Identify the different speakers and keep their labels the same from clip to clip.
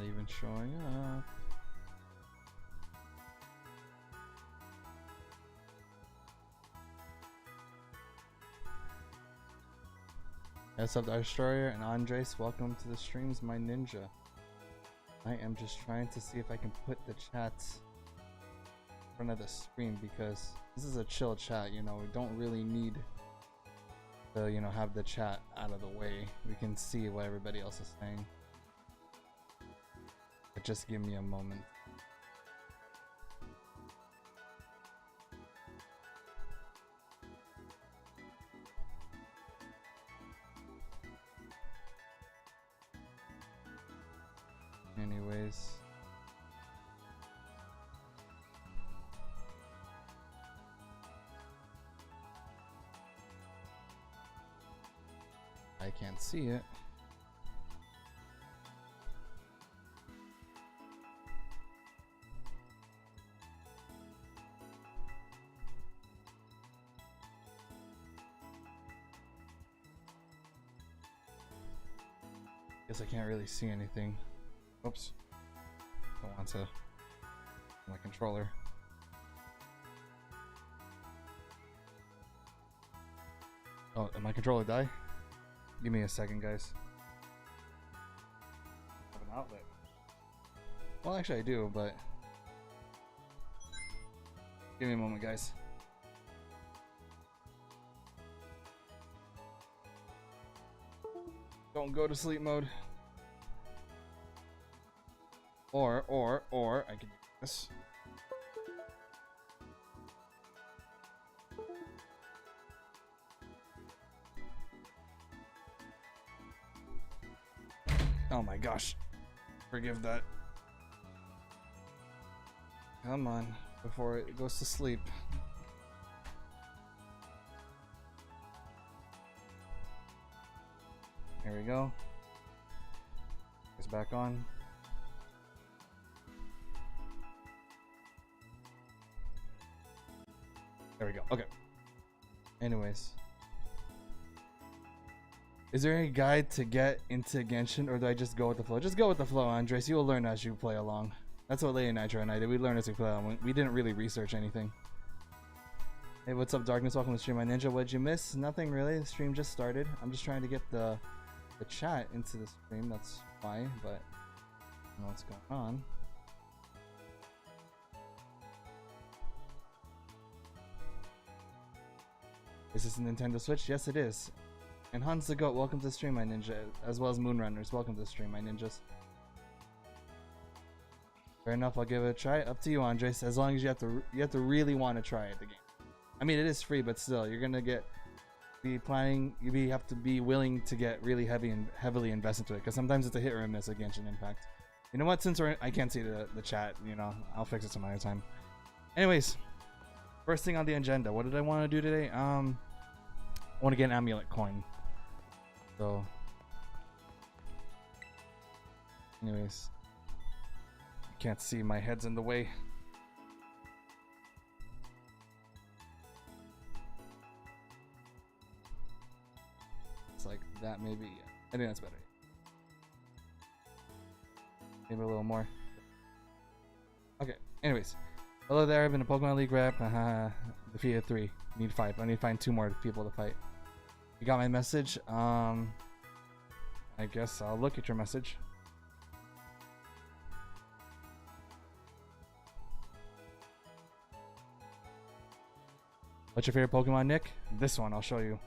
Speaker 1: even showing up. What's up, Dark Destroyer and Andres? Welcome to the streams, my ninja. I am just trying to see if I can put the chats in front of the screen because this is a chill chat, you know. We don't really need to, you know, have the chat out of the way. We can see what everybody else is saying. But just give me a moment. Anyways, I can't see it. Guess I can't really see anything. Oops. Don't want to. My controller. Oh, did my controller die? Give me a second, guys. I have an outlet. Well, actually I do, but give me a moment, guys. Don't go to sleep mode. Or I can do this. Oh my gosh. Forgive that. Come on, before it goes to sleep. There we go. It's back on. There we go. Okay. Anyways. Is there any guide to get into Genshin, or do I just go with the flow? Just go with the flow, Andres. You'll learn as you play along. That's what Lady Nitro and I did. We learned as we play along. We didn't really research anything. Hey, what's up, Darkness? Welcome to the stream, my ninja. What'd you miss? Nothing really. The stream just started. I'm just trying to get the chat into the stream. That's why, but I don't know what's going on. Is this a Nintendo Switch? Yes, it is. And Hans the Goat, welcome to the stream, my ninja. As well as Moonrunners, welcome to the stream, my ninjas. Fair enough, I'll give it a try. Up to you, Andres. As long as you have to really want to try it, the game. I mean, it is free, but still, you're gonna have to be willing to get really heavily invest into it, because sometimes it's a hit or a miss at Genshin Impact. You know what? Since I can't see the chat, you know, I'll fix it some other time. Anyways. First thing on the agenda, what did I want to do today? I want to get an amulet coin. So, anyways, you can't see, my head's in the way. It's like that, maybe. Yeah. I think that's better. Maybe a little more. Okay. Anyways. Hello there, I've been a Pokemon League rep. Defeated 3. Need 5. I need to find 2 more people to fight. You got my message? I guess I'll look at your message. What's your favorite Pokemon, Nick? This one, I'll show you.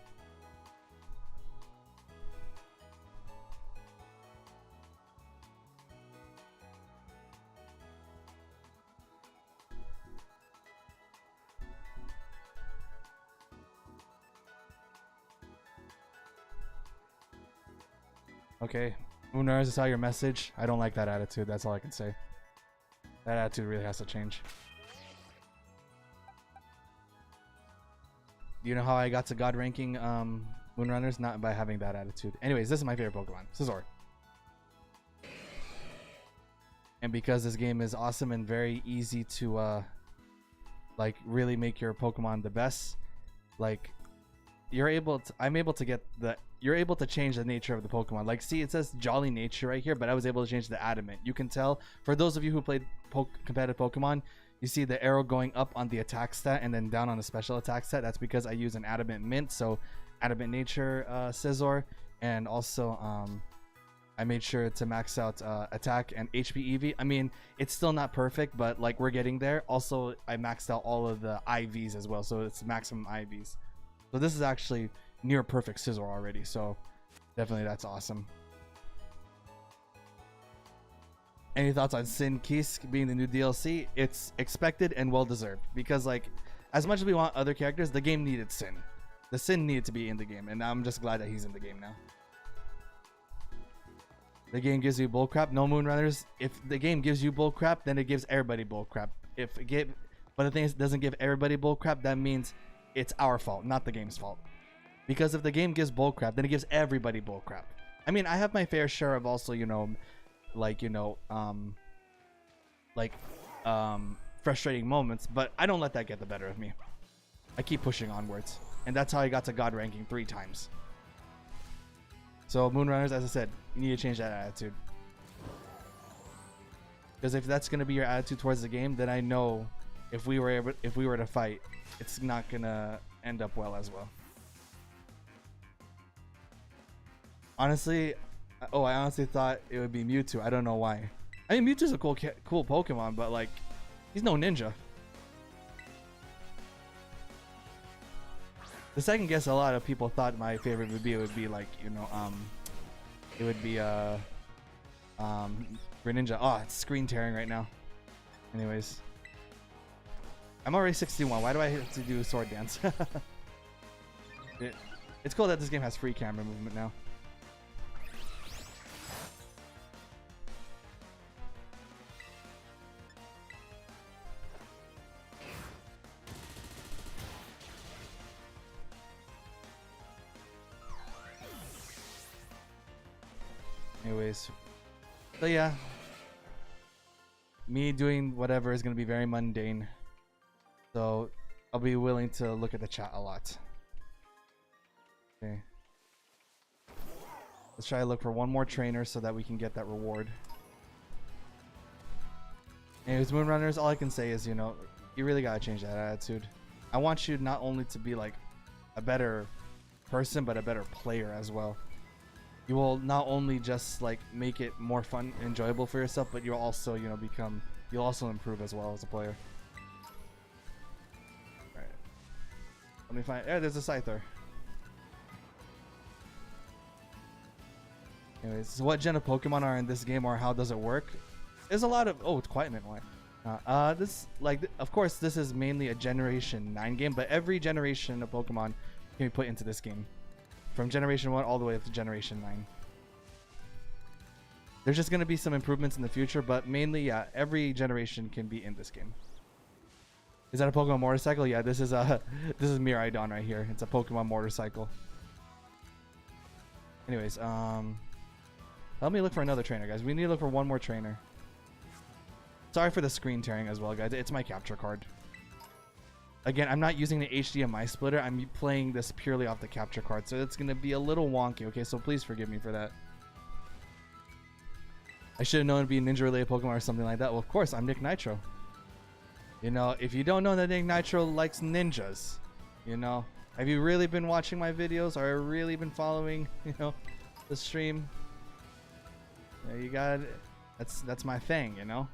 Speaker 1: Okay, Moonrunners, I saw your message. I don't like that attitude, that's all I can say. That attitude really has to change. You know how I got to God ranking Moonrunners? Not by having that attitude. Anyways, this is my favorite Pokemon, Scizor. And because this game is awesome and very easy to like really make your Pokemon the best, like I'm able to get the you're able to change the nature of the Pokemon. Like, see, it says Jolly Nature right here, but I was able to change the Adamant. You can tell, for those of you who played competitive Pokemon, you see the arrow going up on the attack stat and then down on the special attack stat. That's because I use an Adamant Mint, so Adamant Nature Scizor, and also I made sure to max out attack and HP EV. I mean, it's still not perfect, but like we're getting there. Also, I maxed out all of the IVs as well, so it's maximum IVs. So this is actually near perfect Scizor already, so definitely that's awesome. Any thoughts on Sin Kisk being the new DLC? It's expected and well deserved, because like as much as we want other characters, the game needed Sin. The Sin needed to be in the game, and I'm just glad that he's in the game now. The game gives you bullcrap. No, Moonrunners. If the game gives you bullcrap, then it gives everybody bullcrap. But the thing is, it doesn't give everybody bullcrap. That means it's our fault, not the game's fault. Because if the game gives bullcrap, then it gives everybody bullcrap. I mean, I have my fair share of also, frustrating moments, but I don't let that get the better of me. I keep pushing onwards, and that's how I got to God ranking 3 times. So Moonrunners, as I said, you need to change that attitude. Because if that's gonna be your attitude towards the game, then I know if we were to fight, it's not gonna end up well as well. Honestly, I honestly thought it would be Mewtwo. I don't know why. I mean, Mewtwo's a cool Pokemon, but like, he's no ninja. The second guess a lot of people thought my favorite would be like, it would be Greninja. Oh, it's screen tearing right now. Anyways, I'm already 61. Why do I have to do sword dance? It's cool that this game has free camera movement now. Anyways, so yeah, me doing whatever is going to be very mundane, so I'll be willing to look at the chat a lot. Okay, let's try to look for one more trainer so that we can get that reward. Anyways, Moonrunners, all I can say is, you really got to change that attitude. I want you not only to be like a better person, but a better player as well. You will not only just like make it more fun and enjoyable for yourself, but you'll also, you'll also improve as well as a player. Alright. Let me find, there's a Scyther. Anyways, so what gen of Pokemon are in this game, or how does it work? There's a lot of, it's Quiet Mint, why? Of course, this is mainly a Generation 9 game, but every generation of Pokemon can be put into this game. From Generation 1 all the way up to Generation 9. There's just going to be some improvements in the future, but mainly, yeah, every generation can be in this game. Is that a Pokemon motorcycle? Yeah, this is Miraidon right here. It's a Pokemon motorcycle. Anyways, let me look for another trainer, guys. We need to look for one more trainer. Sorry for the screen tearing as well, guys. It's my capture card. Again, I'm not using the HDMI splitter. I'm playing this purely off the capture card, so it's going to be a little wonky, okay? So please forgive me for that. I should have known it'd be a ninja-related Pokemon or something like that. Well, of course, I'm Nick Nitro. If you don't know that Nick Nitro likes ninjas, have you really been watching my videos? Or really been following, the stream? You got it. That's my thing, Oh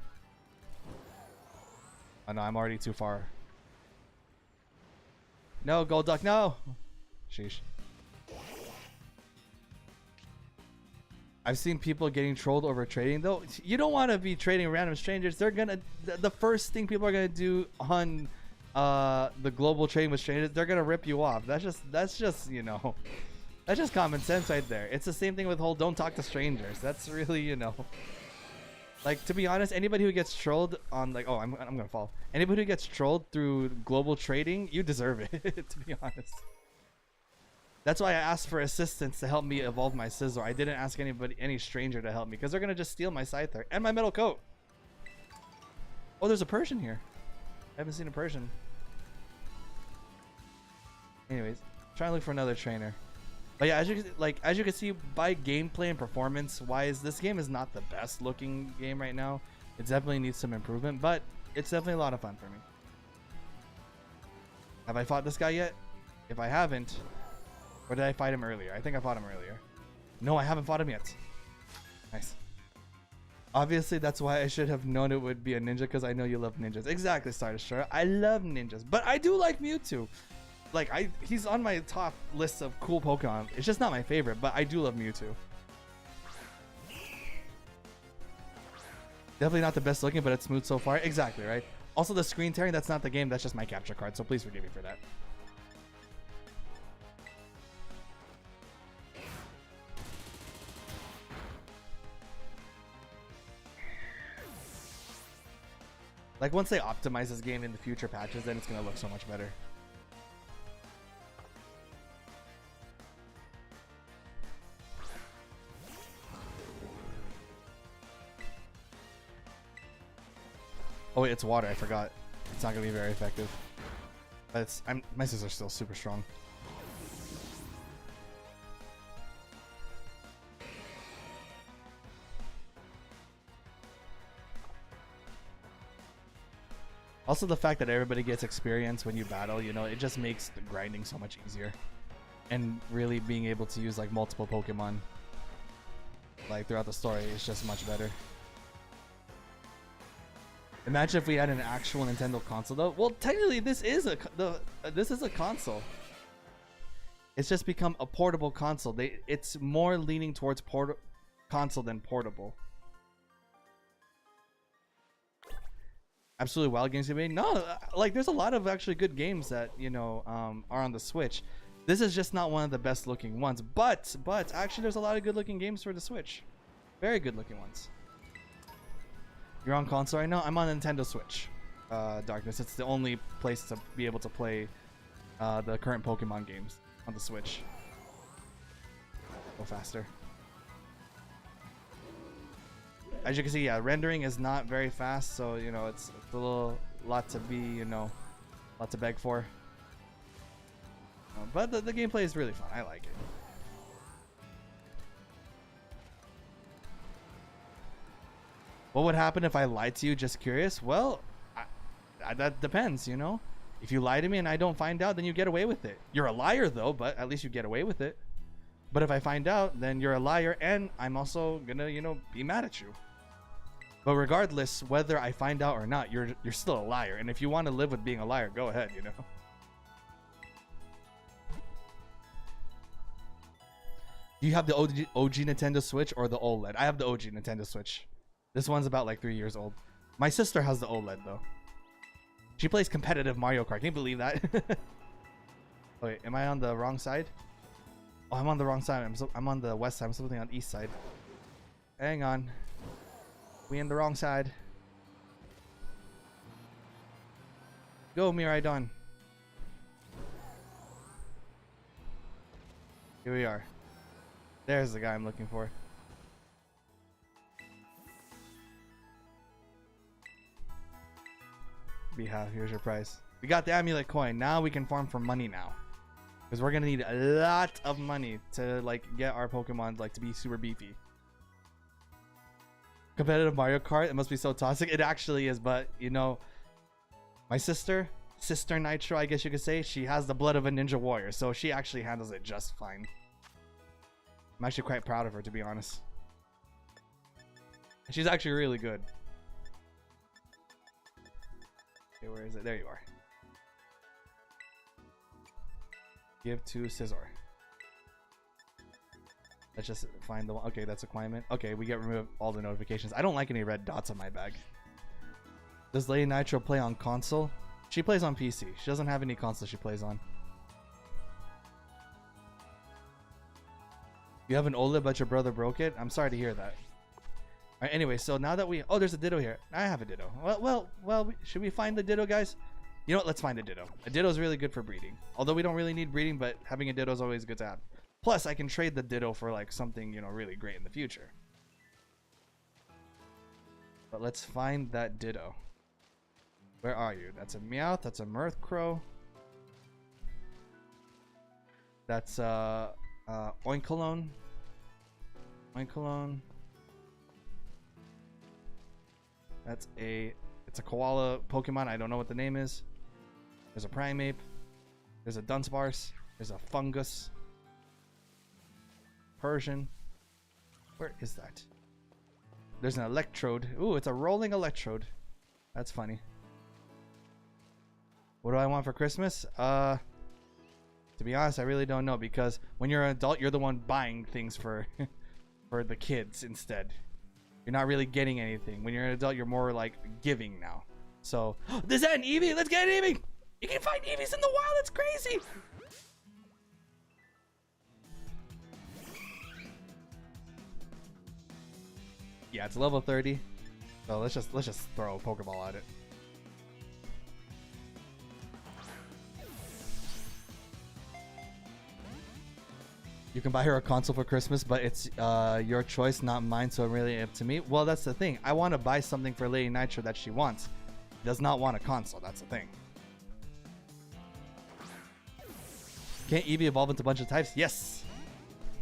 Speaker 1: no, I'm already too far. No, Golduck, no! Sheesh. I've seen people getting trolled over trading, though. You don't want to be trading random strangers. They're gonna... The first thing people are gonna do on the global trading with strangers, they're gonna rip you off. That's just that's just common sense right there. It's the same thing with whole don't talk to strangers. That's really, Like, to be honest, anybody who gets trolled on, like, I'm gonna fall. Anybody who gets trolled through global trading, you deserve it, to be honest. That's why I asked for assistance to help me evolve my Scizor. I didn't ask any stranger to help me, because they're gonna just steal my Scyther and my metal coat. Oh, there's a Persian here. I haven't seen a Persian. Anyways, trying to look for another trainer. But yeah, as you can see by gameplay and performance wise, this game is not the best looking game right now. It definitely needs some improvement, but it's definitely a lot of fun for me. Have I fought this guy yet? If I haven't, or did I fight him earlier? I think I fought him earlier. No, I haven't fought him yet. Nice. Obviously, that's why I should have known it would be a ninja, because I know you love ninjas. Exactly, Star Destroyer. I love ninjas, but I do like Mewtwo. Like, he's on my top list of cool Pokemon. It's just not my favorite, but I do love Mewtwo. Definitely not the best looking, but it's smooth so far. Exactly, right? Also, the screen tearing, that's not the game. That's just my capture card, so please forgive me for that. Like, once they optimize this game in the future patches, then it's going to look so much better. Oh wait, it's water. I forgot. It's not gonna be very effective. But my scissors are still super strong. Also, the fact that everybody gets experience when you battle, you know, it just makes the grinding so much easier. And really being able to use like multiple Pokemon like throughout the story is just much better. Imagine if we had an actual Nintendo console, though. Well, technically, this is a console. It's just become a portable console. It's more leaning towards console than portable. Absolutely wild games to be made. No, like there's a lot of actually good games that are on the Switch. This is just not one of the best looking ones, but actually there's a lot of good looking games for the Switch. Very good looking ones. You're on console right now? I'm on Nintendo Switch. Darkness. It's the only place to be able to play the current Pokemon games on the Switch. Go faster. As you can see, yeah, rendering is not very fast, so it's a lot to be, lot to beg for. But the gameplay is really fun. I like it. What would happen if I lied to you? Just curious. Well, that depends, If you lie to me and I don't find out, then you get away with it. You're a liar, though, but at least you get away with it. But if I find out, then you're a liar, and I'm also gonna, be mad at you. But regardless, whether I find out or not, you're still a liar. And if you want to live with being a liar, go ahead, Do you have the OG Nintendo Switch or the OLED? I have the OG Nintendo Switch. This one's about like 3 years old. My sister has the OLED though. She plays competitive Mario Kart. Can you believe that? Wait, am I on the wrong side? Oh, I'm on the wrong side. I'm on the west side. I'm supposed to be on the east side. Hang on. We in the wrong side. Go, Miraidon. Here we are. There's the guy I'm looking for. Here's your price. We got the amulet coin. Now we can farm for money now. Because we're going to need a lot of money to like get our Pokemon like to be super beefy. Competitive Mario Kart, it must be so toxic. It actually is, but my sister Nitro, I guess you could say, she has the blood of a ninja warrior, so she actually handles it just fine. I'm actually quite proud of her, to be honest. She's actually really good. Okay, where is it? There you are. Give to Scizor. Let's just find the one. Okay, that's a climate. Okay, we get rid of all the notifications. I don't like any red dots on my bag. Does Lady Nitro play on console? She plays on PC. She doesn't have any console she plays on. You have an OLED, but your brother broke it? I'm sorry to hear that. Alright, anyway, so now that oh, there's a Ditto here. I have a Ditto. Well, should we find the Ditto, guys? You know what? Let's find a Ditto. A Ditto is really good for breeding. Although we don't really need breeding, but having a Ditto is always good to have. Plus, I can trade the Ditto for like something, really great in the future. But let's find that Ditto. Where are you? That's a Meowth. That's a Mirthcrow. That's a Oinkalone. Oinkalone. It's a koala Pokemon. I don't know what the name is. There's a Primeape. There's a Dunsparce. There's a Fungus. Persian. Where is that? There's an Electrode. Ooh, it's a rolling Electrode. That's funny. What do I want for Christmas? To be honest, I really don't know, because when you're an adult, you're the one buying things for for the kids instead. You're not really getting anything. When you're an adult, you're more like giving now. So, is that an Eevee? Let's get an Eevee! You can find Eevees in the wild, it's crazy! Yeah, it's level 30. So let's just throw a Pokeball at it. You can buy her a console for Christmas, but it's your choice, not mine, so really up to me. Well, that's the thing. I want to buy something for Lady Nitro that she wants. Does not want a console, that's the thing. Can't Eevee evolve into a bunch of types? Yes!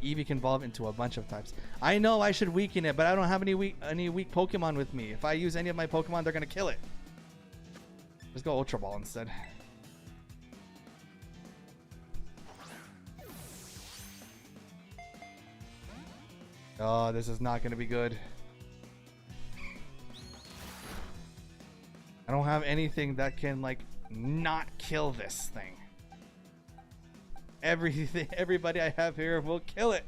Speaker 1: Eevee can evolve into a bunch of types. I know I should weaken it, but I don't have any weak Pokemon with me. If I use any of my Pokemon, they're gonna kill it. Just go Ultra Ball instead. Oh, this is not gonna be good. I don't have anything that can like not kill this thing. Everybody I have here will kill it.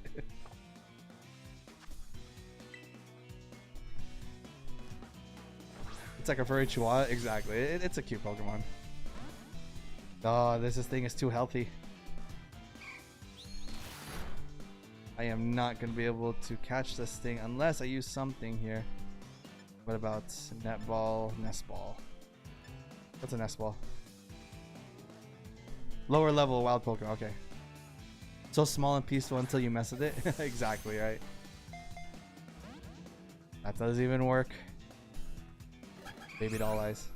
Speaker 1: It's like a furry chihuahua. Exactly. It's a cute Pokemon. Oh, this thing is too healthy. I am not going to be able to catch this thing unless I use something here. What about Netball, Nest Ball? What's a Nest Ball? Lower level wild Pokemon. Okay. So small and peaceful until you mess with it. Exactly, right? That doesn't even work. Baby doll eyes.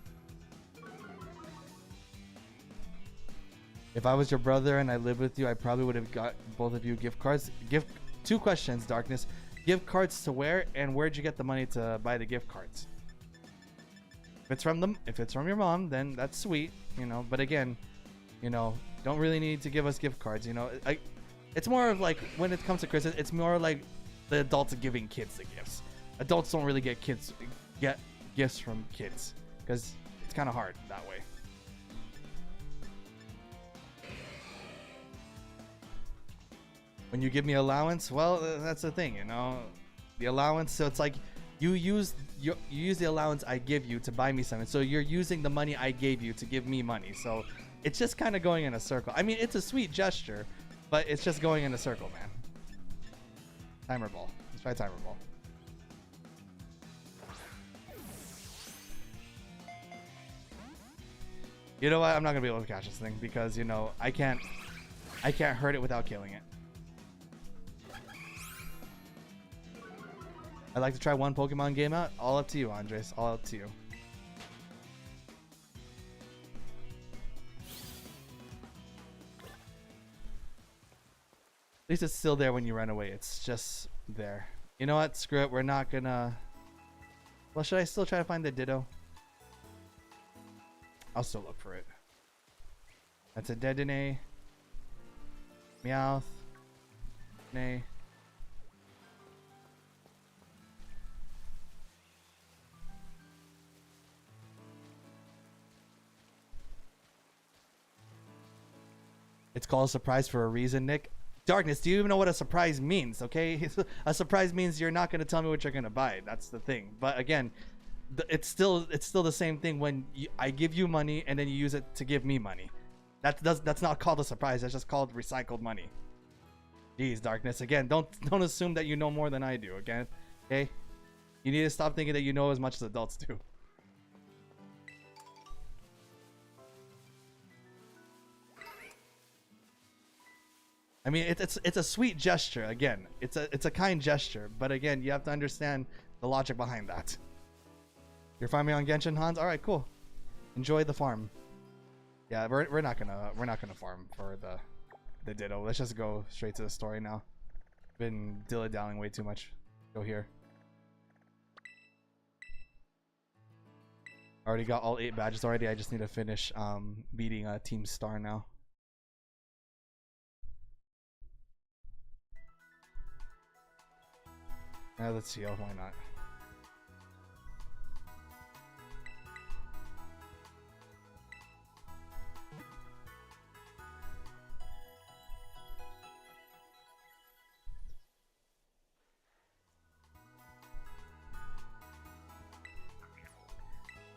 Speaker 1: If I was your brother and I lived with you, I probably would have got both of you gift cards. Two questions, Darkness. Gift cards to where, and where'd you get the money to buy the gift cards? If it's from your mom, then that's sweet, you know. But again, you know, don't really need to give us gift cards, you know. It's more of like when it comes to Christmas, it's more like the adults giving kids the gifts. Adults don't really get gifts from kids because it's kind of hard that way. When you give me allowance, well, that's the thing, you know, the allowance. So it's like you use the allowance I give you to buy me something. So you're using the money I gave you to give me money. So it's just kind of going in a circle. I mean, it's a sweet gesture, but it's just going in a circle, man. Timer ball. Let's try timer ball. You know what? I'm not gonna be able to catch this thing because, you know, I can't hurt it without killing it. I'd like to try one Pokemon game out. All up to you, Andres. All up to you. At least it's still there when you run away. It's just there. You know what? Screw it. We're not gonna... Well, should I still try to find the Ditto? I'll still look for it. That's a Dedenne. Meowth. Nay. It's called a surprise for a reason, Nick. Darkness, do you even know what a surprise means? Okay, a surprise means you're not going to tell me what you're going to buy. That's the thing. But again, it's still the same thing when I give you money and then you use it to give me money. That's not called a surprise. That's just called recycled money. Jeez, Darkness. Again, don't assume that you know more than I do. Again, okay? You need to stop thinking that you know as much as adults do. I mean, it's a sweet gesture. Again, it's a kind gesture, but again, you have to understand the logic behind that. You're farming on Genshin, Hans? All right, cool. Enjoy the farm. Yeah, we're not gonna farm for the the Ditto. Let's just go straight to the story now. Been dilly-dallying way too much. Go here. Already got all 8 badges already. I just need to finish beating Team Star now. Let's see. Oh, why not?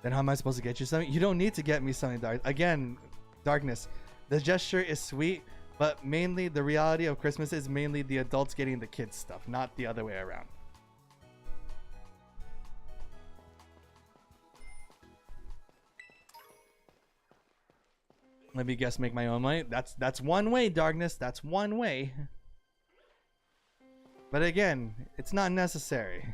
Speaker 1: Then how am I supposed to get you something? You don't need to get me something, Dark. Again, Darkness. The gesture is sweet, but mainly the reality of Christmas is mainly the adults getting the kids stuff, not the other way around. Let me guess, make my own money. That's one way, Darkness. That's one way. But again, it's not necessary.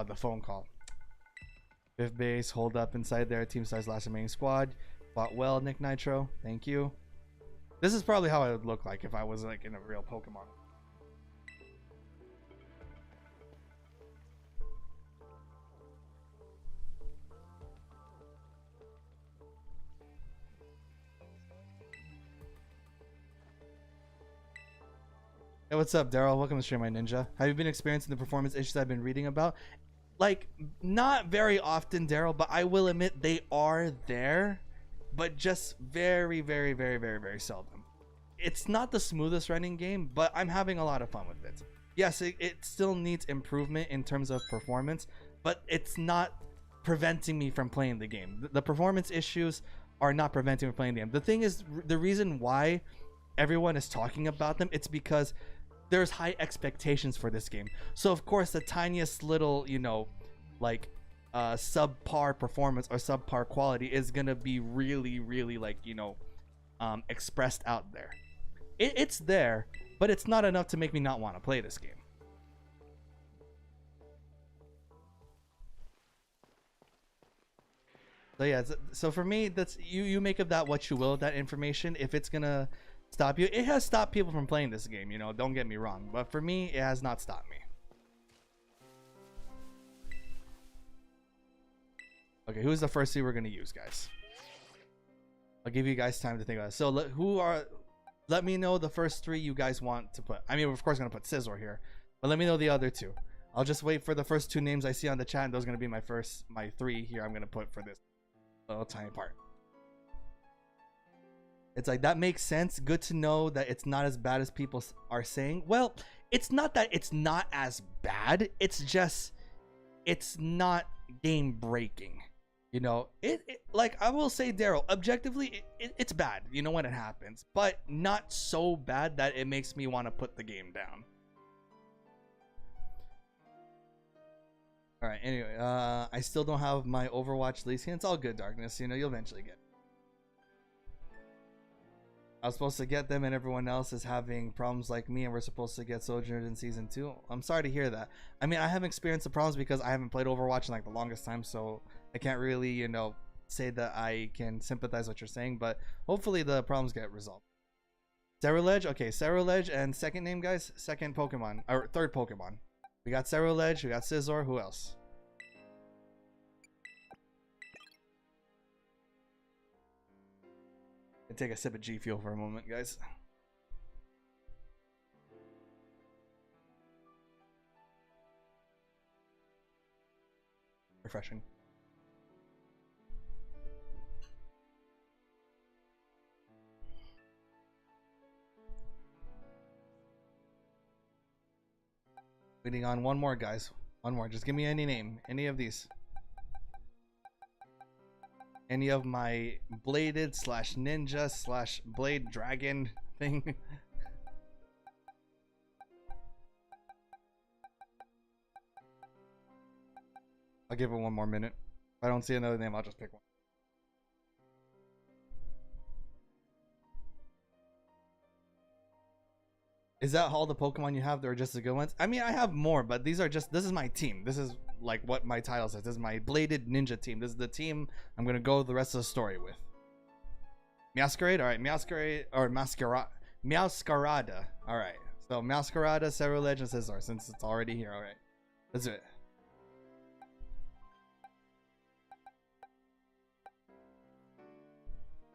Speaker 1: The phone call. 5th base, hold up inside there. Team size last remaining squad. Fought well, Nick Nitro. Thank you. This is probably how it would look like if I was like in a real Pokemon. Hey, what's up, Daryl? Welcome to Stream My Ninja. Have you been experiencing the performance issues I've been reading about? Like, not very often, Daryl, but I will admit they are there, but just very, very, very, very, very seldom. It's not the smoothest running game, but I'm having a lot of fun with it. Yes, it still needs improvement in terms of performance, but it's not preventing me from playing the game. The performance issues are not preventing me from playing the game. The thing is, the reason why everyone is talking about them, it's because there's high expectations for this game. So of course the tiniest little, you know, like subpar performance or subpar quality is gonna be really, really, like, you know, expressed out there. It's there, but it's not enough to make me not want to play this game. So yeah, so for me, that's you make of that what you will, that information. If it's gonna stop you, it has stopped people from playing this game, you know, don't get me wrong, but for me it has not stopped me. Okay, who's the first 3 we're gonna use, guys? I'll give you guys time to think about it. So let me know the first 3 you guys want to put. I mean, we're of course gonna put Scizor here, but let me know the other 2. I'll just wait for the first 2 names I see on the chat, and those are gonna be my 3 here I'm gonna put for this little tiny part. It's like, that makes sense. Good to know that it's not as bad as people are saying. Well, it's not that it's not as bad. It's just, it's not game breaking. You know, like I will say, Daryl, objectively, it's bad. You know, when it happens, but not so bad that it makes me want to put the game down. All right. Anyway, I still don't have my Overwatch lease. It's all good, Darkness. You know, you'll eventually get it. I was supposed to get them, and everyone else is having problems like me, and we're supposed to get Sojourners in Season 2. I'm sorry to hear that. I mean, I haven't experienced the problems because I haven't played Overwatch in like the longest time, so I can't really, you know, say that I can sympathize with what you're saying, but hopefully the problems get resolved. Ceruledge? Okay, Ceruledge, and second name, guys? Second Pokemon, or third Pokemon. We got Ceruledge, we got Scizor, who else? Take a sip of G Fuel for a moment, guys. Refreshing. Waiting on one more, guys. One more. Just give me any name. Any of these. Any of my bladed slash ninja slash blade dragon thing. I'll give it one more minute. If I don't see another name, I'll just pick one. Is that all the Pokemon you have that are just the good ones? I mean, I have more, but these are just, this is my team. This is like what my title says. This is my Bladed Ninja team. This is the team I'm going to go the rest of the story with. Masquerade? Alright, Masquerade, or Meowscarada. Alright, so Meowscarada, Cerulege, and Scizor, since it's already here. Alright, let's do it.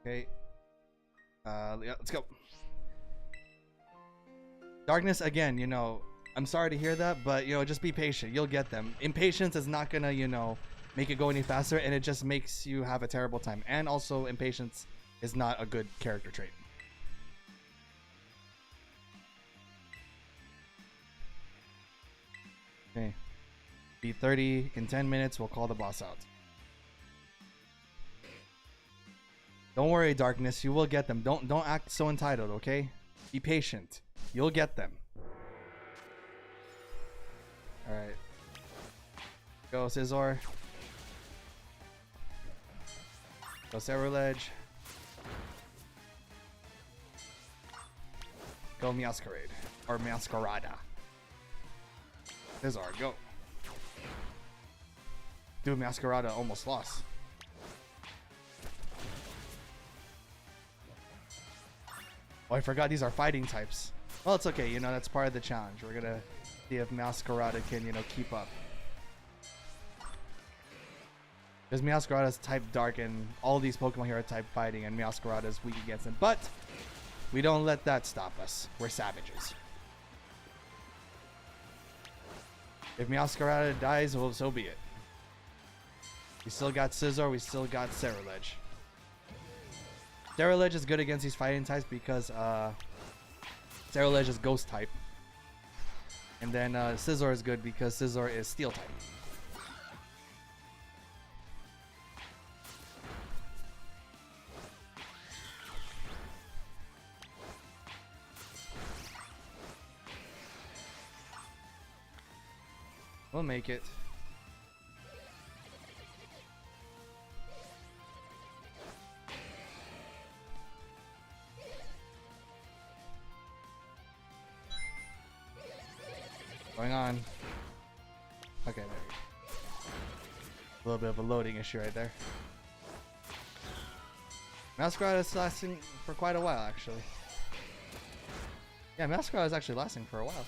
Speaker 1: Okay. Yeah, let's go. Darkness, again, you know, I'm sorry to hear that, but, you know, just be patient. You'll get them. Impatience is not gonna, you know, make it go any faster, and it just makes you have a terrible time. And also, impatience is not a good character trait. Okay. Be 30 in 10 minutes. We'll call the boss out. Don't worry, Darkness. You will get them. Don't act so entitled, okay? Be patient. You'll get them. Alright. Go, Scizor. Go, Cerulege. Go, Meowscarade. Or Meowscarada. Scizor, go. Dude, Meowscarada almost lost. Oh, I forgot these are fighting types. Well, it's okay, you know, that's part of the challenge. We're gonna see if Meowscarada can, you know, keep up. Because Meowscarada is type dark, and all these Pokemon here are type fighting, and Meowscarada is weak against them. But we don't let that stop us. We're savages. If Meowscarada dies, well, so be it. We still got Scizor, we still got Cerulege. Cerulege is good against these fighting types because Cerulege is ghost type. And then Scizor is good because Scizor is steel type. We'll make it. Going on. Okay, there we go. A little bit of a loading issue right there. Meowscarada is lasting for quite a while, actually. Yeah, Meowscarada is actually lasting for a while.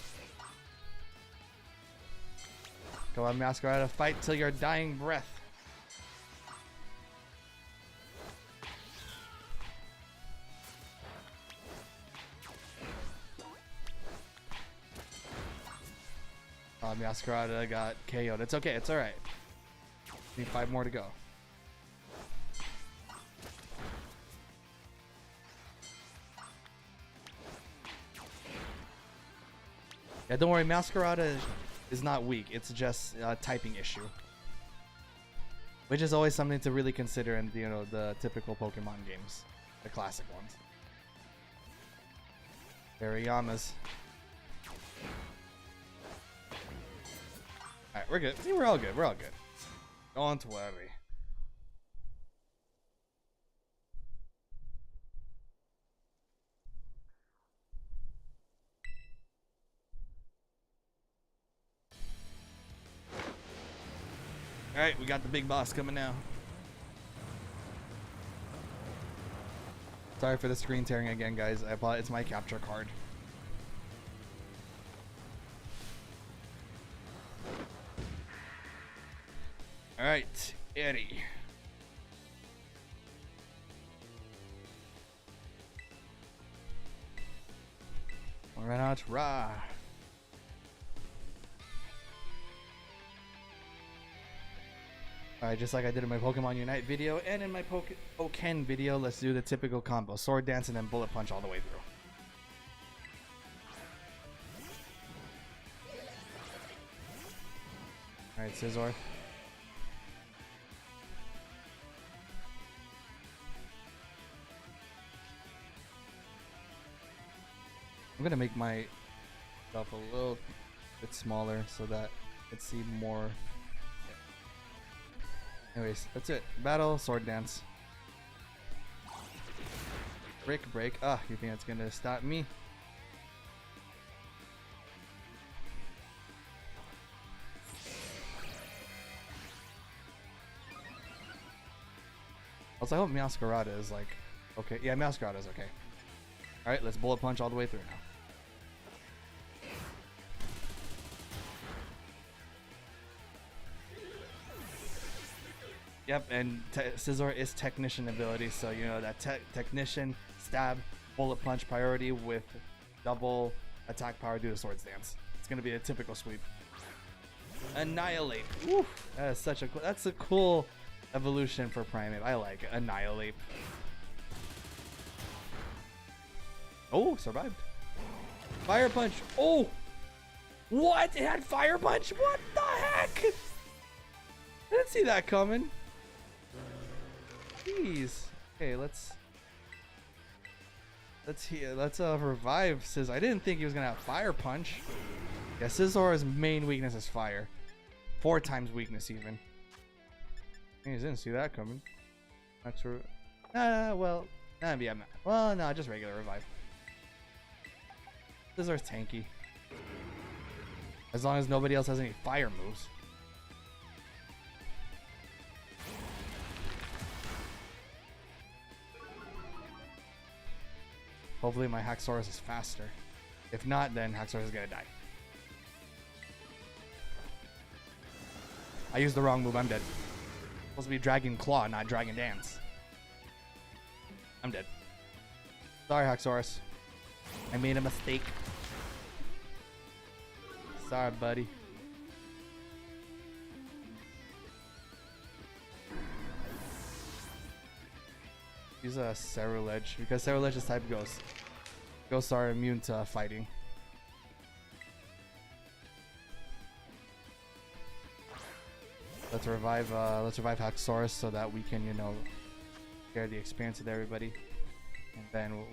Speaker 1: Go on, Meowscarada, fight till your dying breath. Oh, Meowscarada got KO'd. It's okay, it's alright. Need 5 more to go. Yeah, don't worry, Meowscarada is not weak. It's just a typing issue, which is always something to really consider in, you know, the typical Pokemon games, the classic ones. Ariyamas. Alright, we're good. See, we're all good. We're all good. Don't worry. Alright, we got the big boss coming now. Sorry for the screen tearing again, guys. I apologize. It's my capture card. Alright, Eddie. Alright, Ra. Alright, just like I did in my Pokemon Unite video and in my Pokken video, let's do the typical combo. Sword Dance and then Bullet Punch all the way through. Alright, Scizor. I'm gonna make myself a little bit smaller so that I can see more. Anyways, that's it. Battle, Sword Dance. Break. Ah, you think that's gonna stop me? Also, I hope Masquerada is like okay. Yeah, Masquerada is okay. All right, let's bullet punch all the way through now. Yep, and Scizor is technician ability, so you know that technician, stab, bullet punch priority with double attack power due to sword stance. It's gonna be a typical sweep. Annihilate. Woo, that is such a cool. That's a cool evolution for Primeape. I like it. Annihilate. Oh, survived. Fire punch. Oh, what? It had fire punch. What the heck? I didn't see that coming. Jeez. Okay, let's revive Scizor. I didn't think he was gonna have fire punch. Yeah, Scizor's main weakness is fire. 4 times weakness even. I didn't see that coming. That's well, yeah, well, no, just regular revive. Scizor's tanky. As long as nobody else has any fire moves. Hopefully my Haxorus is faster. If not, then Haxorus is gonna die. I used the wrong move, I'm dead. Supposed to be Dragon Claw, not Dragon Dance. I'm dead. Sorry, Haxorus. I made a mistake. Sorry, buddy. Use a Cerulege because Cerulege's type Ghost. Ghosts are immune to fighting. Let's revive Haxorus so that we can, you know, share the experience with everybody. And then we'll,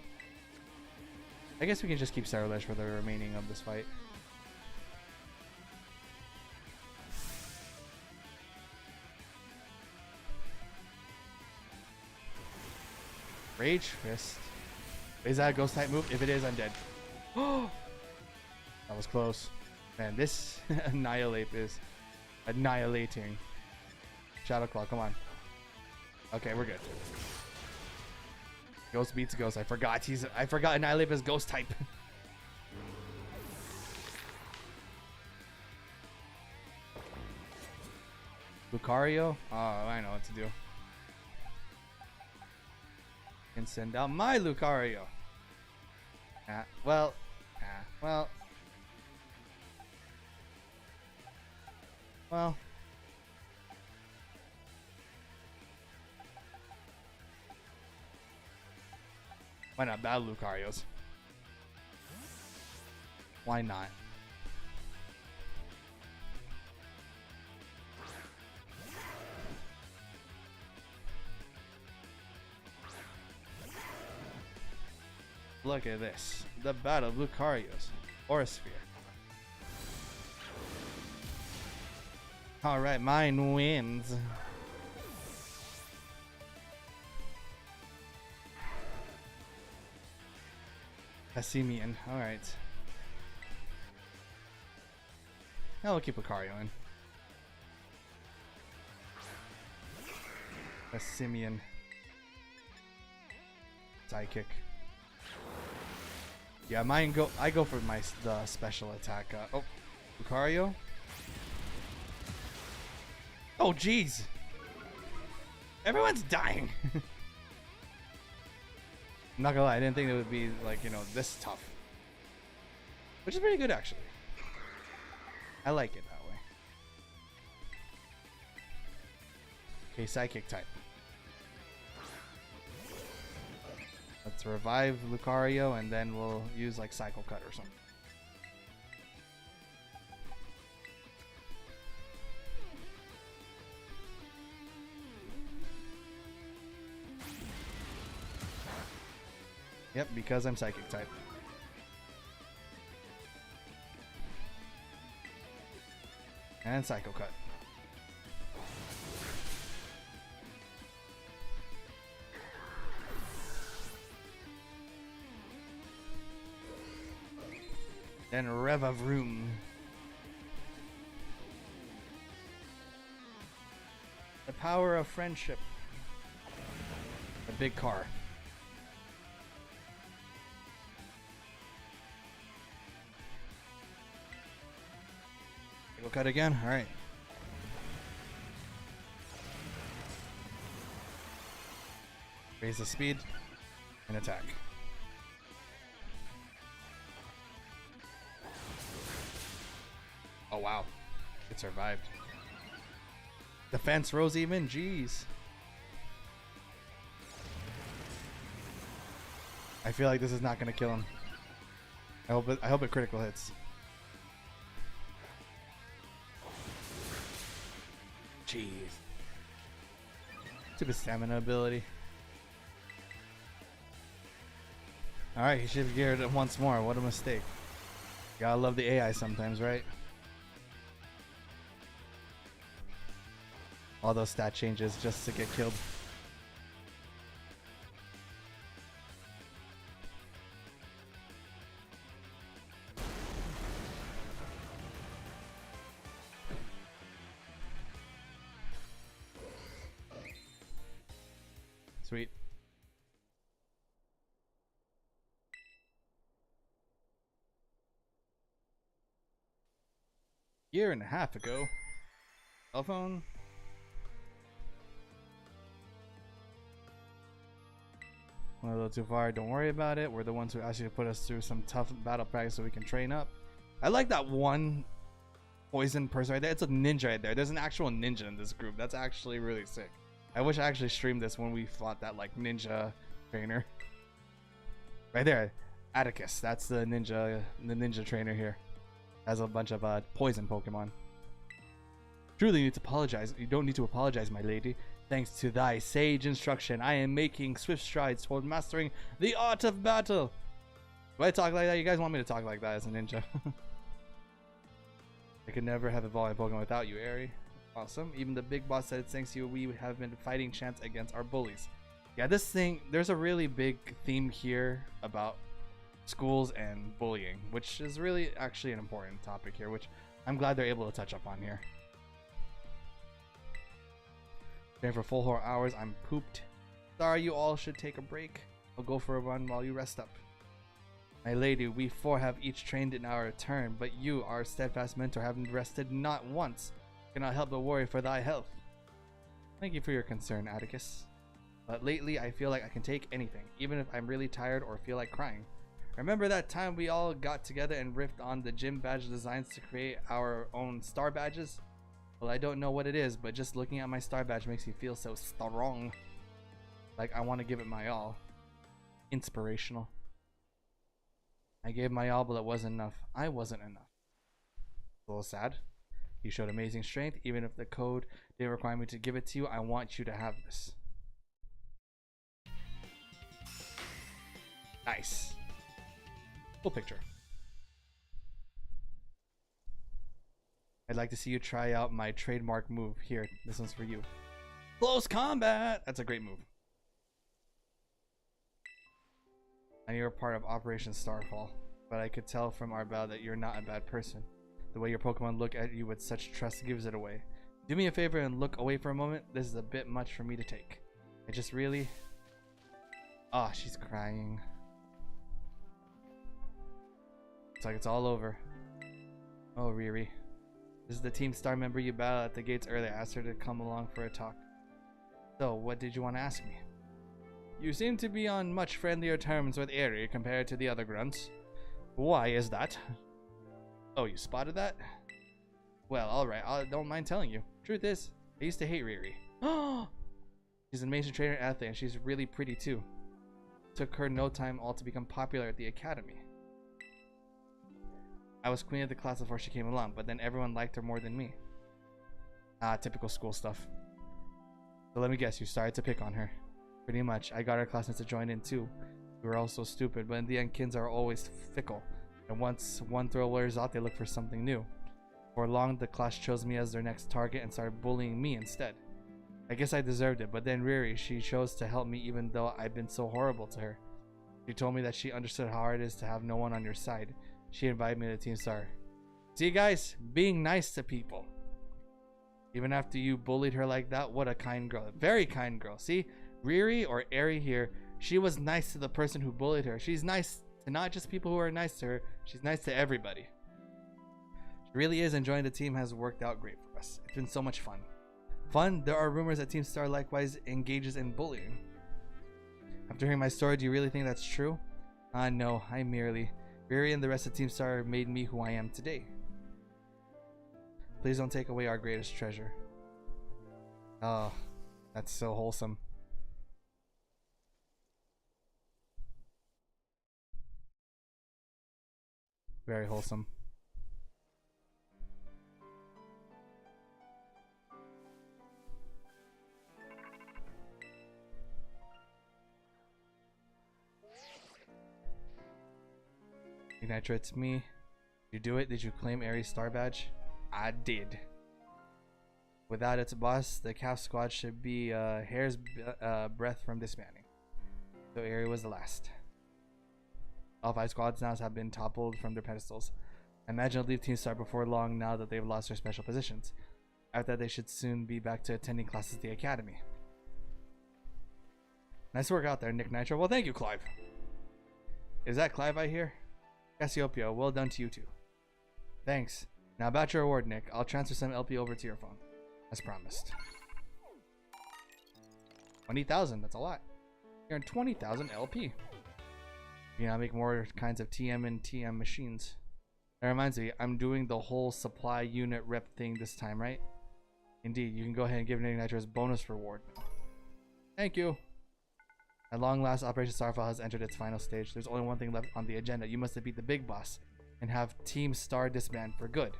Speaker 1: I guess we can just keep Cerulege for the remaining of this fight. Rage Fist. Is that a ghost type move? If it is, I'm dead. Oh, that was close. Man, this Annihilate is annihilating. Shadow Claw, come on. Okay, we're good. Ghost beats Ghost. I forgot Annihilate is ghost type. Lucario? Oh, I know what to do. Can send out my Lucario. Well. Why not bad Lucarios? Why not? Look at this. The battle of Lucarios. Aura Sphere. Alright, mine wins. Passimian. Alright. Now we'll keep Lucario in. Passimian. Sidekick. Yeah, mine go. I go for the special attack. Oh, Lucario. Oh, jeez. Everyone's dying. I'm not gonna lie, I didn't think it would be like, you know, this tough. Which is pretty good actually. I like it that way. Okay, Psychic type. Let's revive Lucario and then we'll use like Cycle Cut or something. Yep, because I'm Psychic type. And Cycle Cut. Then Revavroom. The power of friendship. big car. Go cut again. All right. Raise the speed and attack. Oh wow, it survived. Defense rose even. Jeez. I feel like this is not gonna kill him. I hope it critical hits. Jeez. Took a stamina ability. Alright, he shifted geared once more. What a mistake. Gotta love the AI sometimes, right? All those stat changes just to get killed. Sweet. Year and a half ago. Cell phone. Went a little too far. Don't worry about it. We're the ones who asked you to put us through some tough battle practice so we can train up. I like that one poison person right there. It's a ninja right there. There's an actual ninja in this group. That's actually really sick. I wish I actually streamed this when we fought that like ninja trainer. Right there. Atticus. That's the ninja trainer here. Has a bunch of poison Pokemon. Truly need to apologize. You don't need to apologize, my lady. Thanks to thy sage instruction, I am making swift strides toward mastering the art of battle. Do I talk like that? You guys want me to talk like that as a ninja? I could never have evolved my Pokemon without you, Aerie. Awesome. Even the big boss said thanks to you, we have been fighting chance against our bullies. Yeah, this thing, there's a really big theme here about schools and bullying, which is really actually an important topic here, which I'm glad they're able to touch up on here. Train for full 4 hours, I'm pooped. Sorry, you all should take a break. I'll go for a run while you rest up. My lady, we four have each trained in our turn, but you, our steadfast mentor, haven't rested not once. Cannot help but worry for thy health. Thank you for your concern, Atticus. But lately, I feel like I can take anything, even if I'm really tired or feel like crying. Remember that time we all got together and riffed on the gym badge designs to create our own star badges? Well, I don't know what it is, but just looking at my star badge makes me feel so strong. Like I want to give it my all. Inspirational. I gave my all, but it wasn't enough. I wasn't enough. A little sad. You showed amazing strength. Even if the code didn't require me to give it to you, I want you to have this. Nice. Cool picture. I'd like to see you try out my trademark move. Here, this one's for you. Close combat! That's a great move. I know you're part of Operation Starfall, but I could tell from our battle that you're not a bad person. The way your Pokemon look at you with such trust gives it away. Do me a favor and look away for a moment. This is a bit much for me to take. I just really... Ah, she's crying. It's like it's all over. Oh, Riri. This is the Team Star member you battled at the gates earlier. I asked her to come along for a talk. So, what did you want to ask me? You seem to be on much friendlier terms with Aerie compared to the other grunts. Why is that? Oh, you spotted that? Well, alright, I don't mind telling you. Truth is, I used to hate Riri. Oh! She's an amazing trainer athlete and she's really pretty too. Took her no time all to become popular at the academy. I was queen of the class before she came along, but then everyone liked her more than me. Ah, typical school stuff. So let me guess, you started to pick on her. Pretty much. I got our classmates to join in too. We were all so stupid, but in the end, kids are always fickle. And once one thrill wears out, they look for something new. For long, the class chose me as their next target and started bullying me instead. I guess I deserved it, but then Riri, she chose to help me even though I've been so horrible to her. She told me that she understood how hard it is to have no one on your side. She invited me to Team Star. See guys, being nice to people. Even after you bullied her like that, what a kind girl. Very kind girl. See, Riri or Eri here, she was nice to the person who bullied her. She's nice to not just people who are nice to her, she's nice to everybody. She really is, and joining the team has worked out great for us. It's been so much fun. There are rumors that Team Star likewise engages in bullying. After hearing my story, do you really think that's true? No, I merely. Riri and the rest of Team Star made me who I am today. Please don't take away our greatest treasure. Oh, that's so wholesome. Very wholesome. Nitro, it's me. Did you do it? Did you claim Aries Star Badge? I did. Without its boss, the calf squad should be a hair's breadth from disbanding. So Aries was the last. All 5 squads now have been toppled from their pedestals. I imagine they'll leave Team Star before long now that they've lost their special positions. After that, they should soon be back to attending classes at the academy. Nice work out there, Nick Nitro. Well, thank you, Clive. Is that Clive I hear? Cassiopeia, well done to you too. Thanks. Now about your award, Nick. I'll transfer some LP over to your phone. As promised. 20,000, that's a lot. You're on 20,000 LP. You know, make more kinds of TM and TM machines. That reminds me, I'm doing the whole supply unit rep thing this time, right? Indeed, you can go ahead and give Nick Nitro's bonus reward. Thank you. At long last, Operation Starfall has entered its final stage. There's only one thing left on the agenda. You must defeat the big boss and have Team Star disband for good.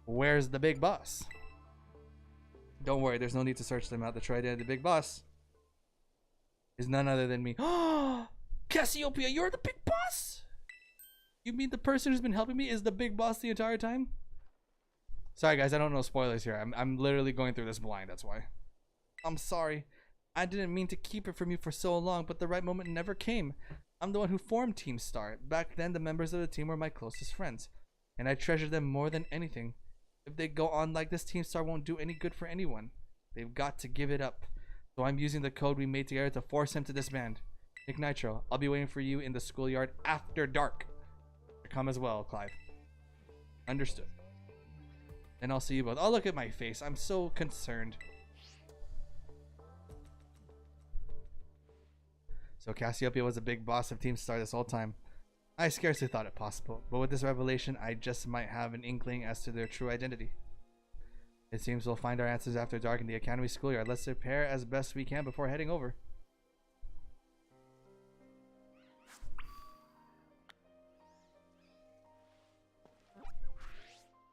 Speaker 1: Where's the big boss? Don't worry, there's no need to search them out. The true identity of the big boss is none other than me. Cassiopeia, you're the big boss? You mean the person who's been helping me is the big boss the entire time? Sorry guys, I don't know spoilers here. I'm literally going through this blind, that's why. I'm sorry. I didn't mean to keep it from you for so long, but the right moment never came. I'm the one who formed Team Star. Back then, the members of the team were my closest friends, and I treasure them more than anything. If they go on like this, Team Star won't do any good for anyone. They've got to give it up. So I'm using the code we made together to force him to disband. Nick Nitro, I'll be waiting for you in the schoolyard after dark. Come as well, Clive. Understood. And I'll see you both. Oh, look at my face. I'm so concerned. So Cassiopeia was a big boss of Team Star this whole time. I scarcely thought it possible, but with this revelation, I just might have an inkling as to their true identity. It seems we'll find our answers after dark in the Academy schoolyard. Let's prepare as best we can before heading over.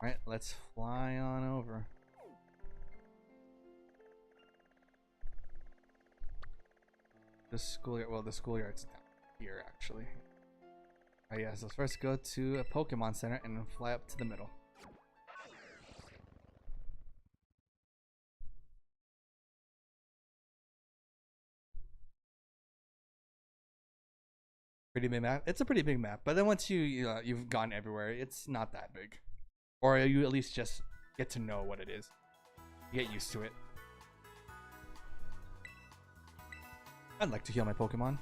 Speaker 1: Alright, let's fly on over. The schoolyard, well, the schoolyard's down here actually. Oh yeah, so let's first go to a Pokemon Center and then fly up to the middle. Pretty big map. It's a pretty big map, but then once you've gone everywhere, it's not that big. Or you at least just get to know what it is. You get used to it. I'd like to heal my Pokemon.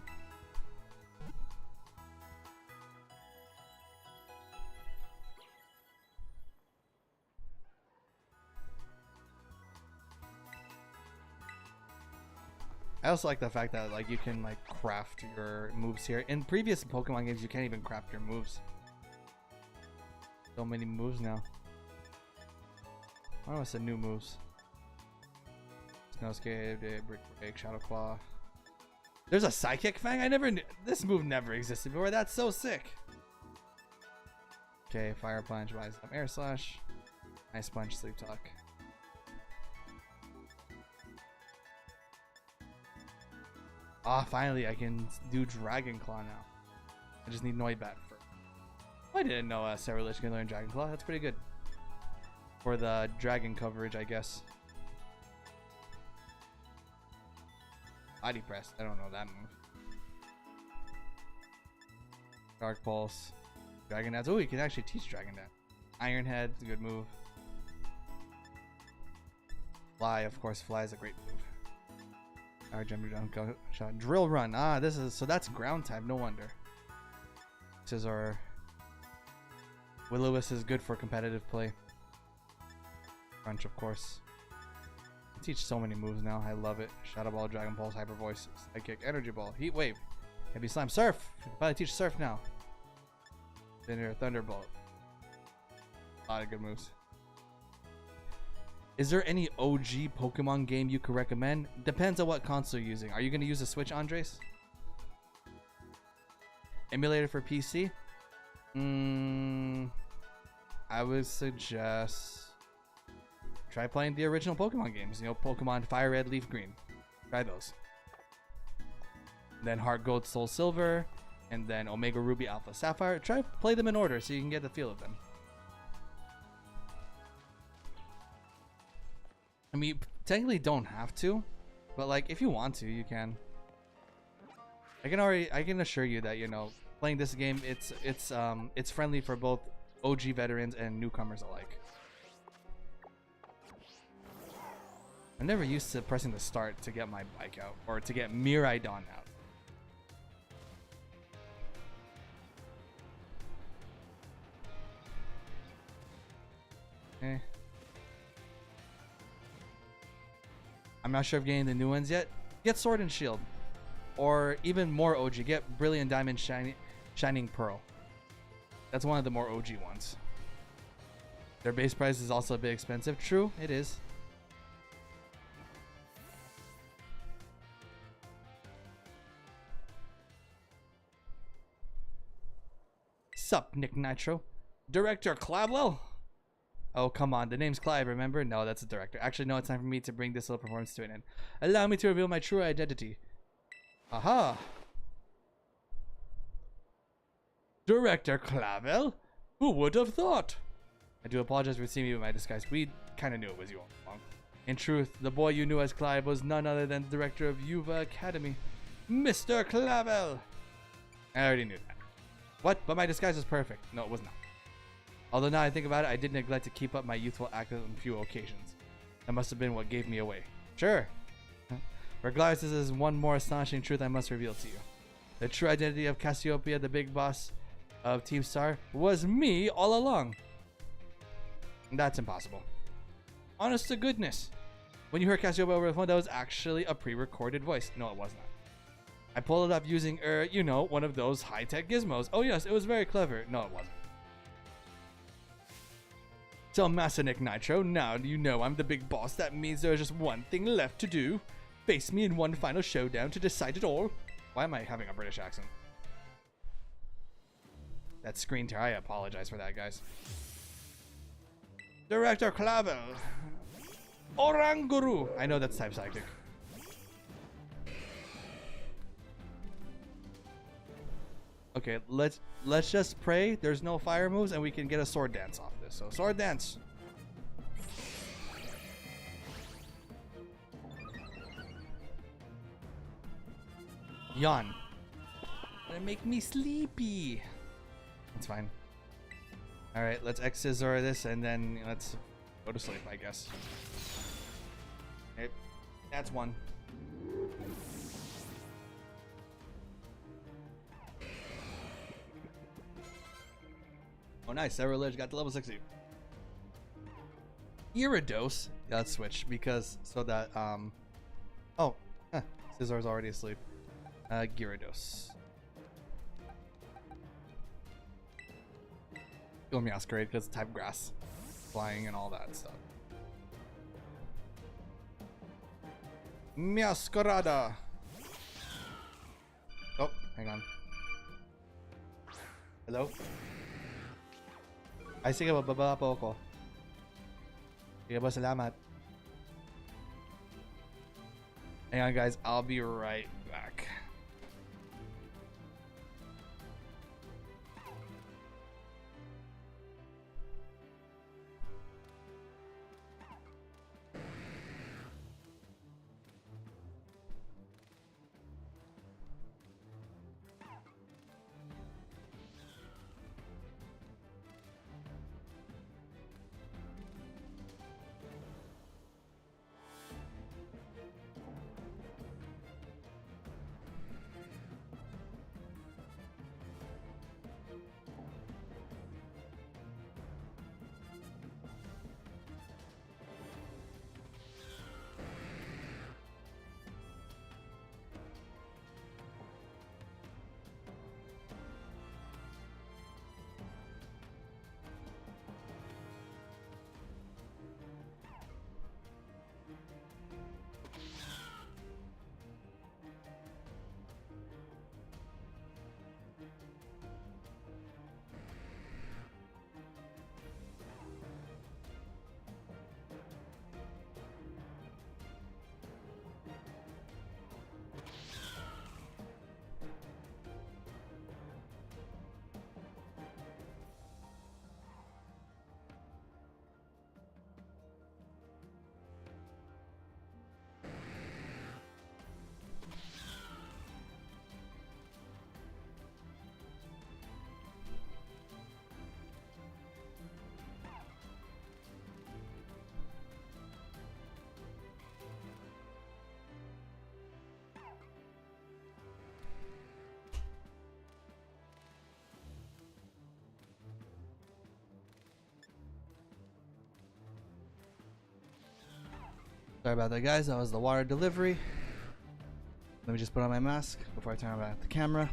Speaker 1: I also like the fact that like you can like craft your moves here. In previous Pokemon games, you can't even craft your moves. So many moves now. I don't know what's the new moves. Snowscape, Brick Break, Shadow Claw. There's a Psychic Fang? I never knew. This move never existed before. That's so sick. Okay, Fire Punch, Rise Up, Air Slash. Ice Punch, Sleep Talk. Ah, finally I can do Dragon Claw now. I just need Noibat first. I didn't know Sarah Lich can learn Dragon Claw. That's pretty good. For the dragon coverage, I guess. Body Press. I don't know that move. Dark Pulse. Dragon Dance. Oh, you can actually teach Dragon Dance. Iron Head. It's a good move. Fly, of course. Fly is a great move. Alright, jump down, go shot. Drill run. Ah, this is so that's ground type, no wonder. Scizor. Will-O-Wisp is good for competitive play. Crunch, of course. I teach so many moves now. I love it. Shadow Ball, Dragon Pulse, Hyper Voice, Psychic, Energy Ball, Heat Wave, Heavy Slam, Surf. You can probably teach Surf now. Then here, Thunderbolt. A lot of good moves. Is there any OG Pokemon game you could recommend? Depends on what console you're using. Are you going to use a Switch, Andres? Emulator for PC? I would suggest try playing the original Pokemon games. You know, Pokemon Fire Red, Leaf Green. Try those. Then Heart Gold, Soul Silver, and then Omega Ruby, Alpha Sapphire. Try play them in order so you can get the feel of them. I mean, technically don't have to, but like if you want to, you can. I can assure you that, you know, playing this game, it's friendly for both OG veterans and newcomers alike. I'm never used to pressing the start to get my bike out or to get Miraidon out. Eh. I'm not sure if getting the new ones yet. Get Sword and Shield. Or even more OG. Get Brilliant Diamond Shining Pearl. That's one of the more OG ones. Their base price is also a bit expensive. True, it is. Sup, Nick Nitro. Director Clavwell? Oh, come on. The name's Clive, remember? No, that's the director. Actually, no, it's time for me to bring this little performance to an end. Allow me to reveal my true identity. Aha! Director Clavel? Who would have thought? I do apologize for seeing me with my disguise. We kind of knew it was you all along. In truth, the boy you knew as Clive was none other than the director of Yuva Academy, Mr. Clavel. I already knew that. What? But my disguise was perfect. No, it was not. Although now I think about it, I did neglect to keep up my youthful act on a few occasions. That must have been what gave me away. Sure. Regardless, this is one more astonishing truth I must reveal to you. The true identity of Cassiopeia, the big boss of Team Star, was me all along. That's impossible. Honest to goodness. When you heard Cassiopeia over the phone, that was actually a pre-recorded voice. No, it was not. I pulled it up using, you know, one of those high-tech gizmos. Oh yes, it was very clever. No, it wasn't. So, Master Nick Nitro, now you know I'm the big boss. That means there's just one thing left to do. Face me in one final showdown to decide it all. Why am I having a British accent? That screen tear, I apologize for that, guys. Director Clavel. Oranguru. I know that's type psychic. Okay, let's just pray there's no fire moves and we can get a sword dance off this. So sword dance. Yawn. Gonna make me sleepy. That's fine. Alright, let's X-Scissor this and then let's go to sleep, I guess. Okay, that's one. Oh nice, Several Ledge got to level 60. Gyarados. Yeah, let's switch because so that Scissor's already asleep. Gyarados. Kill Meowscarade because type grass. Flying and all that stuff. Meowscarada. Oh, hang on. Hello? Ay, sige, bababa po ako. Sige po, salamat. Hang on, guys. I'll be right back. Sorry about that, guys. That was the water delivery. Let me just put on my mask before I turn on back the camera.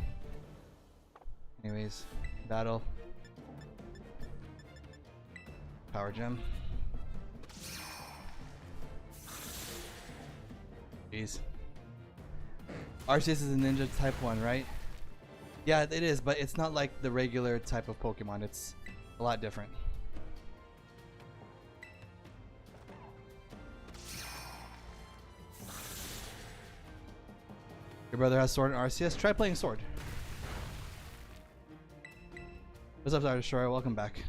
Speaker 1: Anyways, battle. Power gem. Jeez. Arceus is a ninja type 1, right? Yeah, it is, but it's not like the regular type of Pokemon. It's a lot different. Your brother has Sword and Arceus. Try playing Sword. What's up, Dr. Destroyer? Welcome back.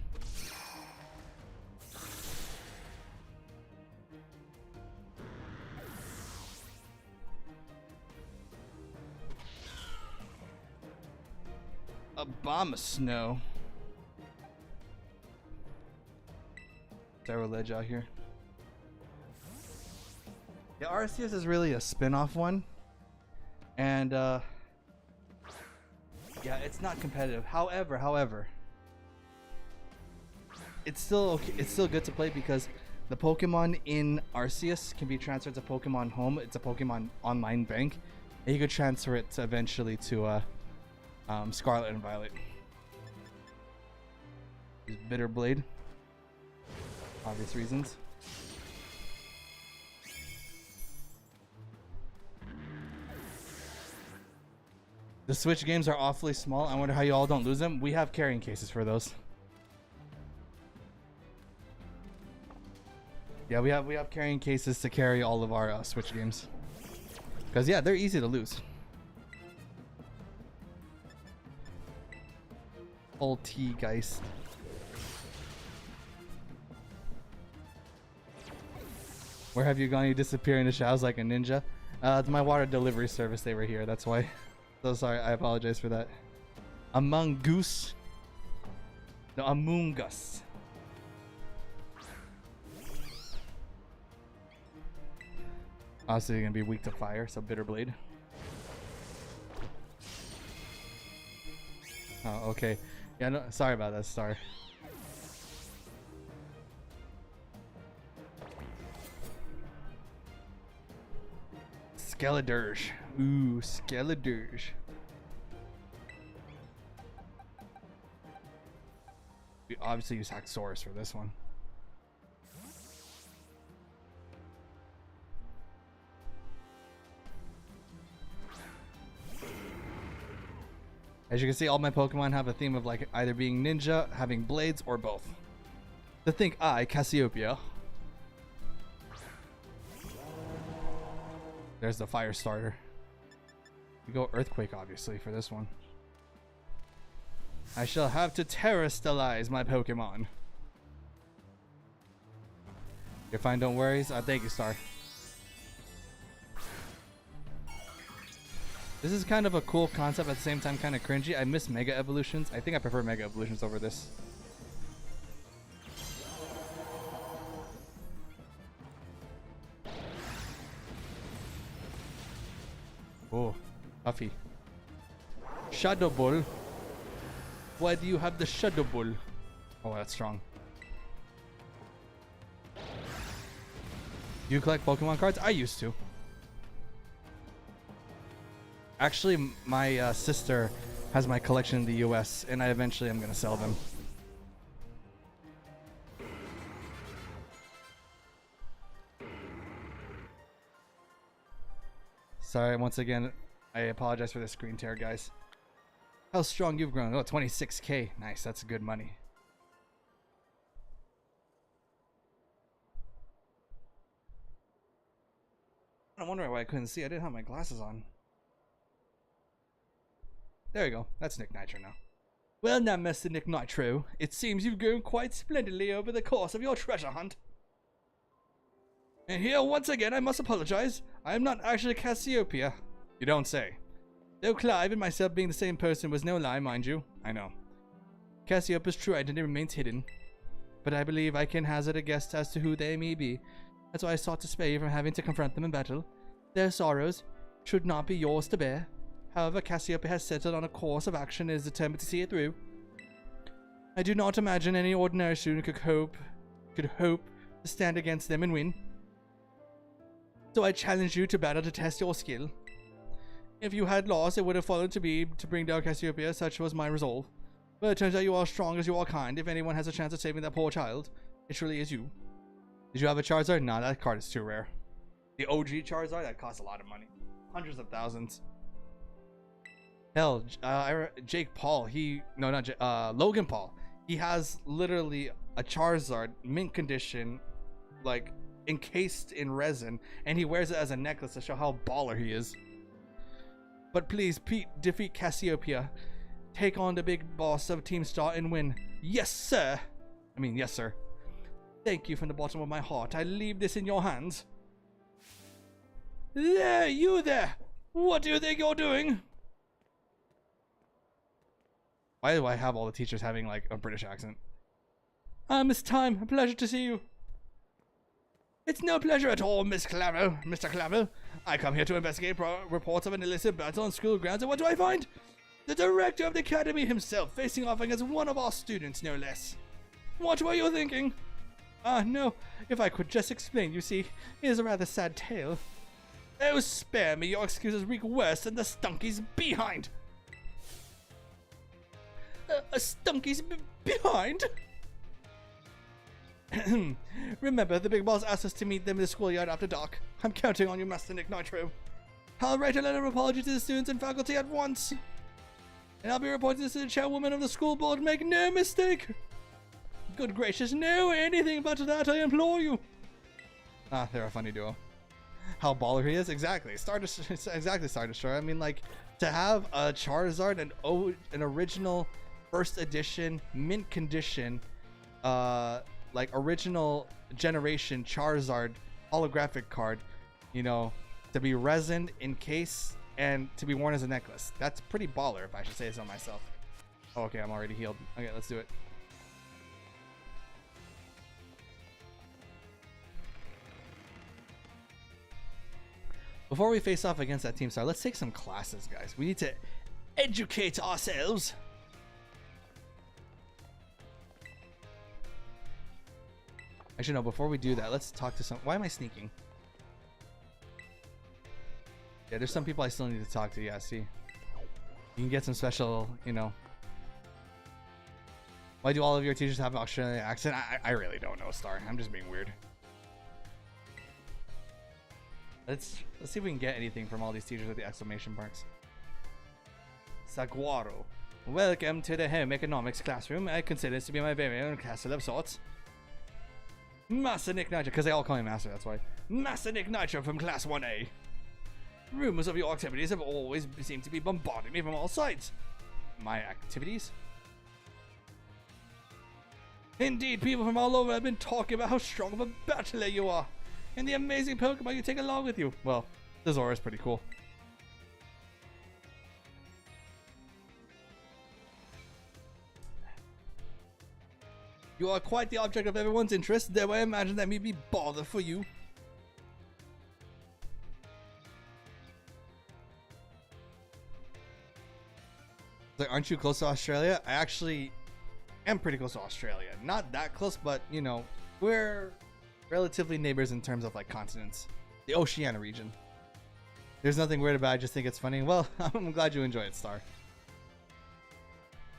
Speaker 1: A bomb of snow. Zero ledge out here. Yeah, Arceus is really a spin-off one. And yeah, it's not competitive. However, it's still okay. It's still good to play because the Pokemon in Arceus can be transferred to Pokemon Home. It's a Pokemon online bank, and you could transfer it eventually to Scarlet and Violet. Bitter Blade, obvious reasons. The Switch games are awfully small. I wonder how you all don't lose them. We have carrying cases for those. Yeah, we have carrying cases to carry all of our Switch games. Because yeah, they're easy to lose. Poltergeist. Where have you gone? You disappear in the shadows like a ninja. It's my water delivery service. They were here. That's why. So sorry. I apologize for that. Among Goose. No, Among Us. Obviously, you're gonna be weak to fire, so Bitter Blade. Oh, okay. Yeah, no, sorry about that, Star. Skeledirge. Ooh, Skeledirge. We obviously use Haxorus for this one. As you can see, all my Pokemon have a theme of like either being ninja, having blades, or both. To think I, Cassiopeia. There's the fire starter. We go Earthquake, obviously, for this one. I shall have to terrestrialize my Pokemon. You're fine, don't worry. Thank you, Star. This is kind of a cool concept, at the same time kind of cringy. I miss Mega Evolutions. I think I prefer Mega Evolutions over this. Oh, Puffy. Shadow Ball. Why do you have the Shadow Ball? Oh, that's strong. Do you collect Pokemon cards? I used to. Actually, my sister has my collection in the US, and I eventually am going to sell them. Sorry, once again, I apologize for the screen tear, guys. How strong you've grown. Oh, 26k. Nice, that's good money. I'm wondering why I couldn't see. I didn't have my glasses on. There you go. That's Nick Nitro now. Well now, Mr. Nick Nitro, it seems you've grown quite splendidly over the course of your treasure hunt. And here, once again, I must apologize. I am not actually Cassiopeia. You don't say. Though Clive and myself being the same person was no lie, mind you. I know. Cassiopeia's true identity remains hidden. But I believe I can hazard a guess as to who they may be. That's why I sought to spare you from having to confront them in battle. Their sorrows should not be yours to bear. However, Cassiopeia has settled on a course of action and is determined to see it through. I do not imagine any ordinary student could hope to stand against them and win. So I challenge you to battle to test your skill. If you had lost, it would have fallen to me to bring down Cassiopeia. Such was my resolve. But it turns out you are strong as you are kind. If anyone has a chance of saving that poor child, it surely is you. Did you have a Charizard? Nah, that card is too rare. The OG Charizard, that costs a lot of money. Hundreds of thousands. Hell, Jake Paul, Logan Paul. He has literally a Charizard, mint condition, like, encased in resin, and he wears it as a necklace to show how baller he is. But please, Pete, defeat Cassiopeia. Take on the big boss of Team Star and win. Yes, sir. Yes, sir. Thank you from the bottom of my heart. I leave this in your hands. There, you there. What do you think you're doing? Why do I have all the teachers having, like, a British accent? Miss Time, a pleasure to see you. It's no pleasure at all, Mr. Clavel. I come here to investigate reports of an illicit battle on school grounds, and what do I find? The director of the academy himself, facing off against one of our students, no less. What were you thinking? No, if I could just explain, you see, it is a rather sad tale. Oh, spare me, your excuses reek worse than the Stunky's behind. A Stunky's behind? Remember, the big boss asked us to meet them in the schoolyard after dark. I'm counting on you, Master Nick Nitro. I'll write a letter of apology to the students and faculty at once. And I'll be reporting this to the chairwoman of the school board. Make no mistake. Good gracious, no anything but that, I implore you. They're a funny duo. How baller he is? Exactly. Exactly, Star Destroyer. Like, to have a Charizard, an original first edition, mint condition, like original generation Charizard holographic card, to be resined, encased, and to be worn as a necklace. That's pretty baller, if I should say so myself. Oh, okay, I'm already healed. Okay, let's do it. Before we face off against that Team Star, let's take some classes, guys. We need to educate ourselves. Actually, no, before we do that, let's talk to some... Why am I sneaking? Yeah, there's some people I still need to talk to. Yeah, see. You can get some special, Why do all of your teachers have an Australian accent? I really don't know, Star. I'm just being weird. Let's see if we can get anything from all these teachers with the exclamation marks. Saguaro. Welcome to the home economics classroom. I consider this to be my very own castle of sorts. Master Nick Nitro, because they all call me Master, that's why. Master Nick Nitro from Class 1A. Rumors of your activities have always seemed to be bombarding me from all sides. My activities? Indeed, people from all over have been talking about how strong of a battler you are, and the amazing Pokemon you take along with you. Well, the Zora is pretty cool. You are quite the object of everyone's interest, though I imagine that may be bother for you. Like, aren't you close to Australia? I actually am pretty close to Australia. Not that close, but, we're relatively neighbors in terms of, like, continents. The Oceania region. There's nothing weird about it, I just think it's funny. Well, I'm glad you enjoy it, Star.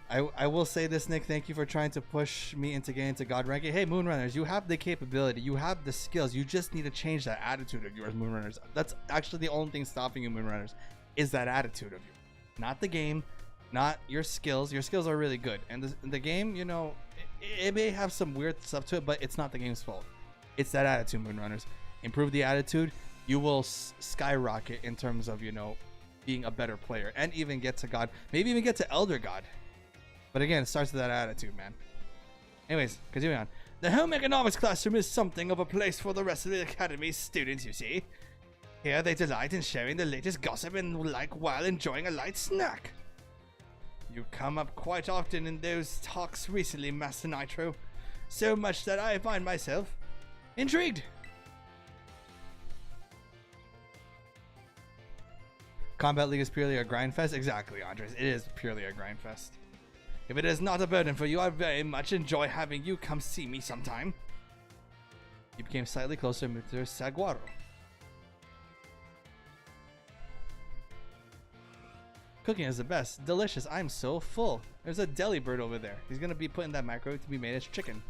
Speaker 1: I will say this, Nick, thank you for trying to push me into getting into God ranking. Hey, Moonrunners, you have the capability, you have the skills, you just need to change that attitude of yours, Moonrunners. That's actually the only thing stopping you, Moonrunners, is that attitude of you. Not the game, not your skills. Your skills are really good. And the game, it may have some weird stuff to it, but it's not the game's fault. It's that attitude, Moonrunners. Improve the attitude, you will skyrocket in terms of, being a better player and even get to God, maybe even get to Elder God. But again, it starts with that attitude, man. Anyways, continuing on. The home economics classroom is something of a place for the rest of the academy's students, you see. Here they delight in sharing the latest gossip and while enjoying a light snack. You come up quite often in those talks recently, Master Nitro. So much that I find myself intrigued. Combat League is purely a grind fest? Exactly, Andres. It is purely a grind fest. If it is not a burden for you, I very much enjoy having you come see me sometime. You became slightly closer to Saguaro. Cooking is the best. Delicious. I'm so full. There's a deli bird over there. He's gonna be put in that microwave to be made as chicken.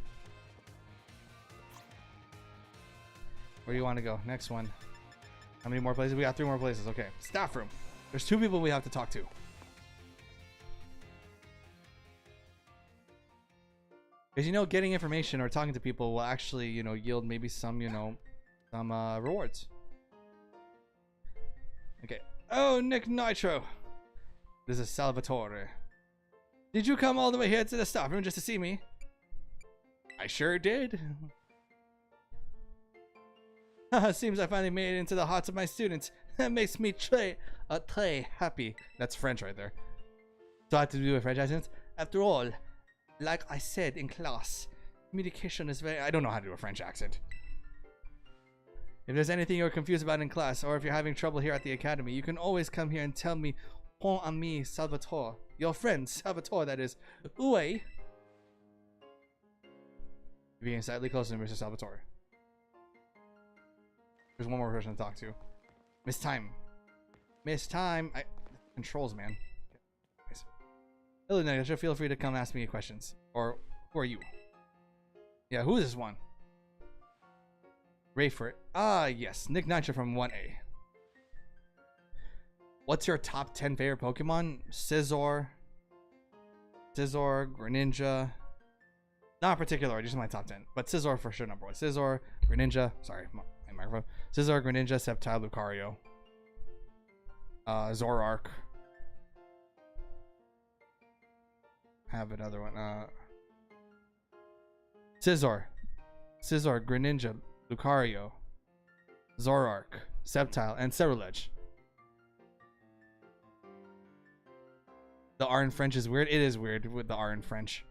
Speaker 1: Where do you want to go? Next one. How many more places? We got 3 more places. Okay. Staff room. There's 2 people we have to talk to. Because, you know, getting information or talking to people will actually, you know, yield maybe some, you know, some rewards. Okay. Oh, Nick Nitro. This is Salvatore. Did you come all the way here to the staff room just to see me? I sure did. Seems I finally made it into the hearts of my students. That makes me très happy. That's French right there. So I have to do a French accent? After all, like I said in class, communication is very... I don't know how to do a French accent. If there's anything you're confused about in class, or if you're having trouble here at the academy, you can always come here and tell me, Mon ami Salvatore. Your friend, Salvatore, that is. Oué. Being slightly closer to Mr. Salvatore. There's one more person to talk to. Miss Time. Miss Time. Controls, man. Okay. Hello, Nick. Feel free to come ask me questions. Or, who are you? Yeah, who is this one? Rayford. Ah, yes. Nick Nitro from 1A. What's your top 10 favorite Pokemon? Scizor, Greninja. Not particular, just my top 10. But Scizor for sure, number 1. Scizor, Greninja. Sorry, my microphone. Scizor, Greninja, Sceptile, Lucario. Zoroark. I have another one. Scizor, Greninja, Lucario, Zoroark, Sceptile, and Cerulege. The R in French is weird. It is weird with the R in French.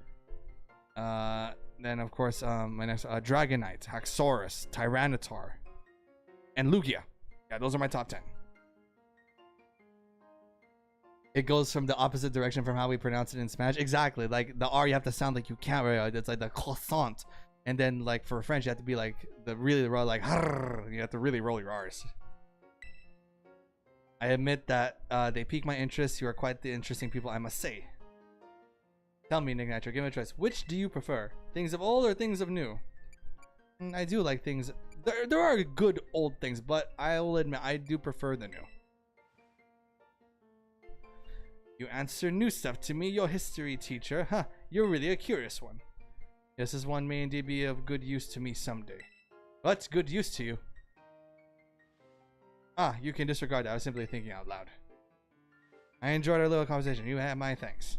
Speaker 1: Then of course, my next Dragonite, Haxorus, Tyranitar, and Lugia. Yeah, those are my top 10. It goes from the opposite direction from how we pronounce it in Spanish. Exactly, like the R, you have to sound like you can't. Right? It's like the croissant, and then like for French, you have to be like the really raw, like you have to really roll your R's. I admit that they pique my interest. You are quite the interesting people, I must say. Tell me, Nick Nitro, give me a choice. Which do you prefer? Things of old or things of new? I do like things. There are good old things, but I will admit I do prefer the new. You answer new stuff to me, your history teacher. Huh, you're really a curious one. Yes, this one may indeed be of good use to me someday. What's good use to you? Ah, you can disregard that. I was simply thinking out loud. I enjoyed our little conversation. You have my thanks.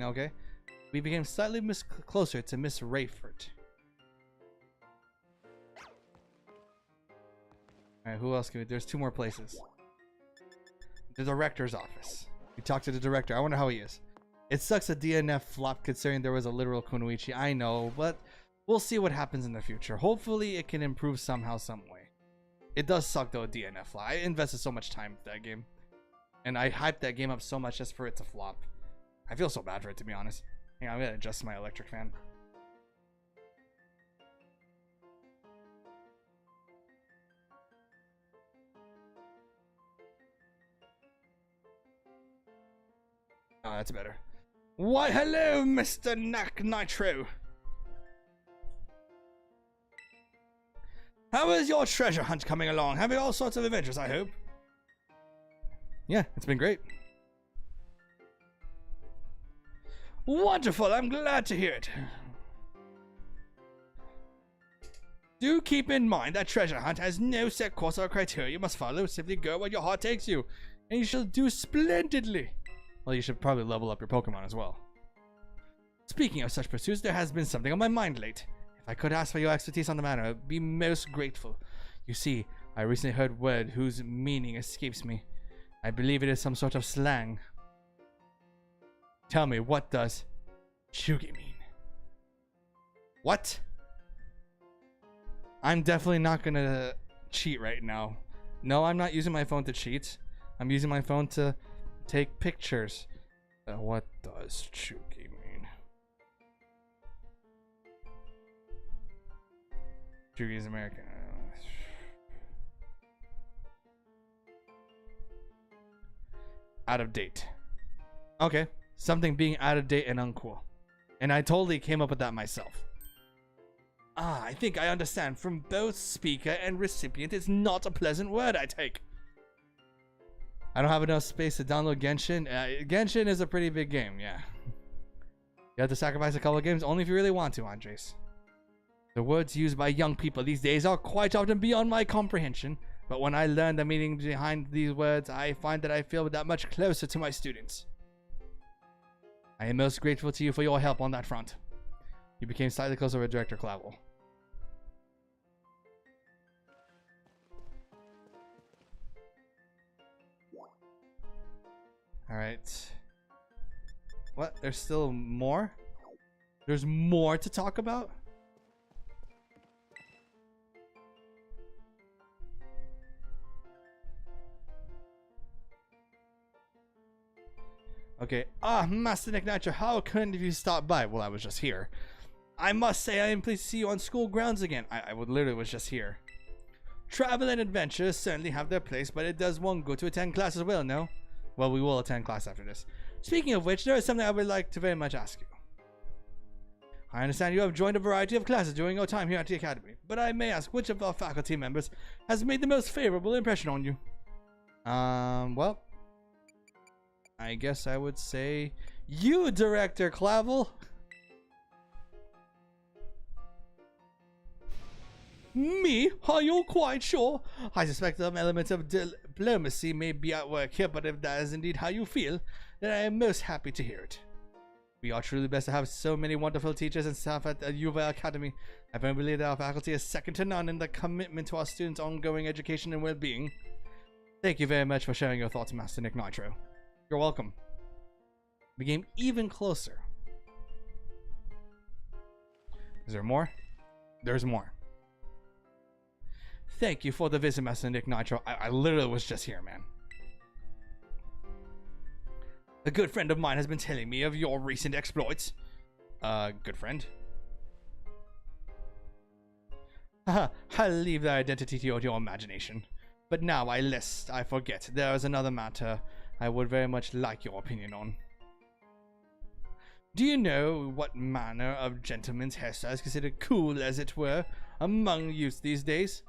Speaker 1: Okay. We became slightly closer to Miss Rayford. Alright, who else can we... There's 2 more places. The director's office. We talked to the director. I wonder how he is. It sucks that DNF flopped considering there was a literal Kunoichi. I know, but we'll see what happens in the future. Hopefully it can improve somehow, some way. It does suck though, DNF flop. I invested so much time in that game. And I hyped that game up so much just for it to flop. I feel so bad for it, to be honest. Hang on, I'm gonna adjust my electric fan. Oh, that's better. Why, hello, Mr. Nick Nitro. How is your treasure hunt coming along? Having all sorts of adventures, I hope. Yeah, it's been great. Wonderful, I'm glad to hear it. Do keep in mind that treasure hunt has no set course or criteria you must follow. Simply go where your heart takes you, and you shall do splendidly. Well, you should probably level up your Pokemon as well. Speaking of such pursuits, there has been something on my mind late. If I could ask for your expertise on the matter, I'd be most grateful. You see, I recently heard word whose meaning escapes me. I believe it is some sort of slang. Tell me, what does Chugi mean? What? I'm definitely not gonna cheat right now. No, I'm not using my phone to cheat. I'm using my phone to take pictures. What does Chugi mean? Chugi is American. Out of date. Okay, something being out of date and uncool. And I totally came up with that myself. Ah, I think I understand. From both speaker and recipient, it's not a pleasant word, I take. I don't have enough space to download Genshin. Genshin is a pretty big game, yeah. You have to sacrifice a couple of games only if you really want to, Andres. The words used by young people these days are quite often beyond my comprehension, but when I learn the meaning behind these words, I find that I feel that much closer to my students. I am most grateful to you for your help on that front. You became slightly closer with Director Clavel. Alright. What? There's still more? There's more to talk about? Okay. Ah, Master Nick Nitro, how couldn't you stop by? Well, I was just here. I must say I am pleased to see you on school grounds again. I literally was just here. Travel and adventure certainly have their place, but it does one good to attend class as well, no? Well, we will attend class after this. Speaking of which, there is something I would like to very much ask you. I understand you have joined a variety of classes during your time here at the Academy, but I may ask which of our faculty members has made the most favorable impression on you? Well, I guess I would say you, Director Clavel. Me? Are you quite sure? I suspect some elements of diplomacy may be at work here, but if that is indeed how you feel, then I am most happy to hear it. We are truly blessed to have so many wonderful teachers and staff at the UVA Academy. I firmly believe that our faculty is second to none in the commitment to our students' ongoing education and well-being. Thank you very much for sharing your thoughts, Master Nick Nitro. You're welcome. We became even closer. Is there more? There's more. Thank you for the visit, Master Nick Nitro. I literally was just here, man. A good friend of mine has been telling me of your recent exploits. Good friend? Haha, I'll leave that identity to your imagination. But now lest I forget, there is another matter I would very much like your opinion on. Do you know what manner of gentleman's hairstyle is considered cool, as it were, among youth these days?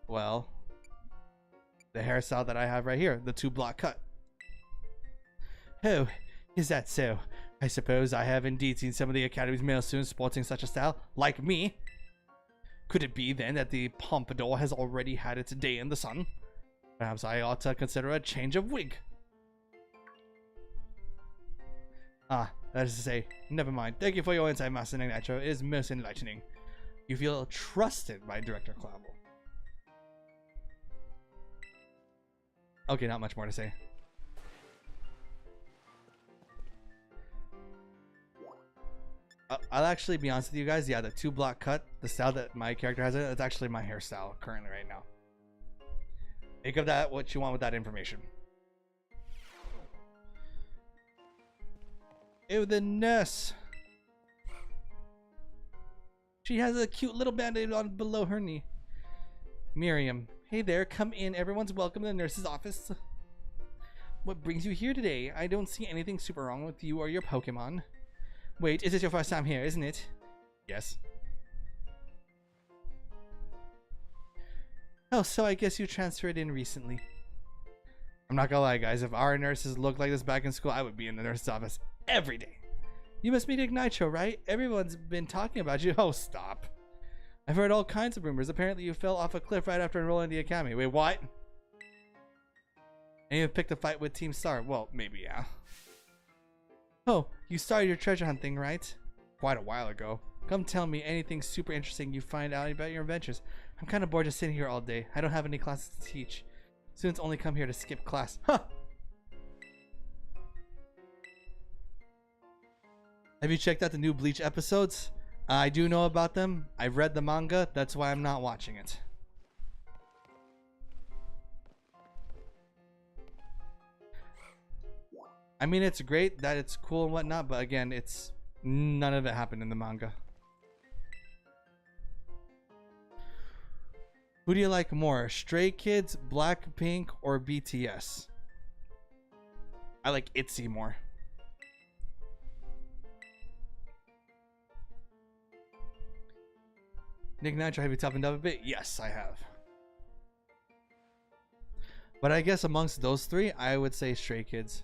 Speaker 1: Well, the hairstyle that I have right here, the 2-block cut. Oh, is that so? I suppose I have indeed seen some of the Academy's male students sporting such a style, like me. Could it be then that the pompadour has already had its day in the sun? Perhaps I ought to consider a change of wig. Ah, that is to say, never mind. Thank you for your insight, Master Nitro. It is most enlightening. You feel trusted by Director Clavel. Okay, not much more to say. I'll actually be honest with you guys. Yeah, the 2-block cut, the style that my character has, it's actually my hairstyle currently right now. Make of that what you want with that information. Ew, the nurse. She has a cute little band-aid on below her knee. Miriam. Hey there, come in. Everyone's welcome to the nurse's office. What brings you here today? I don't see anything super wrong with you or your Pokemon. Wait, is this your first time here, isn't it? Yes. Oh, so I guess you transferred in recently. I'm not gonna lie, guys. If our nurses looked like this back in school, I would be in the nurse's office every day. You must be Nick Nitro, right? Everyone's been talking about you. Oh, stop. I've heard all kinds of rumors. Apparently you fell off a cliff right after enrolling in the academy. Wait, what? And you picked a fight with Team Star. Well, maybe, yeah. Oh, you started your treasure hunt thing, right? Quite a while ago. Come tell me anything super interesting you find out about your adventures. I'm kind of bored just sitting here all day. I don't have any classes to teach. Students only come here to skip class. Huh! Have you checked out the new Bleach episodes? I do know about them. I've read the manga. That's why I'm not watching it. I mean, it's great that it's cool and whatnot, but again, it's none of it happened in the manga. Who do you like more, Stray Kids, Blackpink, or BTS? I like ITZY more. Nick Nitro, have you toughened up a bit? Yes, I have. But I guess amongst those three, I would say Stray Kids.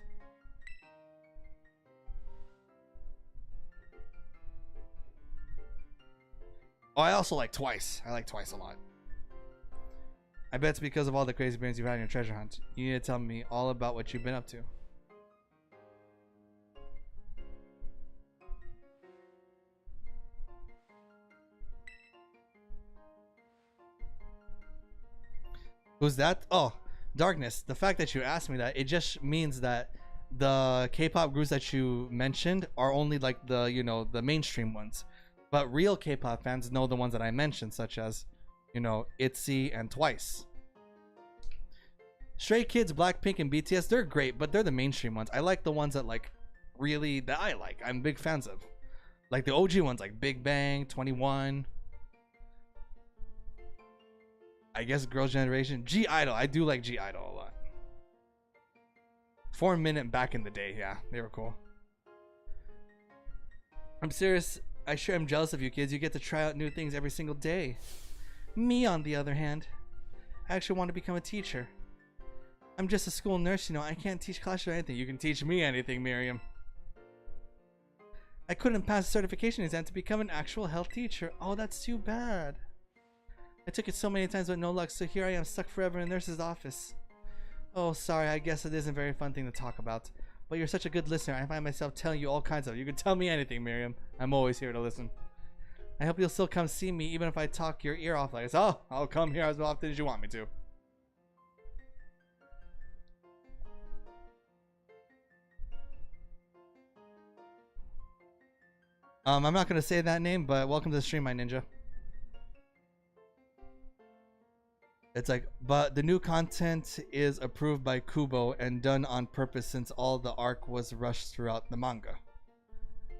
Speaker 1: Oh, I also like Twice. I like Twice a lot. I bet it's because of all the crazy brains you've had in your treasure hunt. You need to tell me all about what you've been up to. Who's that? Oh, Darkness. The fact that you asked me that, it just means that the K-pop groups that you mentioned are only like the, you know, the mainstream ones. But real K-pop fans know the ones that I mentioned, such as, you know, ITZY and Twice. Stray Kids, Blackpink, and BTS, they're great, but they're the mainstream ones. I like the ones that like really that I like. I'm big fans of. Like the OG ones like Big Bang, 21. I guess Girls' Generation. G-Idol. I do like G-Idol a lot. 4 Minute back in the day, yeah. They were cool. I'm serious. I sure am jealous of you kids. You get to try out new things every single day. Me, on the other hand, I actually want to become a teacher. I'm just a school nurse, you know. I can't teach classes or anything. You can teach me anything, Miriam. I couldn't pass the certification exam to become an actual health teacher. Oh, that's too bad. I took it so many times with no luck, so here I am stuck forever in a nurse's office. Oh, sorry, I guess it isn't a very fun thing to talk about. But you're such a good listener, I find myself telling you all kinds of. You can tell me anything, Miriam. I'm always here to listen. I hope you'll still come see me, even if I talk your ear off like this. Oh, I'll come here as often as you want me to. I'm not going to say that name, but welcome to the stream, my ninja. It's like, but the new content is approved by Kubo and done on purpose since all the arc was rushed throughout the manga.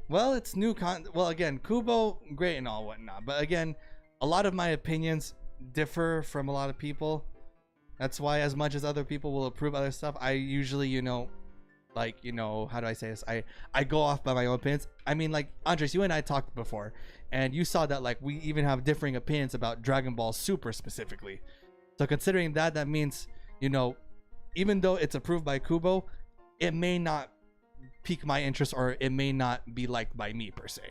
Speaker 1: Well, it's new content. Well, again, Kubo, great and all whatnot. But again, a lot of my opinions differ from a lot of people. That's why as much as other people will approve other stuff, I usually, you know, like, you know, how do I say this? I go off by my own opinions. I mean, like, Andres, you and I talked before, and you saw that, like, we even have differing opinions about Dragon Ball Super specifically. So considering that, that means, you know, even though it's approved by Kubo, it may not pique my interest or it may not be liked by me per se.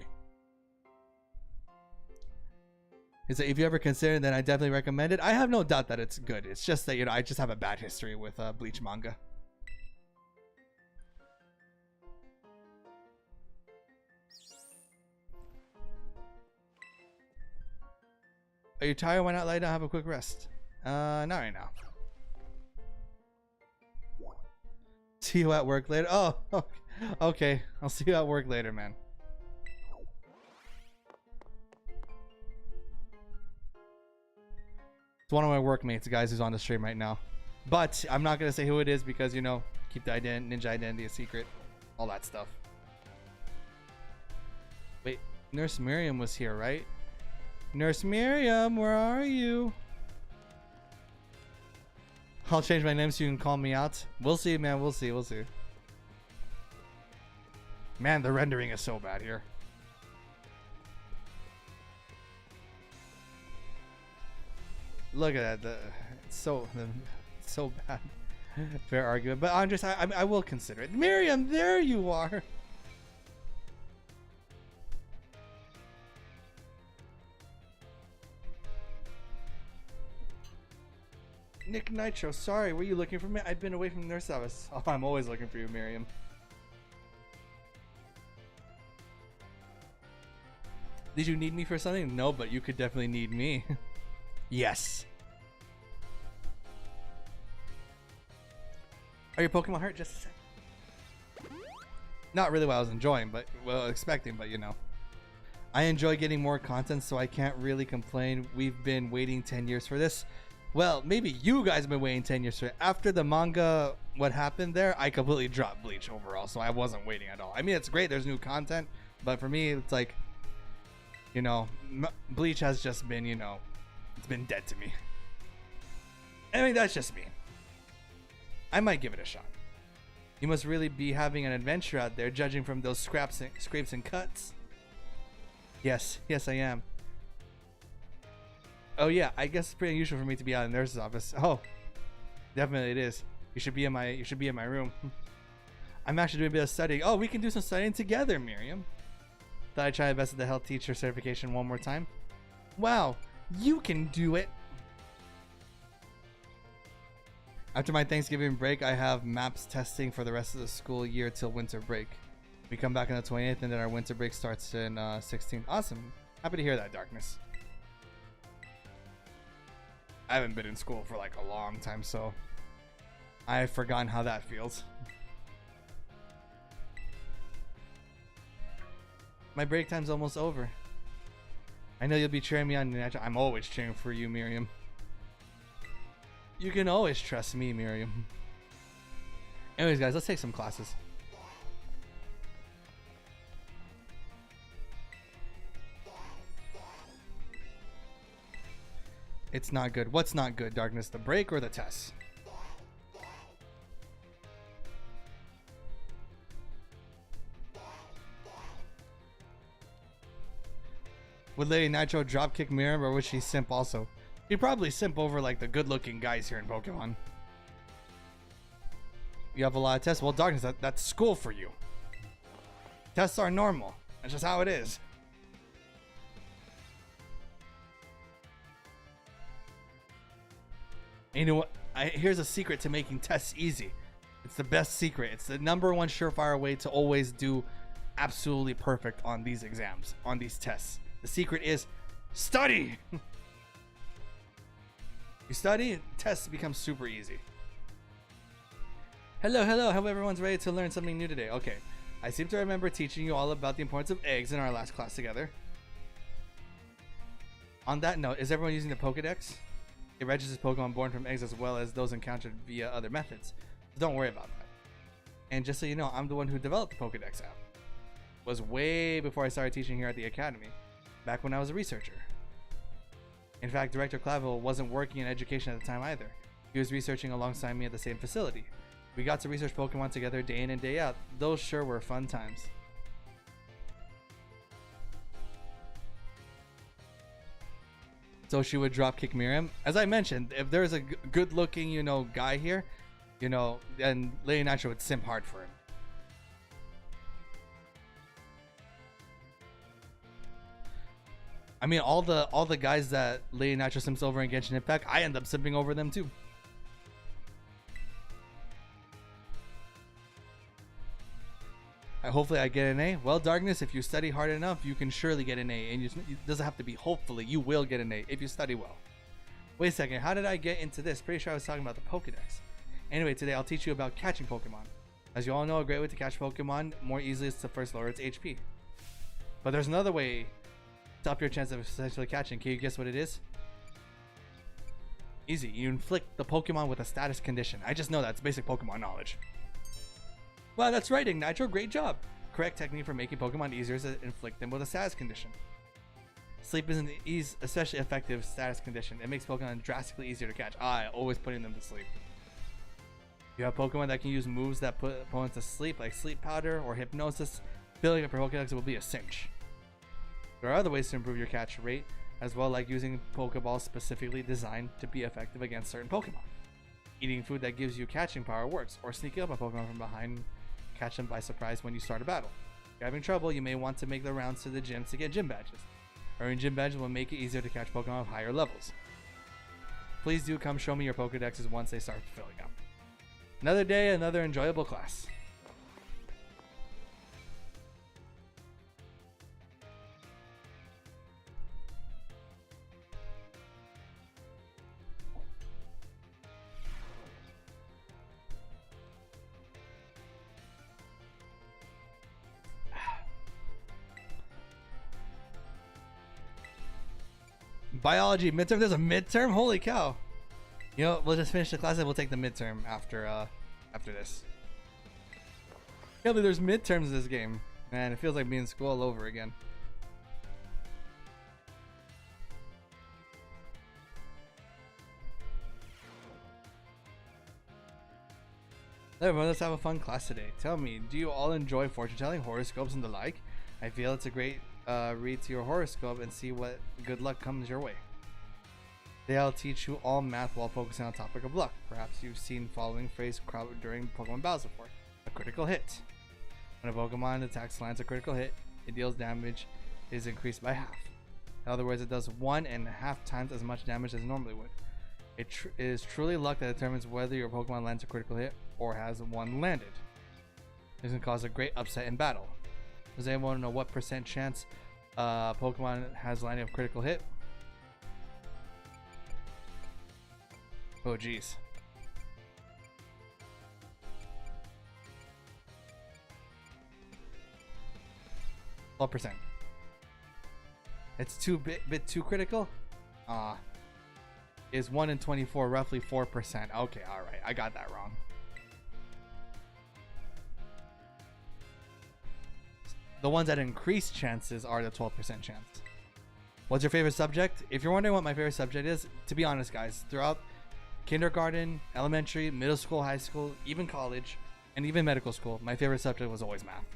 Speaker 1: Is that if you ever consider it, then I definitely recommend it. I have no doubt that it's good. It's just that, you know, I just have a bad history with Bleach manga. Are you tired? Why not lie down? Have a quick rest. Not right now. See you at work later. Oh, okay. I'll see you at work later, man. It's one of my workmates, guys, who's on the stream right now. But I'm not gonna say who it is because, you know, keep the ninja identity a secret, all that stuff. Wait, Nurse Miriam was here, right? Nurse Miriam, where are you? I'll change my name so you can call me out. We'll see, man. We'll see. We'll see. Man, the rendering is so bad here. Look at that. It's so bad. Fair argument. But Andres, I will consider it. Miriam, there you are. Nick Nitro, sorry, were you looking for me? I've been away from the nurse office. Oh, I'm always looking for you, Miriam. Did you need me for something? No, but you could definitely need me. Yes. Are your Pokemon hurt? Just a sec. Not really what I was enjoying, but well, expecting, but you know. I enjoy getting more content, so I can't really complain. We've been waiting 10 years for this. Well, maybe you guys have been waiting 10 years for it. After the manga, what happened there, I completely dropped Bleach overall, so I wasn't waiting at all. I mean, it's great, there's new content, but for me, it's like, you know, Bleach has just been, you know, it's been dead to me. I mean, that's just me. I might give it a shot. You must really be having an adventure out there, judging from those scrapes and cuts. Yes, I am. Oh yeah, I guess it's pretty unusual for me to be out in the nurse's office. Oh, definitely it is. You should be in my room. I'm actually doing a bit of studying. Oh, we can do some studying together, Miriam. Thought I'd try my best at the health teacher certification one more time. Wow, you can do it. After my Thanksgiving break, I have maps testing for the rest of the school year till winter break. We come back on the 28th, and then our winter break starts in 16th. Awesome. Happy to hear that, Darkness. I haven't been in school for like a long time, so I've forgotten how that feels. My break time's almost over. I know you'll be cheering me on. I'm always cheering for you, Miriam. You can always trust me, Miriam. Anyways, guys, let's take some classes. It's not good. What's not good, Darkness? The break or the test? Would Lady Nitro dropkick Miriam, or would she simp also? She'd probably simp over like the good-looking guys here in Pokemon. You have a lot of tests. Well, Darkness, that's school for you. Tests are normal. That's just how it is. And you know what? Here's a secret to making tests easy. It's the best secret. It's the #1 surefire way to always do absolutely perfect on these exams, on these tests. The secret is study. You study, tests become super easy. Hello, hello. Hope everyone's ready to learn something new today. Okay, I seem to remember teaching you all about the importance of eggs in our last class together. On that note, is everyone using the Pokedex? It registers Pokemon born from eggs as well as those encountered via other methods. So don't worry about that. And just so you know, I'm the one who developed the Pokedex app. It was way before I started teaching here at the Academy, back when I was a researcher. In fact, Director Clavel wasn't working in education at the time either. He was researching alongside me at the same facility. We got to research Pokemon together day in and day out. Those sure were fun times. So she would drop kick Miriam. As I mentioned, if there's a good looking, guy here, then Lady Nitro would simp hard for him. I mean, all the guys that Lady Nitro simps over in Genshin Impact, I end up simping over them too. Hopefully I get an A. Well, Darkness, if you study hard enough, you can surely get an A. And it doesn't have to be hopefully. You will get an A if you study well. Wait a second. How did I get into this? Pretty sure I was talking about the Pokedex. Anyway, today I'll teach you about catching Pokemon. As you all know, a great way to catch Pokemon more easily is to first lower its HP. But there's another way to up your chance of essentially catching. Can you guess what it is? Easy. You inflict the Pokemon with a status condition. I just know that's basic Pokemon knowledge. Wow, that's right, Ignitro. Great job. Correct technique for making Pokemon easier is to inflict them with a status condition. Sleep is an especially effective status condition. It makes Pokemon drastically easier to catch. Always putting them to sleep. You have Pokemon that can use moves that put opponents to sleep, like Sleep Powder or Hypnosis. Filling up your Pokedex will be a cinch. There are other ways to improve your catch rate, as well, like using Pokeballs specifically designed to be effective against certain Pokemon. Eating food that gives you catching power works, or sneaking up a Pokemon from behind, catch them by surprise when you start a battle. If you're having trouble, you may want to make the rounds to the gyms to get gym badges. Earning gym badges will make it easier to catch Pokemon of higher levels. Please do come show me your Pokedexes once they start filling up. Another day, another enjoyable class. Biology midterm. There's a midterm. Holy cow! We'll just finish the class and we'll take the midterm after this. Yeah, but there's midterms in this game, man. It feels like being in school all over again. Hey everyone, let's have a fun class today. Tell me, do you all enjoy fortune telling, horoscopes, and the like? I feel it's a great read to your horoscope and see what good luck comes your way. They'll teach you all math while focusing on the topic of luck. Perhaps you've seen following phrase crowd during Pokemon battles before. A critical hit. When a Pokemon attacks lands a critical hit, it deals damage is increased by half. In other words, it does 1.5 times as much damage as it normally would. It is truly luck that determines whether your Pokemon lands a critical hit or has one landed. This can cause a great upset in battle. Does anyone know what % chance Pokemon has landing a critical hit? Oh geez. 12%. It's bit too critical? Is 1 in 24 roughly 4%? Okay, alright. I got that wrong. The ones that increase chances are the 12% chance. What's your favorite subject? If you're wondering what my favorite subject is, to be honest, guys, throughout kindergarten, elementary, middle school, high school, even college, and even medical school, my favorite subject was always math.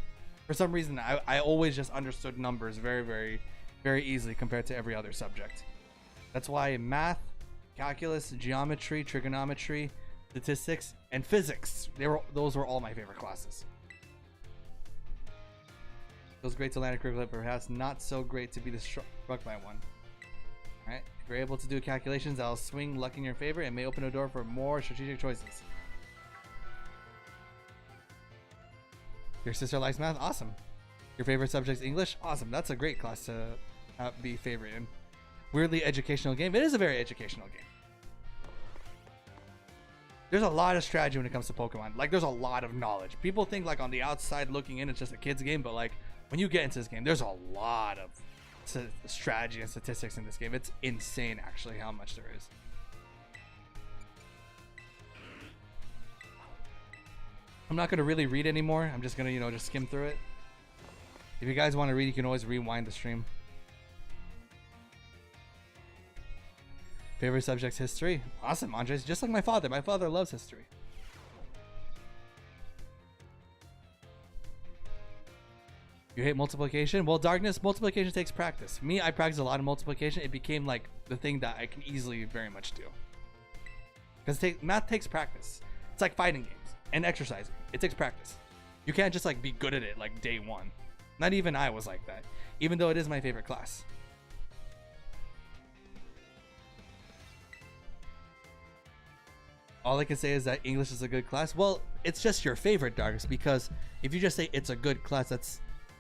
Speaker 1: For some reason, I always just understood numbers very, very, very easily compared to every other subject. That's why math, calculus, geometry, trigonometry, statistics, and physics, those were all my favorite classes. It was great to land a critical hit, but perhaps not so great to be struck by one. Alright, if you're able to do calculations, that'll swing luck in your favor and may open a door for more strategic choices. Your sister likes math? Awesome. Your favorite subject is English? Awesome. That's a great class to be favorite in. Weirdly educational game. It is a very educational game. There's a lot of strategy when it comes to Pokemon. Like, there's a lot of knowledge. People think, like, on the outside looking in, it's just a kid's game, but, like, when you get into this game, there's a lot of strategy and statistics in this game. It's insane, actually, how much there is. I'm not going to really read anymore. I'm just going to, you know, just skim through it. If you guys want to read, you can always rewind the stream. Favorite subject's history? Awesome, Andres. Just like my father. My father loves history. You hate multiplication? Well, Darkness, multiplication takes practice. Me, I practice a lot of multiplication. It became like the thing that I can easily very much do. Because math takes practice. It's like fighting games and exercising. It takes practice. You can't just like be good at it like day one. Not even I was like that, even though it is my favorite class. All I can say is that English is a good class. Well, it's just your favorite, Darkness, because if you just say it's a good class,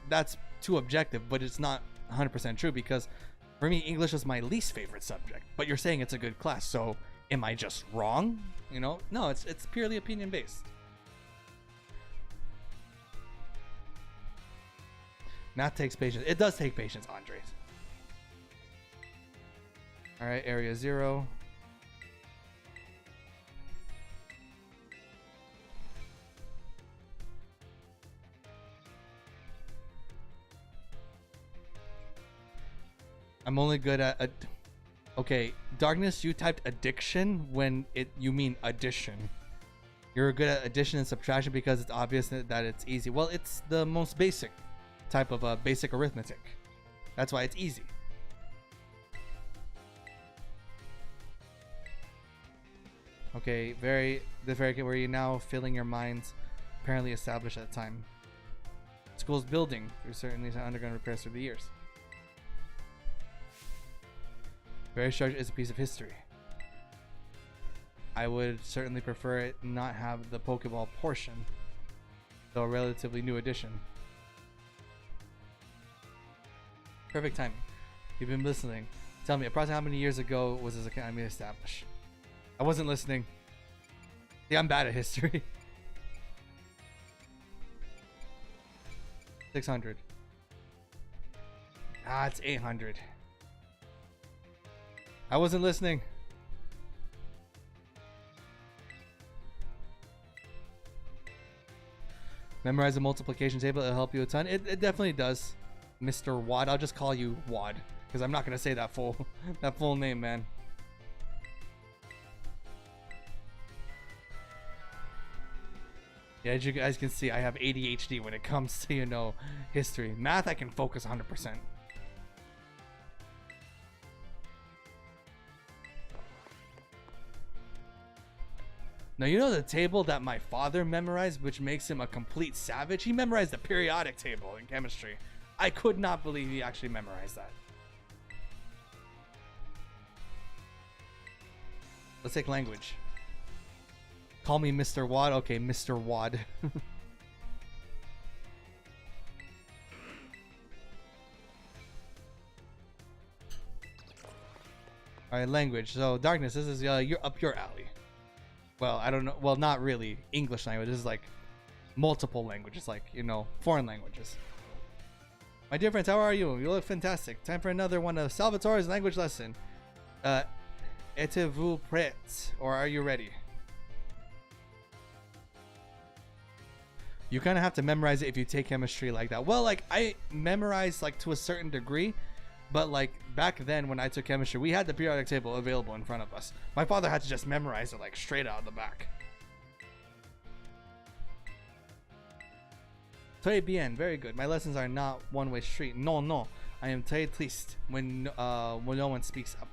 Speaker 1: that's too objective, but it's not 100% true, because for me, English is my least favorite subject. But you're saying it's a good class, so am I just wrong? You know, no, it's purely opinion based. Math takes patience. It does take patience, Andres. All right, area 0. I'm only good at okay, Darkness, you typed addiction when you mean addition. You're good at addition and subtraction because it's obvious that it's easy. Well, it's the most basic type of basic arithmetic. That's why it's easy. Okay, where you're now filling your minds apparently established at the time. School's building through certainly undergone repairs through the years. Very short is a piece of history. I would certainly prefer it not have the Pokeball portion, though a relatively new addition. Perfect timing. You've been listening. Tell me, approximately how many years ago was this academy established? I wasn't listening. See, I'm bad at history. 600. Ah, it's 800. I wasn't listening. Memorize the multiplication table. It'll help you a ton. It definitely does, Mr. Wad. I'll just call you Wad because I'm not gonna say that full name, man. Yeah, as you guys can see, I have ADHD when it comes to, you know, history. Math, I can focus 100%. Now, you know the table that my father memorized, which makes him a complete savage? He memorized the periodic table in chemistry. I could not believe he actually memorized that. Let's take language. Call me Mr. Wad. Okay, Mr. Wad. Alright, language. So, darkness, this is you're up your alley. Well, I don't know. Well, not really English language. This is like multiple languages, like, you know, foreign languages. My dear friends, how are you? You look fantastic. Time for another one of Salvatore's language lesson. Êtes-vous prêts? Or are you ready? You kind of have to memorize it if you take chemistry like that. Well, like, I memorized, like, to a certain degree. But, like, back then when I took chemistry, we had the periodic table available in front of us. My father had to just memorize it, like, straight out of the back. Très bien, very good. My lessons are not one-way street. No, no. I am très triste when no one speaks up.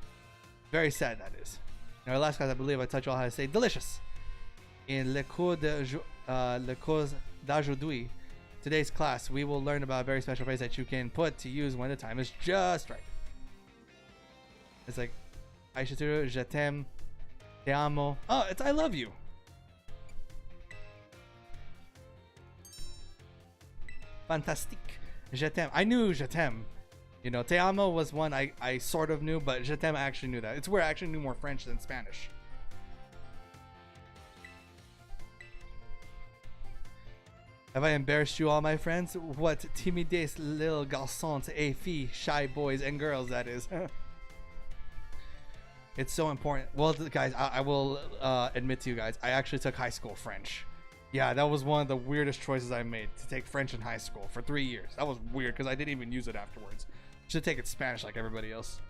Speaker 1: Very sad, that is. In our last class, I believe I taught you all how to say delicious. In le cours d'aujourd'hui, today's class, we will learn about a very special phrase that you can put to use when the time is just right. It's like, Aishaturu, je t'aime, te amo. Oh, it's I love you. Fantastique. Je t'aime. I knew je t'aime. You know, te amo was one I sort of knew, but je t'aime I actually knew that. It's where I actually knew more French than Spanish. Have I embarrassed you all, my friends? What timides little garçons et filles, shy boys and girls, that is. It's so important. Well, guys, I will admit to you guys, I actually took high school French. Yeah, that was one of the weirdest choices I made, to take French in high school for 3 years. That was weird because I didn't even use it afterwards. Should have taken Spanish like everybody else.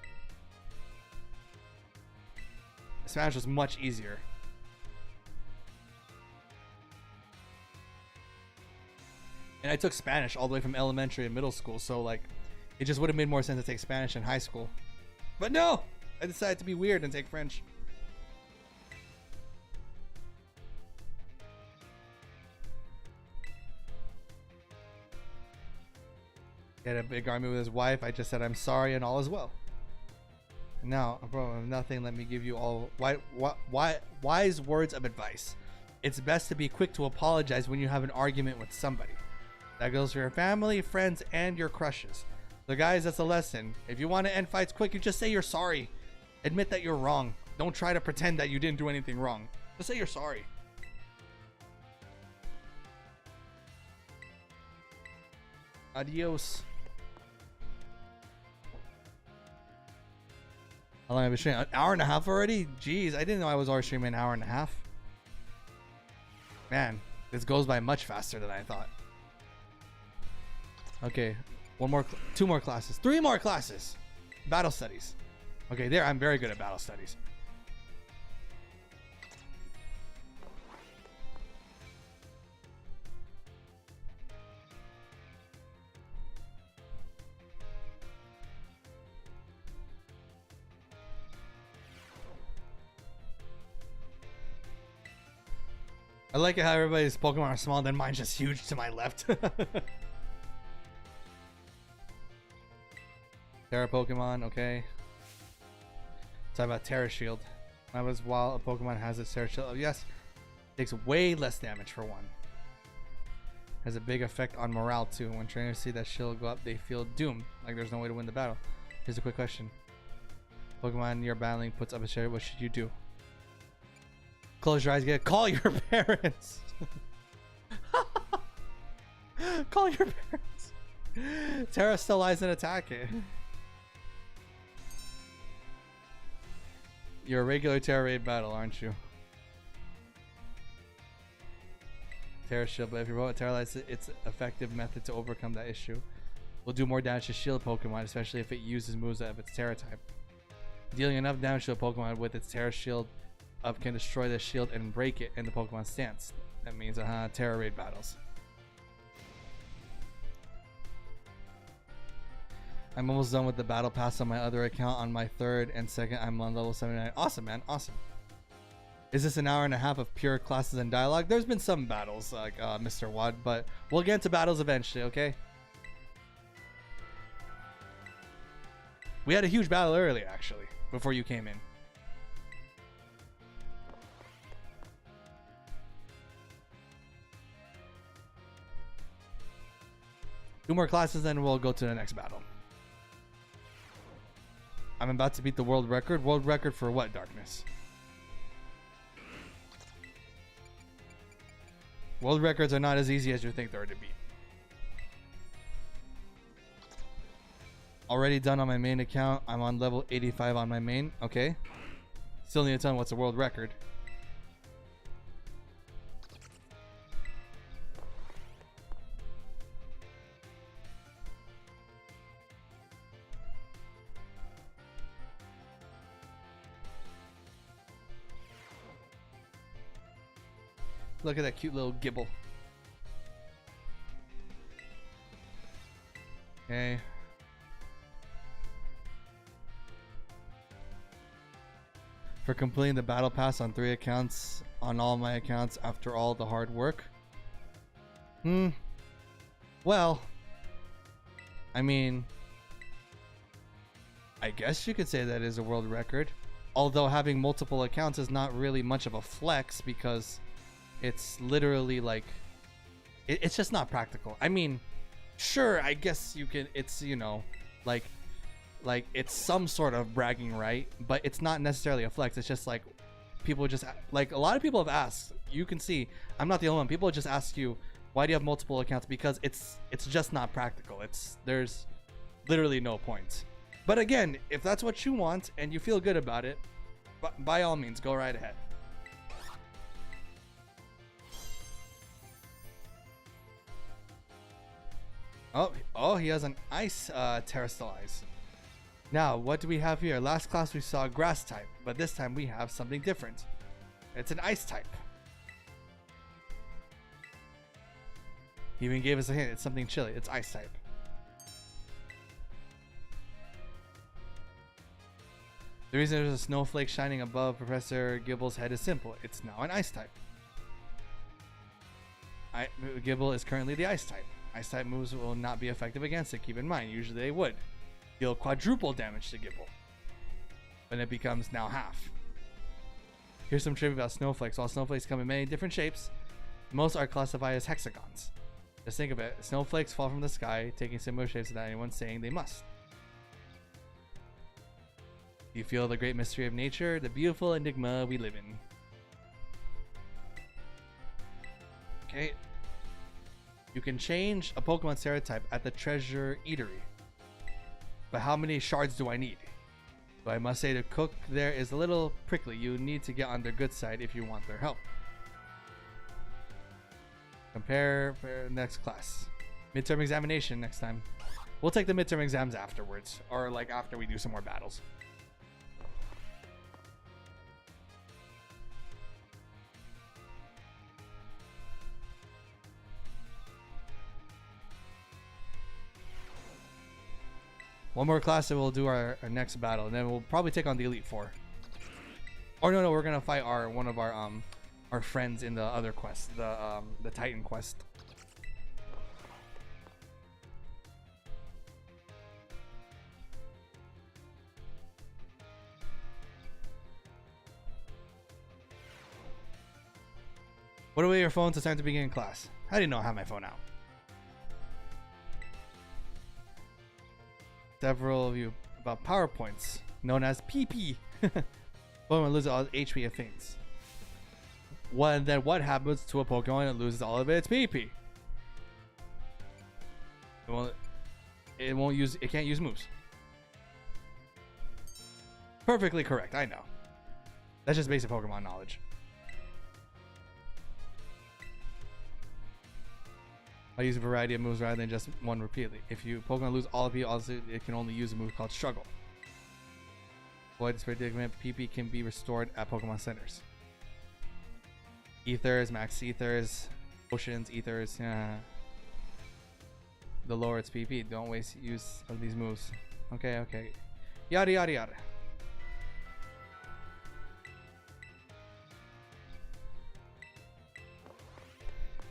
Speaker 1: Spanish was much easier. And I took Spanish all the way from elementary and middle school, so like, it just would have made more sense to take Spanish in high school. But no! I decided to be weird and take French. He had a big army with his wife. I just said I'm sorry and all is well. Now, bro, nothing. Let me give you all wise words of advice. It's best to be quick to apologize when you have an argument with somebody. That goes for your family, friends, and your crushes. So guys, that's a lesson. If you want to end fights quick, you just say you're sorry. Admit that you're wrong. Don't try to pretend that you didn't do anything wrong. Just say you're sorry. Adios. How long have I been streaming? An hour and a half already? Jeez, I didn't know I was already streaming an hour and a half. Man, this goes by much faster than I thought. Okay, two more classes, 3 more classes. Battle studies. Okay, there, I'm very good at battle studies. I like it how everybody's Pokemon are small, then mine's just huge to my left. Terra Pokemon, okay. Talk about Terra Shield. That was while a Pokemon has its Terra Shield. Oh, yes. Takes way less damage for one. Has a big effect on morale too. When trainers see that shield go up, they feel doomed. Like there's no way to win the battle. Here's a quick question. Pokemon you're battling puts up a shield. What should you do? Close your eyes, call your parents. Call your parents. Terra still lies and attack it. You're a regular Terra raid battle, aren't you? Terra shield, but if you roll a Terra lies, it's an effective method to overcome that issue. Will do more damage to shield Pokemon, especially if it uses moves of its Terra type. Dealing enough damage to a Pokemon with its Terra shield up can destroy the shield and break it in the Pokemon stance. That means Terra raid battles. I'm almost done with the battle pass on my other account. On my third and second, I'm on level 79. Awesome, man. Awesome. Is this an hour and a half of pure classes and dialogue? There's been some battles, like Mr. Wad, but we'll get into battles eventually, okay? We had a huge battle earlier, actually, before you came in. Two more classes, then we'll go to the next battle. I'm about to beat the world record. World record for what, Darkness? World records are not as easy as you think they're to be. Already done on my main account. I'm on level 85 on my main. Okay. Still need to tell me what's a world record. Look at that cute little gibble. Okay. For completing the battle pass on 3 accounts, on all my accounts after all the hard work. Well, I mean, I guess you could say that is a world record. Although having multiple accounts is not really much of a flex because it's literally like, it's just not practical. I mean, sure, I guess you can, it's, you know, like it's some sort of bragging, right? But it's not necessarily a flex. It's just like people just, like, a lot of people have asked, you can see, I'm not the only one. People just ask you, why do you have multiple accounts? Because it's just not practical. There's literally no point. But again, if that's what you want and you feel good about it, by all means, go right ahead. Oh, he has an ice terrestrialize. Now, what do we have here? Last class we saw grass type, but this time we have something different. It's an ice type. He even gave us a hint. It's something chilly. It's ice type. The reason there's a snowflake shining above Professor Gibble's head is simple. It's now an ice type. Gibble is currently the ice type. Ice type moves will not be effective against it. Keep in mind, usually they would. Deal quadruple damage to Gibble. But it becomes now half. Here's some trivia about snowflakes. While snowflakes come in many different shapes, most are classified as hexagons. Just think of it. Snowflakes fall from the sky, taking similar shapes without anyone saying they must. Do you feel the great mystery of nature, the beautiful enigma we live in? Okay. You can change a Pokemon stereotype at the Treasure Eatery. But how many shards do I need? So I must say the cook there is a little prickly. You need to get on their good side if you want their help. Compare for next class. Midterm examination next time. We'll take the midterm exams afterwards. Or like after we do some more battles. One more class and we'll do our next battle, and then we'll probably take on the Elite Four. Or no, we're gonna fight one of our friends in the other quest, the Titan quest. Put away your phones. It's time to begin class. How do you know I have my phone out? Several of you about PowerPoints, known as PP. Pokemon loses all its HP it faints. Then what happens to a Pokemon that loses all of its PP? It can't use moves. Perfectly correct, I know. That's just basic Pokemon knowledge. I use a variety of moves rather than just one repeatedly. If you Pokemon lose all of you, also it can only use a move called Struggle. Avoid this predicament. PP can be restored at Pokemon centers. Ethers, max ethers, potions, ethers. The lower its PP. Don't waste use of these moves. Okay. Yada yada yada.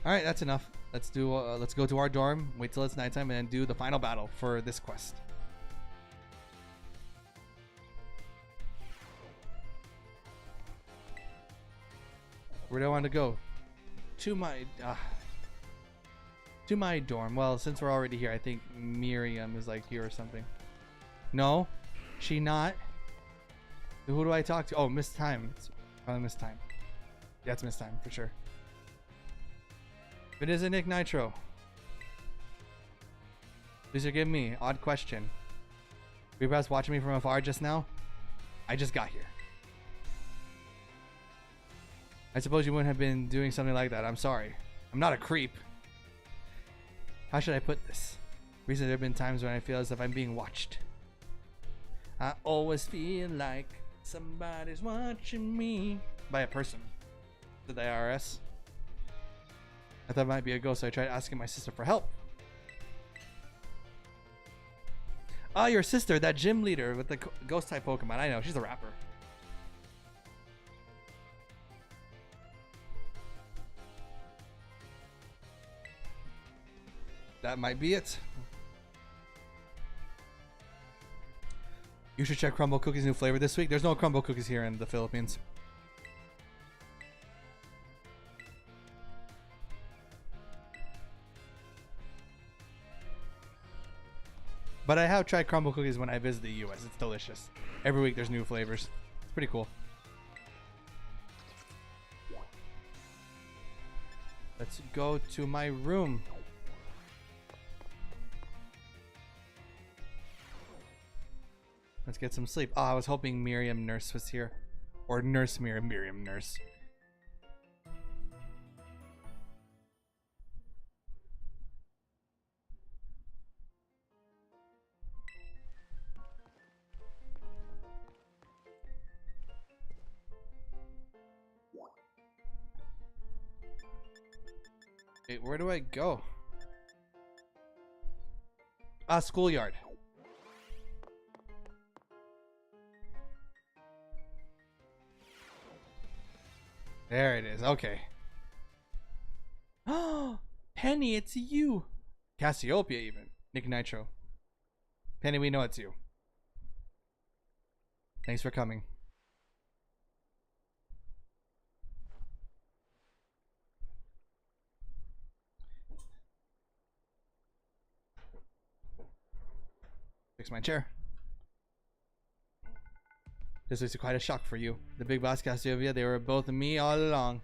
Speaker 1: All right, that's enough. Let's do. Let's go to our dorm. Wait till it's nighttime and then do the final battle for this quest. Where do I want to go? To my dorm. Well, since we're already here, I think Miriam is like here or something. No, she not. Who do I talk to? Oh, Miss Time. It's probably Miss Time. Yeah, it's Miss Time for sure. It isn't Nick Nitro. Please forgive me. Odd question. Were you perhaps watching me from afar just now? I just got here. I suppose you wouldn't have been doing something like that. I'm sorry. I'm not a creep. How should I put this? Recently, there have been times when I feel as if I'm being watched. I always feel like somebody's watching me. By a person. To the IRS. I thought it might be a ghost, so I tried asking my sister for help. Ah, your sister, that gym leader with the ghost type Pokemon. I know, she's a rapper. That might be it. You should check Crumble Cookies' new flavor this week. There's no Crumble Cookies here in the Philippines. But I have tried Crumble Cookies when I visit the US. It's delicious. Every week there's new flavors. It's pretty cool. Let's go to my room. Let's get some sleep. Oh, I was hoping Miriam Nurse was here. Or Nurse Miriam Nurse. Wait, where do I go? Ah, schoolyard. There it is. Okay. Oh, Penny, it's you. Cassiopeia, even. Nick Nitro. Penny, we know it's you. Thanks for coming. Fix my chair. This was quite a shock for you. The big boss, Cassiopeia, they were both me all along.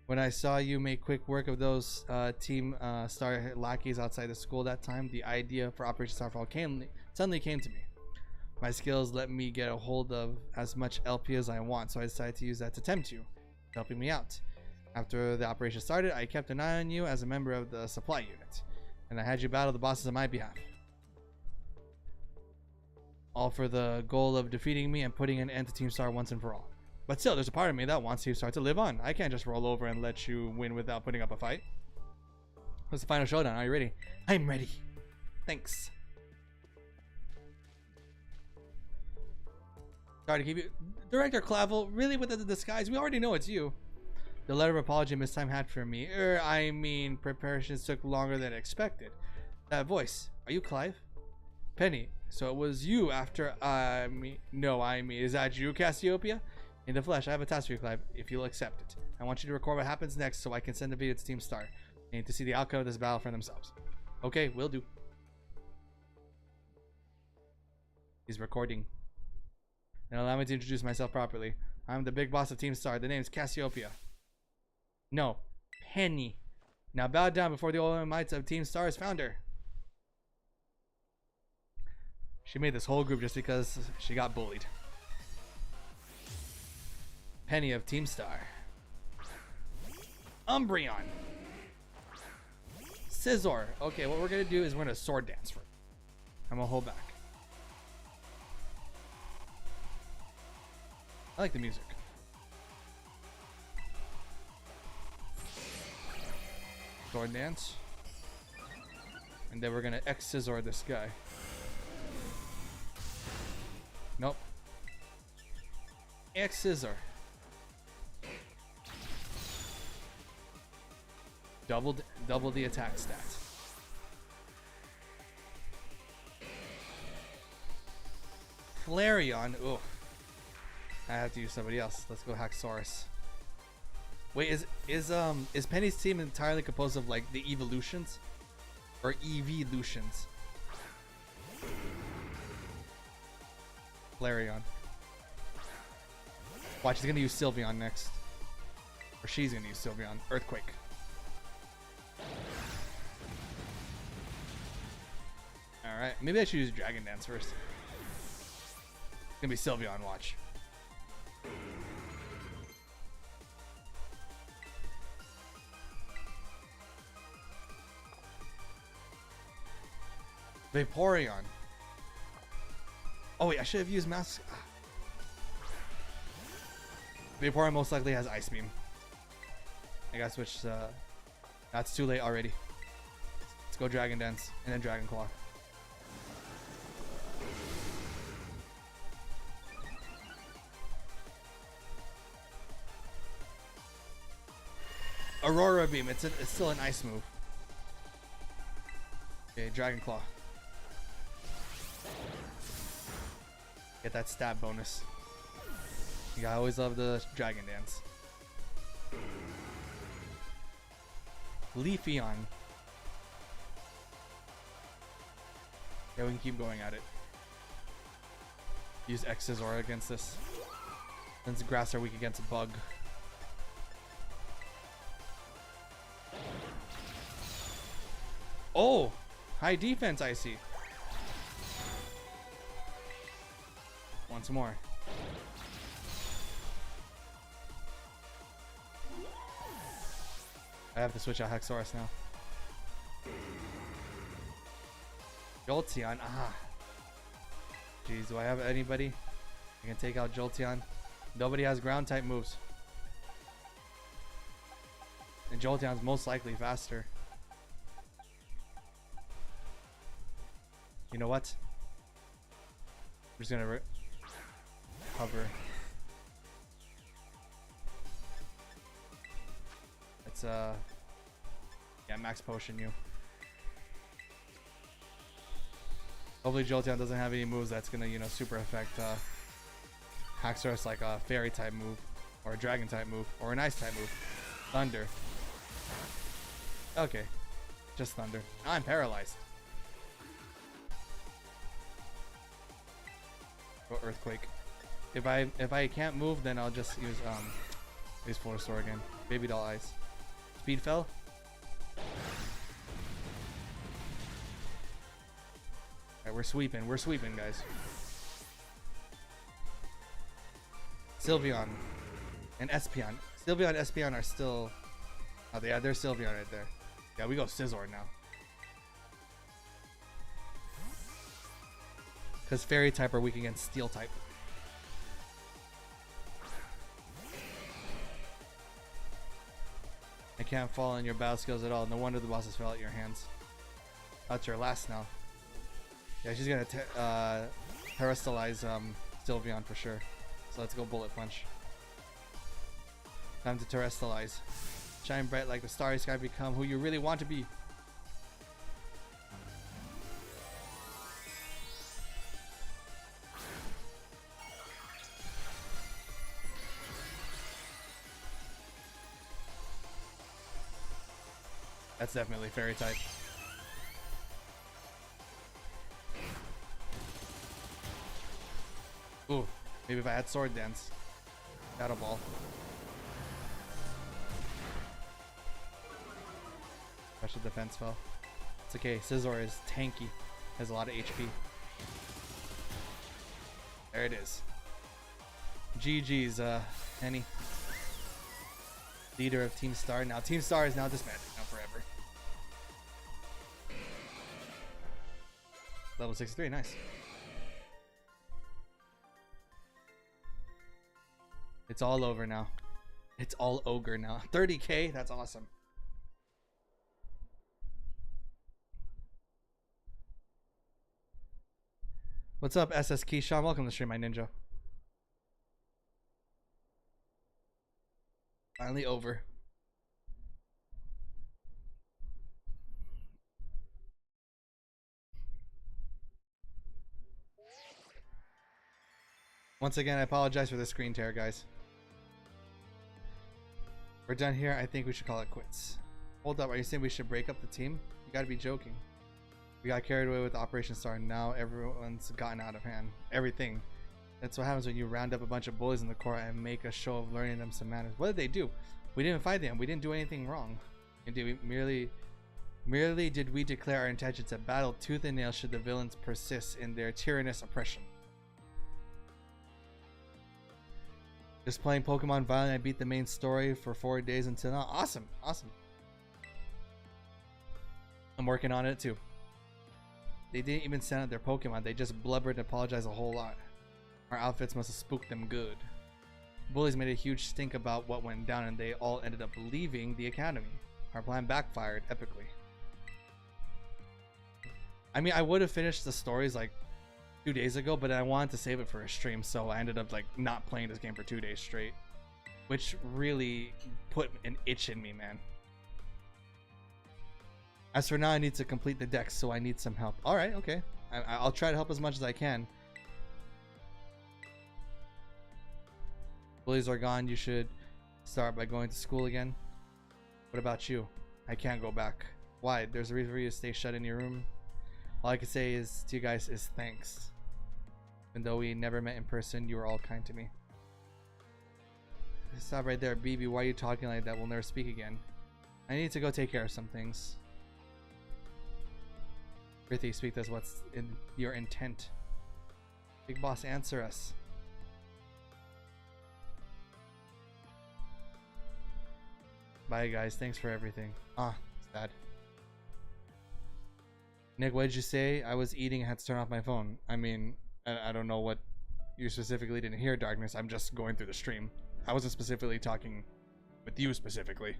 Speaker 1: When I saw you make quick work of those Team Star lackeys outside the school that time, the idea for Operation Starfall suddenly came to me. My skills let me get a hold of as much LP as I want, so I decided to use that to tempt you, helping me out. After the operation started, I kept an eye on you as a member of the supply unit, and I had you battle the bosses on my behalf. All for the goal of defeating me and putting an end to Team Star once and for all. But still, there's a part of me that wants Team Star to live on. I can't just roll over and let you win without putting up a fight. What's the final showdown? Are you ready? I'm ready. Thanks. Sorry to keep you. Director Clavel, really with the disguise? We already know it's you. The letter of apology Miss Time had for me. I mean, preparations took longer than expected. That voice. Are you Clive? Penny. So it was you after is that you, Cassiopeia? In the flesh, I have a task for you, Clive, if you'll accept it. I want you to record what happens next so I can send the video to Team Star. They need to see the outcome of this battle for themselves. Okay, will do. He's recording. And allow me to introduce myself properly. I'm the big boss of Team Star. The name's Cassiopeia. No, Penny. Now bow down before the All Mights of Team Star's founder. She made this whole group just because she got bullied. Penny of Team Star. Umbreon. Scizor. Okay, what we're going to do is we're going to sword dance for. I'm going to hold back. I like the music. Sword dance. And then we're going to X-Scizor this guy. Nope. X-Scizor. double the attack stat. Flareon. Oh, I have to use somebody else. Let's go Haxorus. Wait, is Penny's team entirely composed of like the evolutions or evolutions? Flareon. Watch, he's gonna use Sylveon next. Or she's gonna use Sylveon. Earthquake. Alright, maybe I should use Dragon Dance first. It's gonna be Sylveon, watch. Vaporeon. Oh wait, I should have used Mask. Vaporeon most likely has Ice Beam. I gotta switch. That's too late already. Let's go Dragon Dance and then Dragon Claw. Aurora Beam. It's still an ice move. Okay, Dragon Claw. Get that stab bonus. You always love the Dragon Dance. Leafeon. Yeah, we can keep going at it. Use X-Scissor against this. Since grass are weak against a bug. Oh! High defense, I see. Once more. I have to switch out Haxorus now. Jolteon. Ah. Jeez, do I have anybody? I can take out Jolteon. Nobody has ground type moves. And Jolteon's most likely faster. You know what? I'm just gonna hover. Let's yeah, max potion you. Hopefully Jolteon doesn't have any moves that's gonna, you know, super affect Haxorus, like a fairy type move or a dragon type move or an ice type move. Thunder. Okay, just thunder. I'm paralyzed. Go earthquake. If I can't move, then I'll just use Full Restore again. Baby doll ice. Speed fell. Alright, we're sweeping, guys. Sylveon and Espeon. Sylveon and Espeon are still. Oh, yeah, there's Sylveon right there. Yeah, we go Scizor now. Because Fairy type are weak against Steel type. I can't fall in your battle skills at all. No wonder the bosses fell out your hands. That's your last now. Yeah, she's gonna terrestrialize Sylveon for sure. So let's go Bullet Punch. Time to terrestrialize. Shine bright like the starry sky, become who you really want to be. That's definitely fairy type. Ooh, maybe if I had Sword Dance. Shadow Ball. Special defense fell. It's okay, Scizor is tanky. Has a lot of HP. There it is. GG's, Penny. Leader of Team Star. Now Team Star is now disbanded. Now forever. Level 63, nice. It's all over now. It's all ogre now. 30k, that's awesome. What's up, SS Keyshawn? Welcome to stream, my ninja. Finally over. Once again, I apologize for the screen tear, guys. We're done here. I think we should call it quits. Hold up, are you saying we should break up the team? You gotta be joking. We got carried away with Operation Star, and now everyone's gotten out of hand. Everything. That's what happens when you round up a bunch of bullies in the court and make a show of learning them some manners. What did they do? We didn't fight them. We didn't do anything wrong. Indeed, we merely did we declare our intention to battle tooth and nail should the villains persist in their tyrannous oppression. Just playing Pokemon violently, I beat the main story for 4 days until now. Awesome, awesome. I'm working on it too. They didn't even send out their Pokemon. They just blubbered and apologized a whole lot. Our outfits must have spooked them good. Bullies made a huge stink about what went down and they all ended up leaving the academy. Our plan backfired epically. I mean, I would have finished the stories like 2 days ago, but I wanted to save it for a stream, so I ended up like not playing this game for 2 days straight, which really put an itch in me, man. As for now, I need to complete the deck, so I need some help. All right, okay. I'll try to help as much as I can. Bullies are gone. You should start by going to school again. What about you? I can't go back. Why? There's a reason for you to stay shut in your room. All I can say is to you guys is thanks. Even though we never met in person, you were all kind to me. Stop right there, BB. Why are you talking like that? We'll never speak again. I need to go take care of some things. Prithee, speak to us. What's in your intent? Big boss, answer us. Bye, guys. Thanks for everything. Ah, sad. Nick, what did you say? I was eating and had to turn off my phone. I mean, I don't know what you specifically didn't hear, Darkness. I'm just going through the stream. I wasn't specifically talking with you specifically.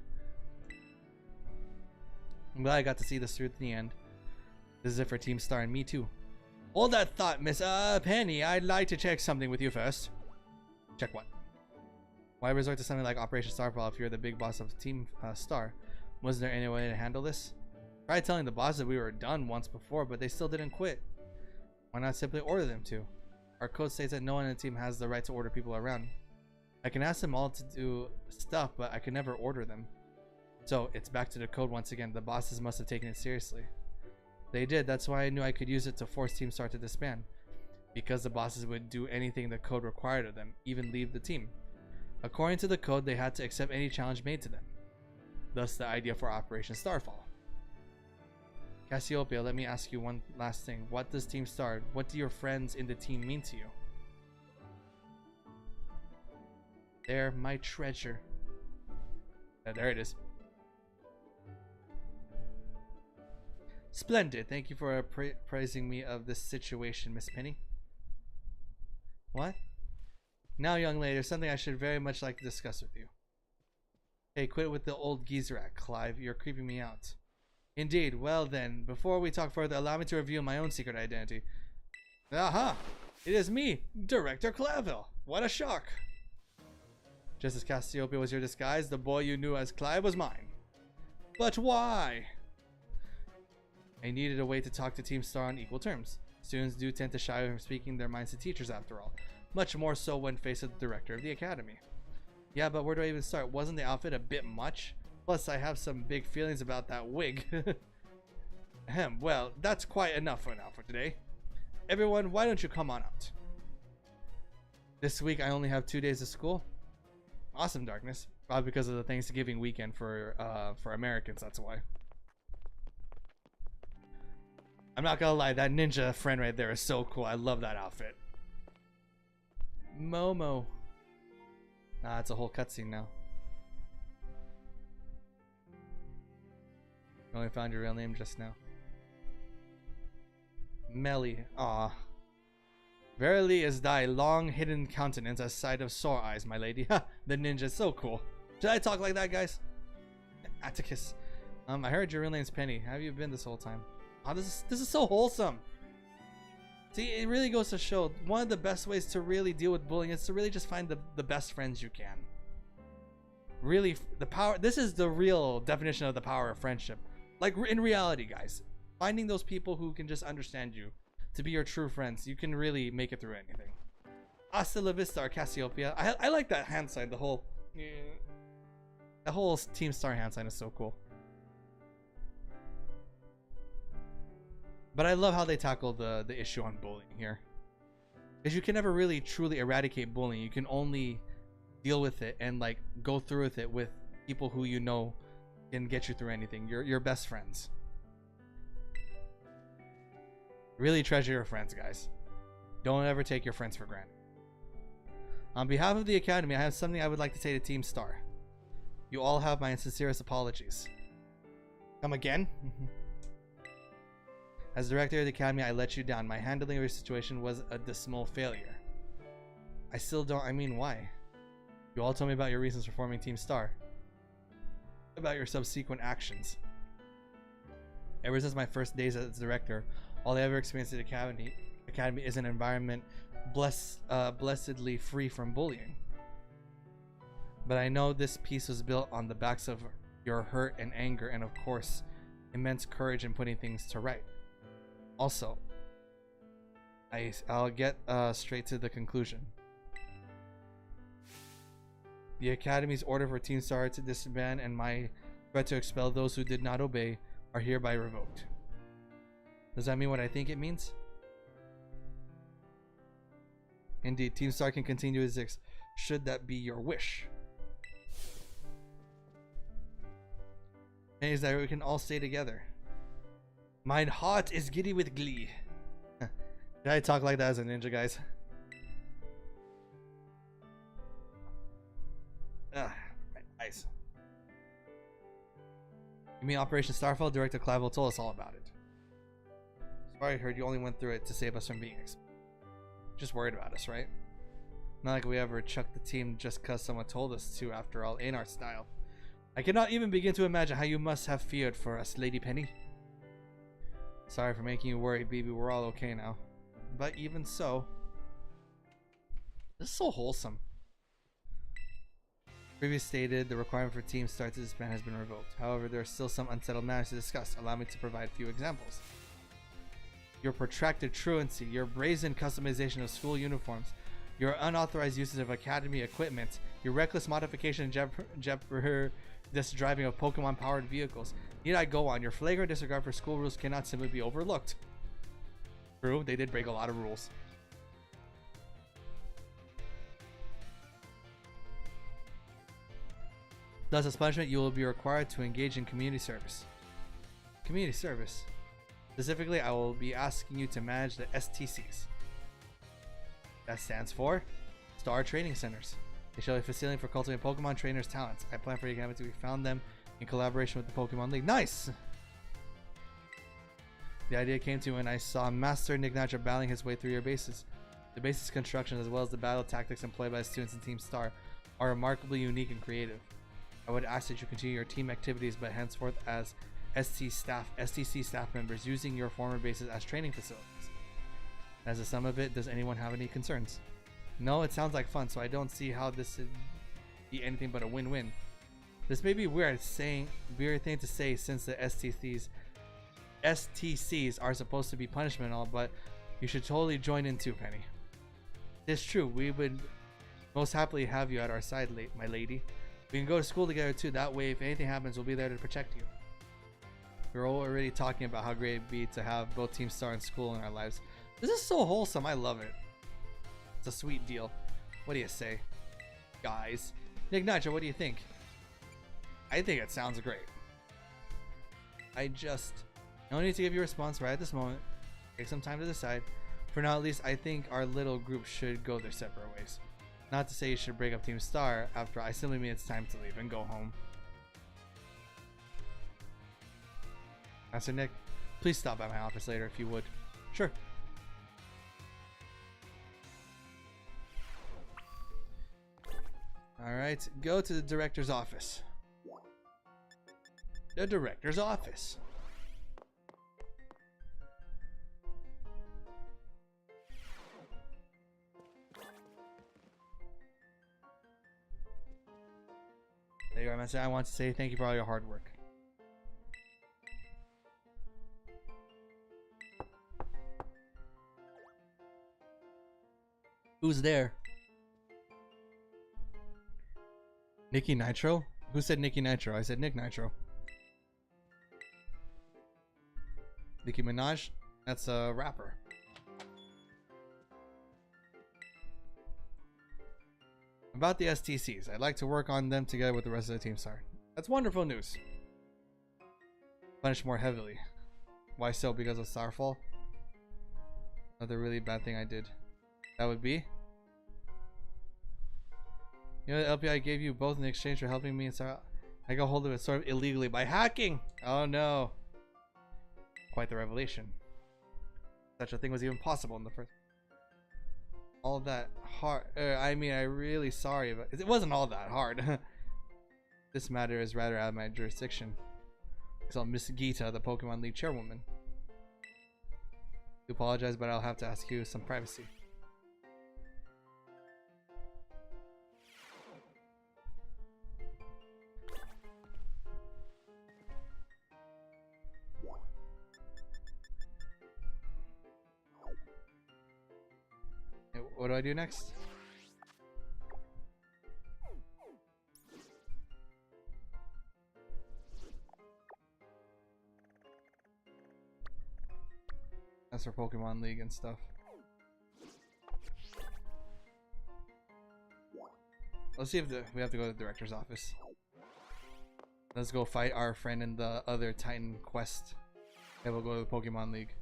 Speaker 1: I'm glad I got to see this through to the end. This is it for Team Star and me too. Hold that thought, Miss Penny. I'd like to check something with you first. Check what? Why resort to something like Operation Starfall if you're the big boss of Team Star? Wasn't there any way to handle this? Tried telling the boss that we were done once before, but they still didn't quit. Why not simply order them to? Our code states that no one in the team has the right to order people around. I can ask them all to do stuff, but I can never order them. So it's back to the code once again. The bosses must have taken it seriously. They did. That's why I knew I could use it to force Team Star to disband. Because the bosses would do anything the code required of them, even leave the team. According to the code, they had to accept any challenge made to them. Thus the idea for Operation Starfall. Cassiopeia, let me ask you one last thing. What does Team Star, what do your friends in the team mean to you? They're my treasure. There it is. Splendid. Thank you for praising me of this situation, Miss Penny. What? Now, young lady, there's something I should very much like to discuss with you. Hey, quit with the old geezer act, Clive. You're creeping me out. Indeed. Well then, before we talk further, allow me to reveal my own secret identity. Aha! It is me, Director Clavel. What a shock! Just as Cassiopeia was your disguise, the boy you knew as Clive was mine. But why? I needed a way to talk to Team Star on equal terms. Students do tend to shy away from speaking their minds to teachers after all. Much more so when faced with the director of the academy. Yeah, but where do I even start? Wasn't the outfit a bit much? Plus, I have some big feelings about that wig. Ahem, well, that's quite enough for now for today. Everyone, why don't you come on out? This week, I only have 2 days of school. Awesome, Darkness. Probably because of the Thanksgiving weekend for Americans, that's why. I'm not gonna lie, that ninja friend right there is so cool. I love that outfit. Momo. Nah, it's a whole cutscene now. You only found your real name just now. Melly. Aw. Verily is thy long hidden countenance a sight of sore eyes, my lady. Ha! The ninja's so cool. Should I talk like that, guys? Atticus. I heard your real name's Penny. How have you been this whole time? Oh, this is so wholesome. See, it really goes to show one of the best ways to really deal with bullying is to really just find the best friends you can. Really, the power. This is the real definition of the power of friendship. Like in reality, guys, finding those people who can just understand you to be your true friends, you can really make it through anything. Hasta la vista, Cassiopeia. I like that hand sign. The whole Team Star hand sign is so cool. But I love how they tackle the issue on bullying here. Because you can never really truly eradicate bullying. You can only deal with it and like go through with it with people who you know can get you through anything. Your best friends. Really treasure your friends, guys. Don't ever take your friends for granted. On behalf of the Academy, I have something I would like to say to Team Star. You all have my sincerest apologies. Come again? As director of the Academy, I let you down. My handling of your situation was a dismal failure. I still don't... I mean, why? You all told me about your reasons for forming Team Star. About your subsequent actions. Ever since my first days as director, all I ever experienced at the Academy is an environment blessedly free from bullying. But I know this piece was built on the backs of your hurt and anger, and of course, immense courage in putting things to right. Also, I'll get straight to the conclusion. The Academy's order for Team Star to disband and my threat to expel those who did not obey are hereby revoked. Does that mean what I think it means? Indeed, Team Star can continue as exist, should that be your wish. And is that we can all stay together. Mein heart is giddy with glee. Did I talk like that as a ninja, guys? My eyes. You mean Operation Starfall? Director Clavel told us all about it. Sorry, I heard you only went through it to save us from being just worried about us, right? Not like we ever chucked the team just cause someone told us to, after all, ain't our style. I cannot even begin to imagine how you must have feared for us, Lady Penny. Sorry for making you worry, baby. We're all okay now. But even so, this is so wholesome. Previously stated, the requirement for Team Star to disband has been revoked. However, there are still some unsettled matters to discuss. Allow me to provide a few examples. Your protracted truancy, your brazen customization of school uniforms, your unauthorized uses of Academy equipment, your reckless modification and jeopardous driving of Pokemon-powered vehicles. Need I go on? Your flagrant disregard for school rules cannot simply be overlooked. True, they did break a lot of rules. Thus, as punishment, you will be required to engage in community service. Community service? Specifically, I will be asking you to manage the STCs. That stands for Star Training Centers. They shall be facilitating for cultivating Pokemon trainers' talents. I plan for the Academy to be found them in collaboration with the Pokemon League. Nice! The idea came to me when I saw Master Nignatra battling his way through your bases. The bases construction as well as the battle tactics employed by the students in Team Star are remarkably unique and creative. I would ask that you continue your team activities, but henceforth as STC staff members, using your former bases as training facilities. As a sum of it, does anyone have any concerns? No, it sounds like fun, so I don't see how this would be anything but a win-win. This may be weird thing to say since the STCs are supposed to be punishment and all, but you should totally join in too, Penny. It's true, we would most happily have you at our side, my lady. We can go to school together too, that way if anything happens, we'll be there to protect you. We're already talking about how great it'd be to have both Team Star and school in our lives. This is so wholesome, I love it. It's a sweet deal. What do you say, guys? Nignatra, what do you think? I think it sounds great. No need to give you a response right at this moment. Take some time to decide. For now, at least, I think our little group should go their separate ways. Not to say you should break up Team Star, after I simply mean it's time to leave and go home. Master Nick, please stop by my office later if you would. Sure. Alright, go to the director's office. The director's office. There you are, Master. I want to say thank you for all your hard work. Who's there? Nicki Nitro? Who said Nicki Nitro? I said Nick Nitro. Nicki Minaj? That's a rapper. About the STCs, I'd like to work on them together with the rest of the team. Sorry. That's wonderful news. Punish more heavily. Why so? Because of Starfall? Another really bad thing I did. That would be? You know the LP I gave you both in exchange for helping me and Sarah? I got hold of it sort of illegally by hacking! Oh no. Quite the revelation. Such a thing was even possible in the first... All that hard... I mean, I'm really sorry, but it wasn't all that hard. This matter is rather out of my jurisdiction. Because I'll miss Geeta, the Pokemon League chairwoman. I apologize, but I'll have to ask you some privacy. What do I do next? That's for Pokemon League and stuff. Let's see if we have to go to the director's office. Let's go fight our friend in the other Titan quest. Then we'll go to the Pokemon League.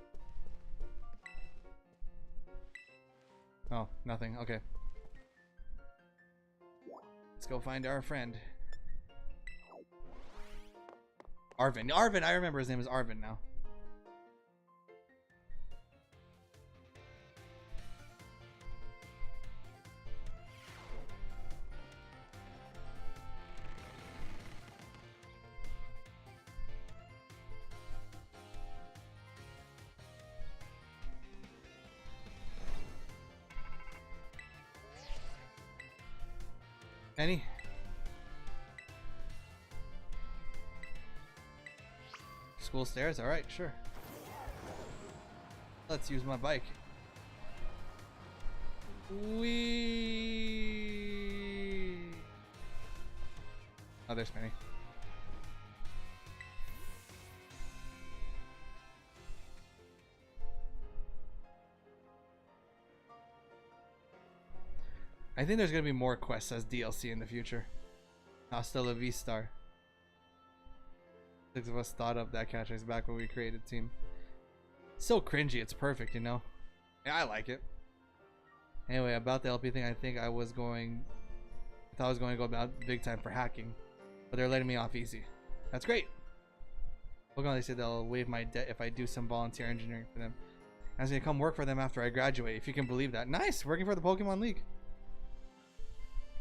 Speaker 1: Oh, nothing. Okay. Let's go find our friend. Arvin. Arvin! I remember his name is Arvin now. Any? School stairs? Alright, sure. Let's use my bike. Whee! Oh, there's Penny. I think there's gonna be more quests as DLC in the future. Hasta la vista. 6 of us thought up that catchphrase back when we created Team. So cringy, it's perfect, you know? Yeah, I like it. Anyway, about the LP thing, I thought I was going to go about big time for hacking. But they're letting me off easy. That's great! Pokemon, they said they'll waive my debt if I do some volunteer engineering for them. I was gonna come work for them after I graduate, if you can believe that. Nice! Working for the Pokemon League.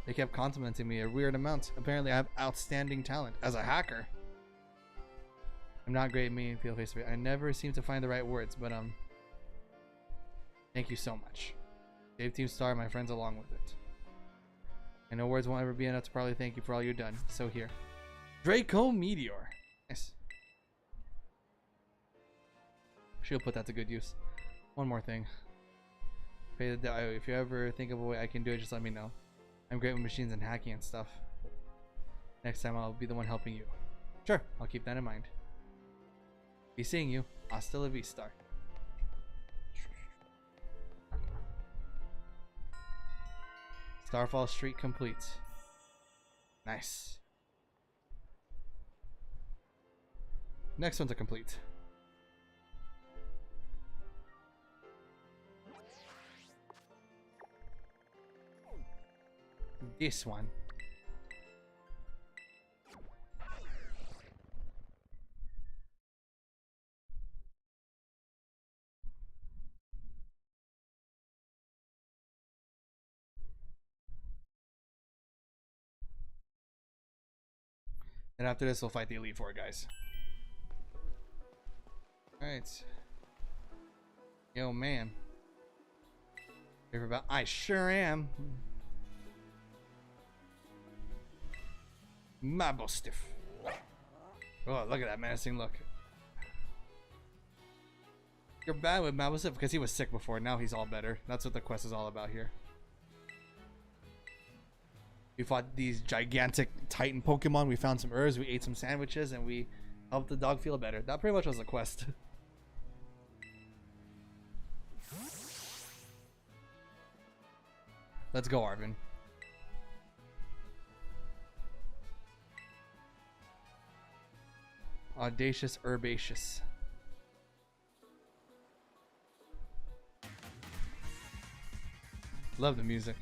Speaker 1: They kept complimenting me a weird amount. Apparently I have outstanding talent as a hacker. I'm not great at meeting people face to face. I never seem to find the right words, but thank you so much. Save Team Star, my friends along with it. I know words won't ever be enough to probably thank you for all you've done. So here. Draco Meteor. Nice. She'll put that to good use. One more thing. Pay the debt. If you ever think of a way I can do it, just let me know. I'm great with machines and hacking and stuff. Next time I'll be the one helping you. Sure, I'll keep that in mind. Be seeing you. Hasta la vista. Starfall Street complete. Nice. Next one's a complete. This one. And after this, we'll fight the Elite Four guys. Alright. Yo, man. I sure am. Mabostiff. Oh, look at that menacing look. You're bad with Mabostiff because he was sick before. Now he's all better. That's what the quest is all about here. We fought these gigantic Titan Pokemon. We found some herbs. We ate some sandwiches, and we helped the dog feel better. That pretty much was the quest. Let's go, Arvin. Audacious Herbaceous. Love the music.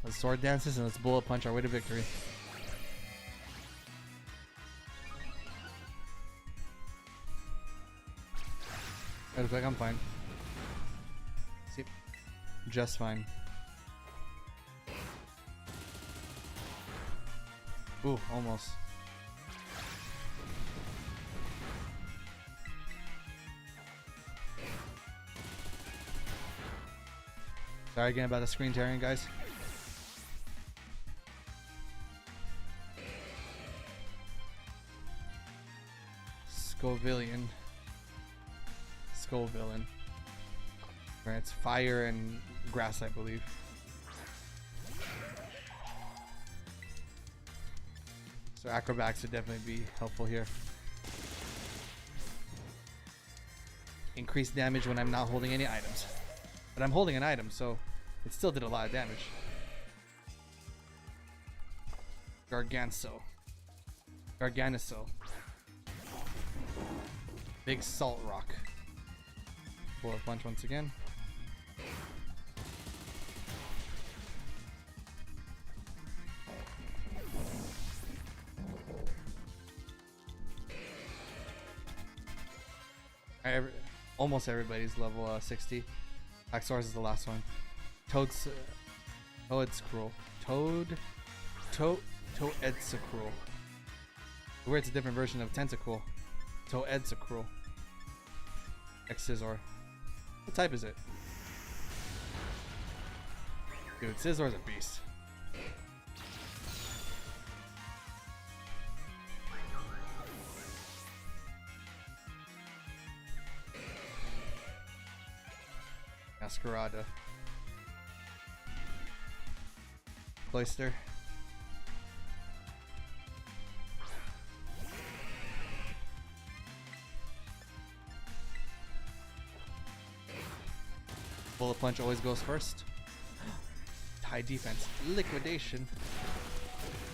Speaker 1: Let's sword dances and let's bullet punch our way to victory. I look like I'm fine. See, just fine. Ooh, almost. Sorry again about the screen tearing, guys. Scovillian. Villain. Right, it's fire and grass, I believe. So acrobatics would definitely be helpful here. Increase damage when I'm not holding any items. But I'm holding an item, so it still did a lot of damage. Garganiso. Big salt rock. Bullet punch once again. Almost everybody's level 60. Axor's is the last one. Toad's cruel. Toedsacruel. Where it's a different version of Tentacool. Toedsacruel. Scizor. What type is it? Dude, Scizor's a beast. Masquerada. Cloyster. Bullet punch always goes first. High defense. Liquidation.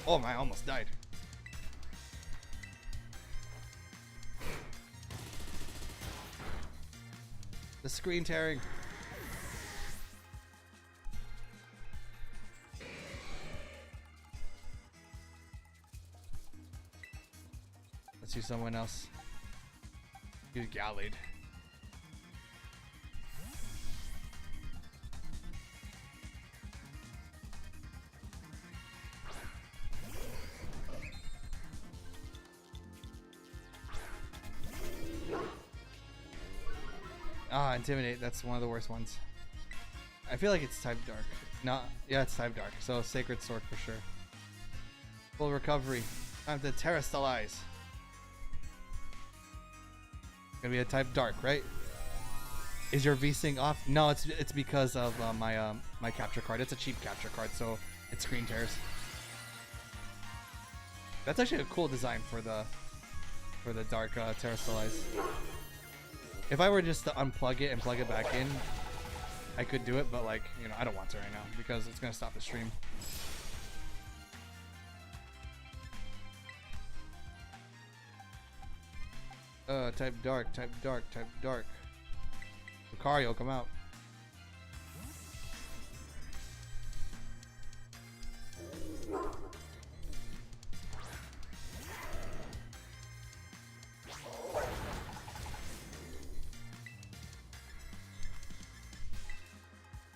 Speaker 1: Oh my, I almost died. The screen tearing. Let's use someone else. Use Gallade. Ah, Intimidate. That's one of the worst ones. I feel like it's type Dark. No, yeah, it's type Dark. So Sacred Sword for sure. Full recovery. Time to Terrastallize. Gonna be a type Dark, right? Is your V-Sync off? No, it's because of my capture card. It's a cheap capture card, so it screen tears. That's actually a cool design for the Dark Terrastallize. If I were just to unplug it and plug it back in, I could do it, but like, you know, I don't want to right now because it's gonna stop the stream. Type Dark. Lucario, come out.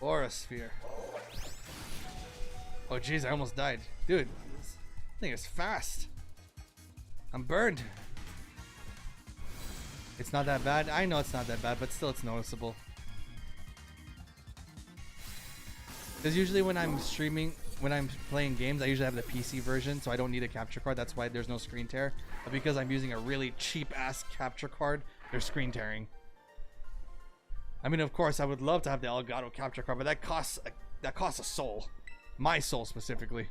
Speaker 1: Aura Sphere. Oh jeez, I almost died. Dude, this thing is fast. I'm burned. It's not that bad. I know it's not that bad, but still it's noticeable. Because usually when I'm streaming, when I'm playing games, I usually have the PC version, so I don't need a capture card. That's why there's no screen tear. But because I'm using a really cheap ass capture card, there's screen tearing. I mean, of course, I would love to have the Elgato capture card, but that costs a soul, my soul specifically.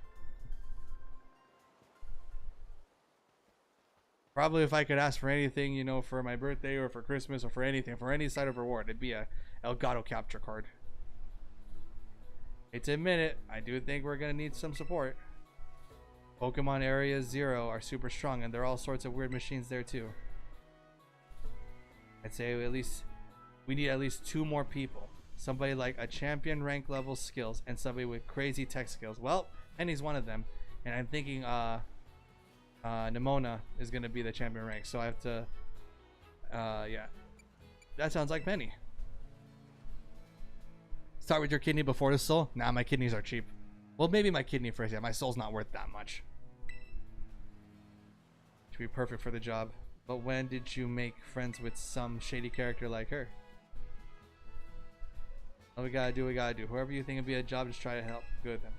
Speaker 1: Probably if I could ask for anything, you know, for my birthday or for Christmas or for anything, for any side of reward, it'd be a Elgato capture card. Hate to admit it, I do think we're gonna need some support. Pokemon Area 0 are super strong, and there are all sorts of weird machines there too. I'd say we need at least 2 more people. Somebody like a champion rank level skills and somebody with crazy tech skills. Well, Penny's one of them, and I'm thinking Nimona is gonna be the champion rank, so I have to yeah, that sounds like Penny. Start with your kidney before the soul. Nah, my kidneys are cheap. Well, maybe my kidney first. Yeah, my soul's not worth that much. Should be perfect for the job. But when did you make friends with some shady character like her? All we gotta do, we gotta do. Whoever you think would be a job, just try to help. Good then.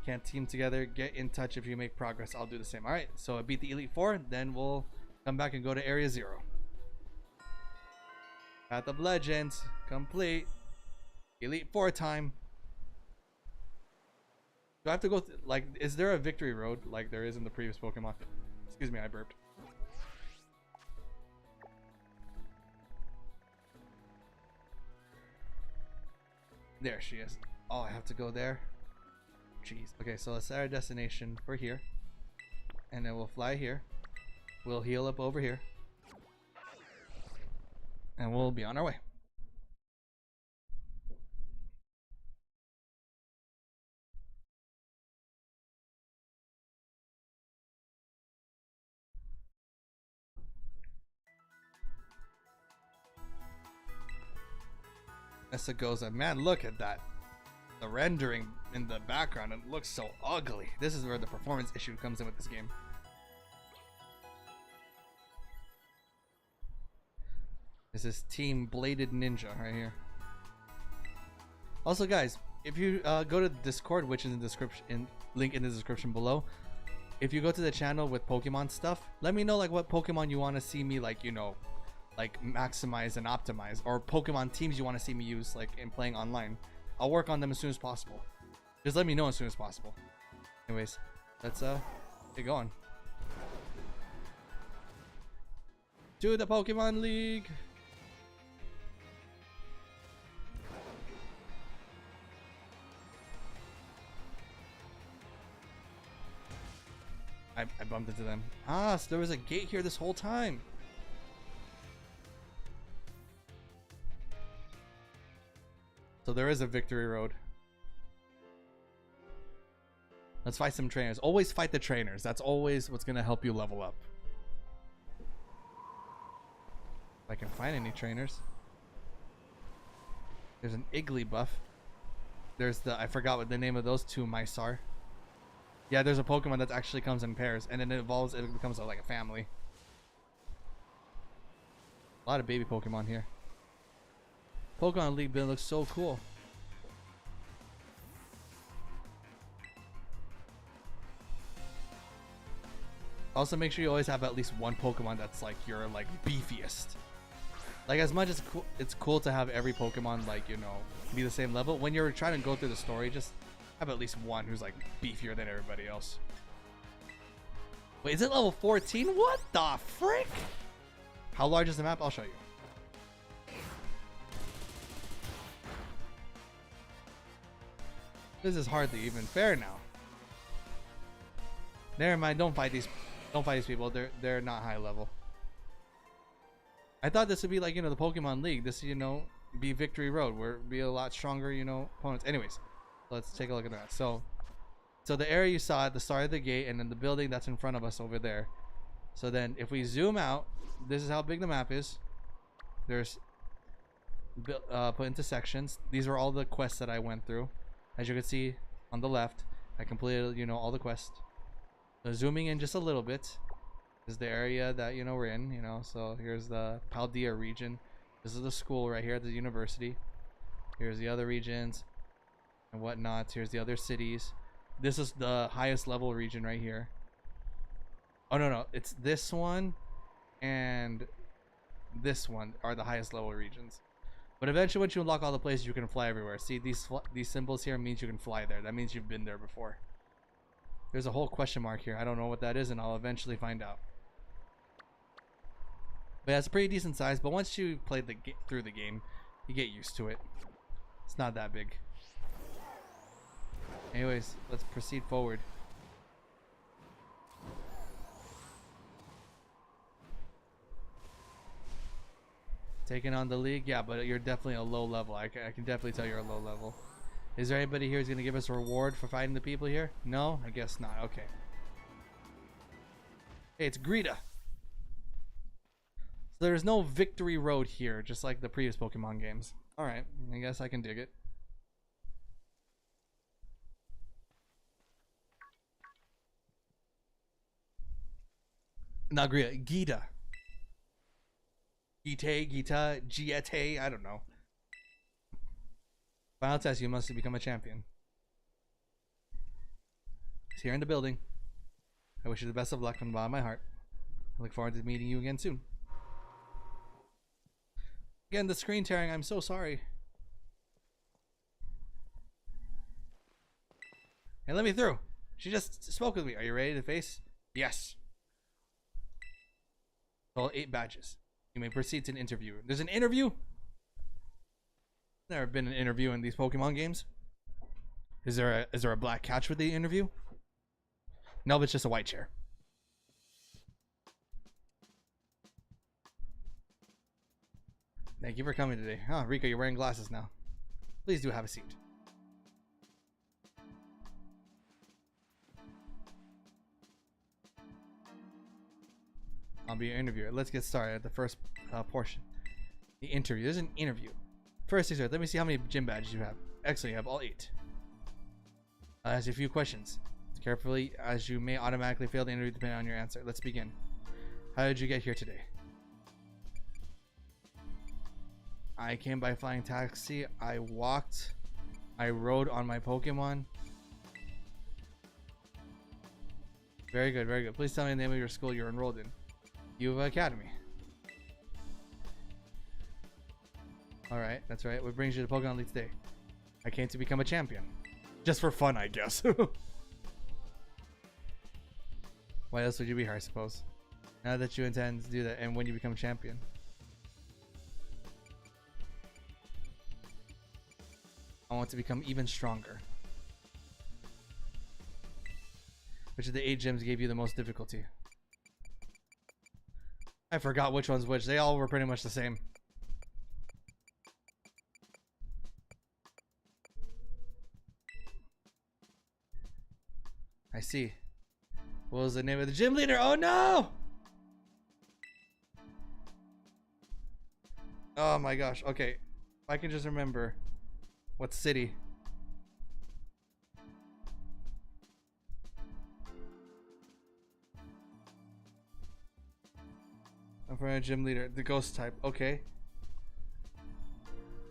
Speaker 1: Can't team together. Get in touch if you make progress. I'll do the same. Alright, so I beat the Elite Four. Then we'll come back and go to Area 0. Path of Legends. Complete. Elite Four time. Do I have to go like, is there a victory road like there is in the previous Pokemon? Excuse me, I burped. There she is. Oh, I have to go there. Jeez. Okay, so let's set our destination for here. And then we'll fly here. We'll heal up over here. And we'll be on our way. Essagoza. Man, look at that. The rendering in the background, it looks so ugly. This is where the performance issue comes in with this game. This is Team Bladed Ninja right here. Also, guys, if you go to Discord, which is in the description, link in the description below. If you go to the channel with Pokemon stuff, let me know like what Pokemon you want to see me like, you know, like maximize and optimize, or Pokemon teams you want to see me use like in playing online. I'll work on them as soon as possible. Just let me know as soon as possible. Anyways, let's get going. To the Pokemon League. I bumped into them. Ah, so there was a gate here this whole time. So there is a victory road. Let's fight some trainers. Always fight the trainers. That's always what's gonna help you level up. If I can find any trainers. There's an Igglybuff. There's the, I forgot what the name of those two mice are. Yeah, there's a Pokemon that actually comes in pairs, and then it evolves, it becomes like a family. A lot of baby Pokemon here. Pokemon League build looks so cool. Also, make sure you always have at least one Pokemon that's like your like beefiest. Like, as much as it's cool to have every Pokemon like, you know, be the same level, when you're trying to go through the story, just have at least one who's like beefier than everybody else. Wait, is it level 14? What the frick? How large is the map? I'll show you. This is hardly even fair now. Never mind, don't fight these people. They're not high level. I thought this would be like, you know, the Pokemon League. This, you know, be Victory Road, where it'd be a lot stronger, you know, opponents. Anyways, let's take a look at that. So the area you saw at the start of the gate, and then the building that's in front of us over there. So then if we zoom out, this is how big the map is. There's put into sections. These are all the quests that I went through. As you can see on the left, I completed, you know, all the quests. So zooming in just a little bit, this is the area that, you know, we're in, you know. So here's the Paldea region. This is the school right here, the university. Here's the other regions. and whatnot. Here's the other cities. This is the highest level region right here. Oh, no. It's this one and this one are the highest level regions. But eventually, once you unlock all the places, you can fly everywhere. See, these symbols here means you can fly there. That means you've been there before. There's a whole question mark here. I don't know what that is, and I'll eventually find out. But yeah, it's a pretty decent size. But once you play through the game, you get used to it. It's not that big. Anyways, let's proceed forward. Taking on the league? Yeah, but you're definitely a low level. I can definitely tell you're a low level. Is there anybody here who's going to give us a reward for fighting the people here? No? I guess not. Okay. Hey, it's Greta. So there's no victory road here, just like the previous Pokemon games. Alright, I guess I can dig it. Not Greta, Gita. Gita, Giete, I don't know. Final test, you must become a champion. It's here in the building. I wish you the best of luck from the bottom of my heart. I look forward to meeting you again soon. Again, the screen tearing, I'm so sorry. Hey, let me through. She just spoke with me. Are you ready to face? Yes. All 8 badges. You may proceed to an interview. There's an interview? Never been an interview in these Pokemon games. Is there a black couch with the interview? No, but it's just a white chair. Thank you for coming today. Oh, Rico, you're wearing glasses now. Please do have a seat. I'll be your interviewer. Let's get started at the first portion. The interview. There's an interview. First, let me see how many gym badges you have. Excellent, you have all 8. I'll ask you a few questions. Carefully, as you may automatically fail the interview depending on your answer. Let's begin. How did you get here today? I came by flying taxi. I walked. I rode on my Pokemon. Very good, very good. Please tell me the name of your school you're enrolled in. Uva Academy. Alright, that's right. What brings you to Pokemon League today? I came to become a champion. Just for fun, I guess. Why else would you be here, I suppose? Now that you intend to do that and when you become champion. I want to become even stronger. Which of the 8 gyms gave you the most difficulty? I forgot which one's which. They all were pretty much the same. I see. What was the name of the gym leader? Oh no! Oh my gosh. Okay. If I can just remember. What city? I'm from a gym leader. The ghost type. Okay.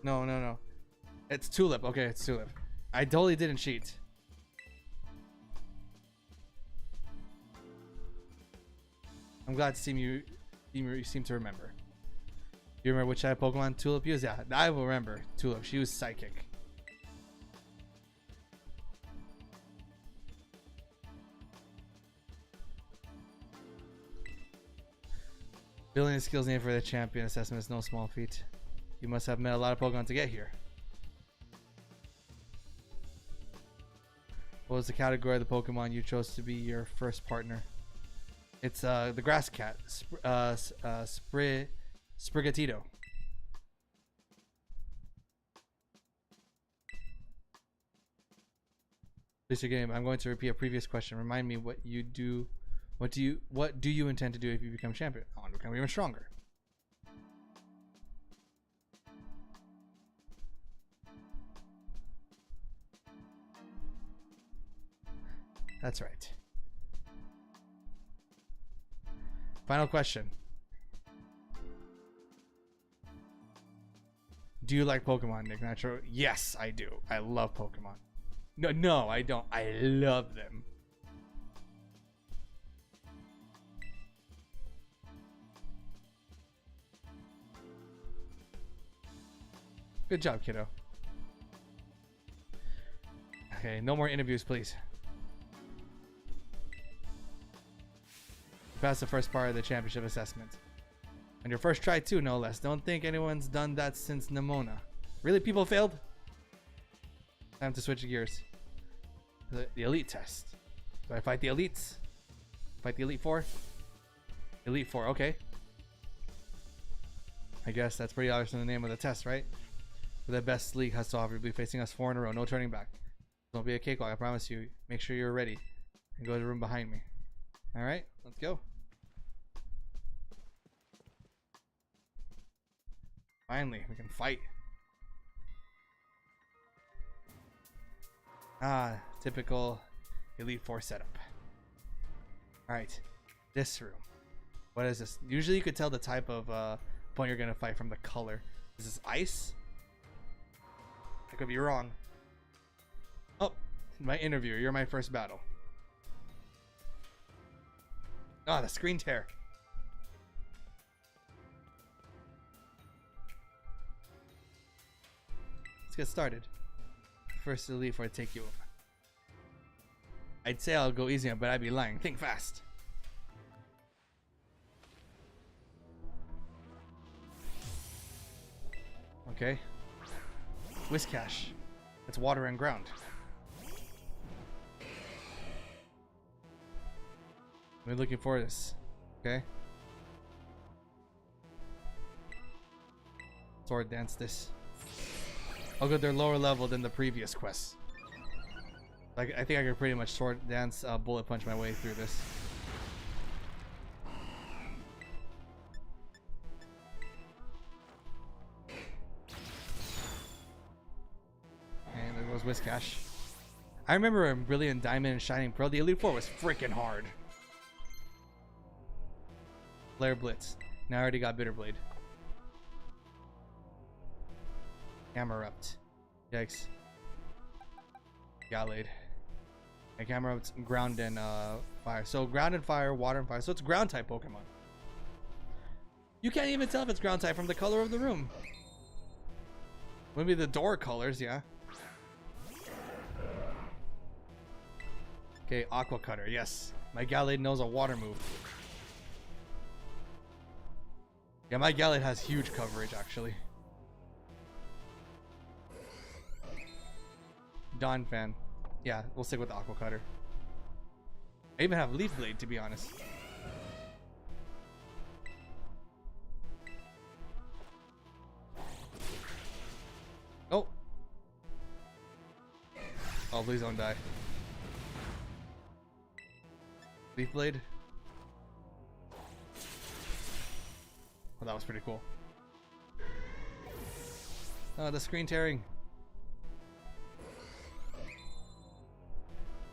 Speaker 1: No. It's Tulip. Okay, it's Tulip. I totally didn't cheat. I'm glad to see you seem to remember. You remember which type of Pokemon Tulip used? Yeah, I will remember. Tulip. She was psychic. Building the skills needed for the champion assessment is no small feat. You must have met a lot of Pokemon to get here. What was the category of the Pokemon you chose to be your first partner? It's the grass cat, Sprigatito. This game. I'm going to repeat a previous question. Remind me what you do. What do you intend to do if you become champion? I want to become even stronger. That's right. Final question. Do you like Pokemon, Nick Nitro? Yes, I do. I love Pokemon. No, I don't. I love them. Good job, kiddo. Okay, no more interviews, please. You passed the first part of the championship assessment. On your first try, too, no less. Don't think anyone's done that since Nimona. Really, people failed? Time to switch gears. The elite test. Do I fight the elites? Fight the elite four? Elite four, okay. I guess that's pretty obvious in the name of the test, right? The best league has to offer. You'll be facing us 4 in a row. No turning back. Don't be a cakewalk, I promise you. Make sure you're ready. And go to the room behind me. Alright, let's go. Finally, we can fight. Ah, typical Elite Four setup. Alright, this room. What is this? Usually you could tell the type of opponent you're gonna fight from the color. Is this ice? I could be wrong. Oh, my interview. You're my first battle. Ah, the screen tear. Let's get started. First elite before I take you over. I'd say I'll go easy, but I'd be lying. Think fast. Okay. Whiskash. It's water and ground. We're looking for this. Okay. Sword dance this. Oh good, they're lower level than the previous quests. Like I think I could pretty much sword dance, bullet punch my way through this. And there goes Whiskash. I remember in Brilliant Diamond and Shining Pearl, the Elite Four was freaking hard. Flare Blitz. Now I already got Bitter Blade. Camerupt. Yikes. Gallade. And Camerupt's ground and fire. So ground and fire, water and fire. So it's ground type Pokemon. You can't even tell if it's ground type from the color of the room. Maybe the door colors, yeah. Okay, Aqua Cutter, yes. My Gallade knows a water move. Yeah, my Gallade has huge coverage, actually. Dawn Fan. Yeah, we'll stick with the Aqua Cutter. I even have Leaf Blade, to be honest. Oh. Oh, please don't die. Leaf Blade. Oh, that was pretty cool. Oh, the screen tearing.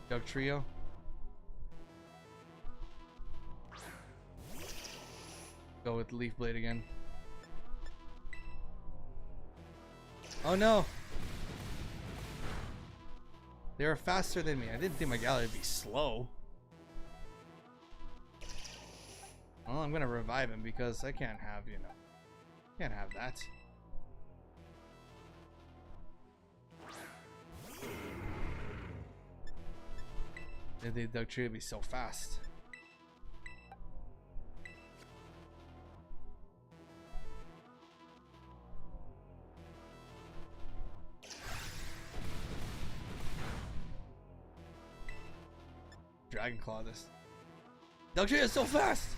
Speaker 1: Doug Trio. Go with Leaf Blade again. Oh no! They were faster than me. I didn't think my Gallade would be slow. Well, I'm gonna revive him because I can't have, you know, can't have that. The Doug Trio would be so fast. Dragon Claw this. Doug Trio is so fast!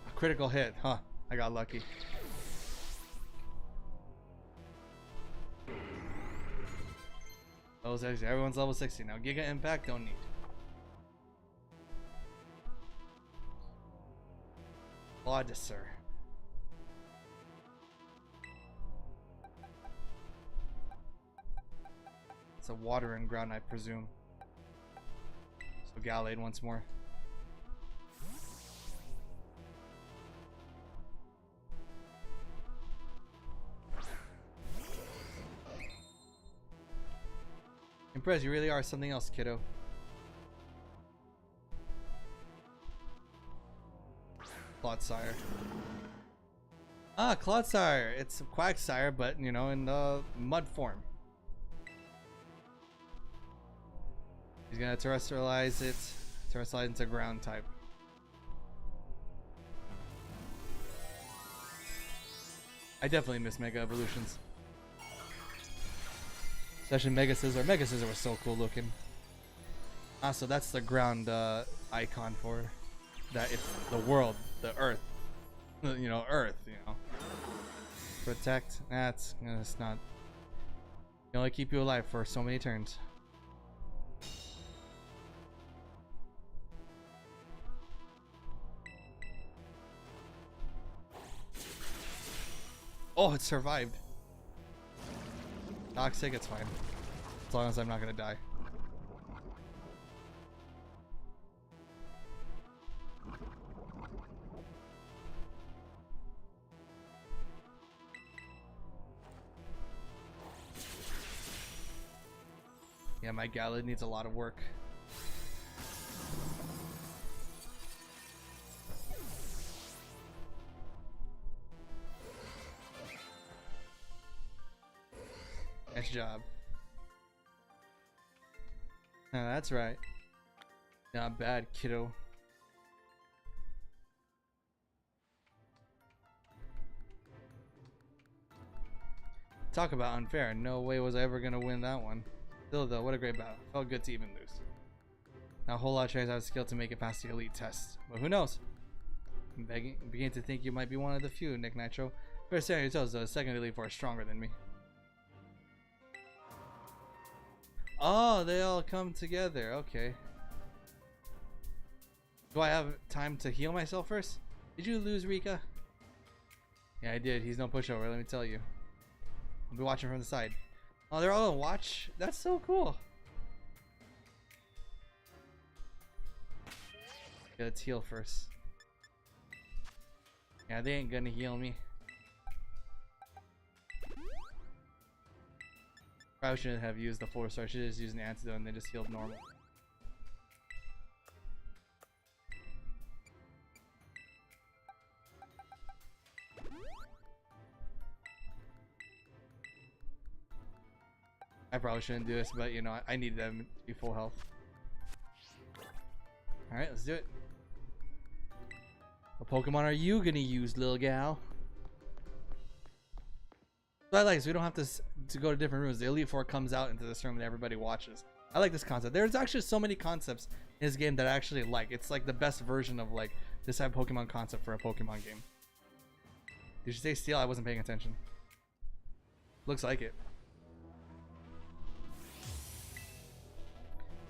Speaker 1: A critical hit, huh? I got lucky. Level 60. Everyone's level 60 now. Giga Impact, don't need. Claudicer. It's a water and ground, I presume. So Gallade once more. Impressed, you really are something else, kiddo. Clodsire. Ah, Clodsire. It's Quagsire, but you know, in the mud form. He's gonna terrestrialize it. Terrestrialize into ground type. I definitely miss Mega Evolutions. Especially Mega Scizor. Mega Scizor was so cool looking. Ah, so that's the ground icon for that. It's the world, the Earth. You know, Earth, you know. Protect. That's not. You only keep you alive for so many turns. Oh, it survived. Toxic, it's fine. As long as I'm not gonna die. Yeah, my Gallade needs a lot of work. Nice job. Oh, that's right. Not bad, kiddo. Talk about unfair. No way was I ever gonna win that one. Still though, what a great battle. Felt good to even lose. Now a whole lot of tries have skill to make it past the elite test. But who knows? I'm beginning to think you might be one of the few, Nick Nitro. First stand on your toes though, the second elite four is stronger than me. Oh, they all come together. Okay. Do I have time to heal myself first? Did you lose Rika? Yeah, I did. He's no pushover, let me tell you. I'll be watching from the side. Oh, they're all on watch? That's so cool. Yeah, let's heal first. Yeah, they ain't gonna heal me. Probably shouldn't have used the full restore. I should have just used an antidote and then just healed normal. I probably shouldn't do this, but you know, I need them to be full health. Alright, let's do it. What Pokemon are you gonna use, little gal? So I like this. We don't have to go to different rooms. The Elite Four comes out into this room and everybody watches. I like this concept. There's actually so many concepts in this game that I actually like. It's like the best version of like this type of Pokemon concept for a Pokemon game. Did you say Steel? I wasn't paying attention. Looks like it.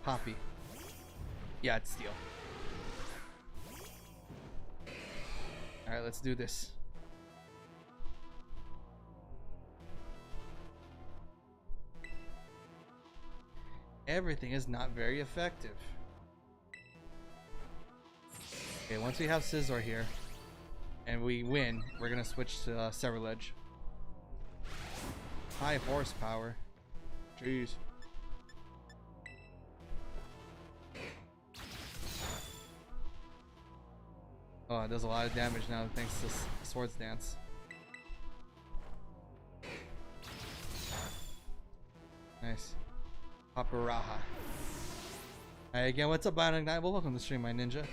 Speaker 1: Poppy. Yeah, it's Steel. Alright, let's do this. Everything is not very effective. Okay, once we have Scizor here and we win, we're gonna switch to Severledge. High horsepower. Jeez. Oh, it does a lot of damage now thanks to Swords Dance. Nice. Paparaha. Alright, again, what's up, Bionic Knight? Well, welcome to the stream, my ninja.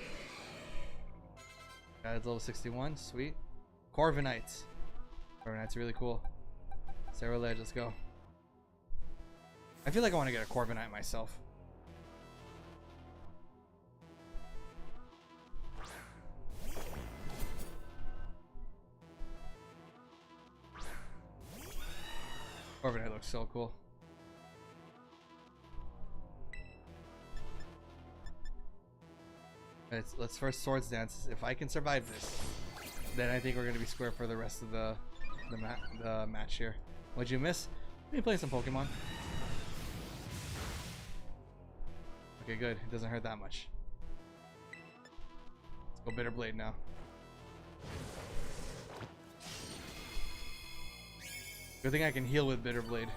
Speaker 1: Guys, level 61, sweet. Corviknights. Corviknights are really cool. Severledge, let's go. I feel like I want to get a Corviknight myself. Corviknight looks so cool. Let's first Swords Dance. If I can survive this, then I think we're gonna be square for the rest of the match here. What'd you miss? Let me play some Pokemon. Okay, good. It doesn't hurt that much. Let's go Bitter Blade now. Good thing I can heal with Bitter Blade.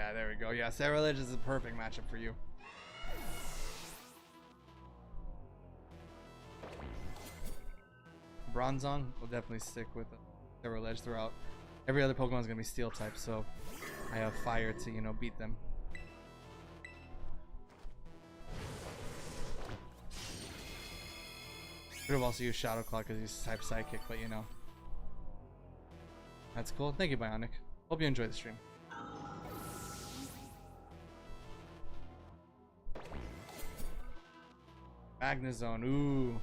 Speaker 1: Yeah, there we go. Yeah, Scarlet is a perfect matchup for you. Bronzong will definitely stick with Scarlet throughout. Every other Pokemon is gonna be Steel type, so I have Fire to, you know, beat them. Could have also used Shadow Claw because he's type Psychic, but you know. That's cool. Thank you, Bionic. Hope you enjoyed the stream. Magnezone, ooh.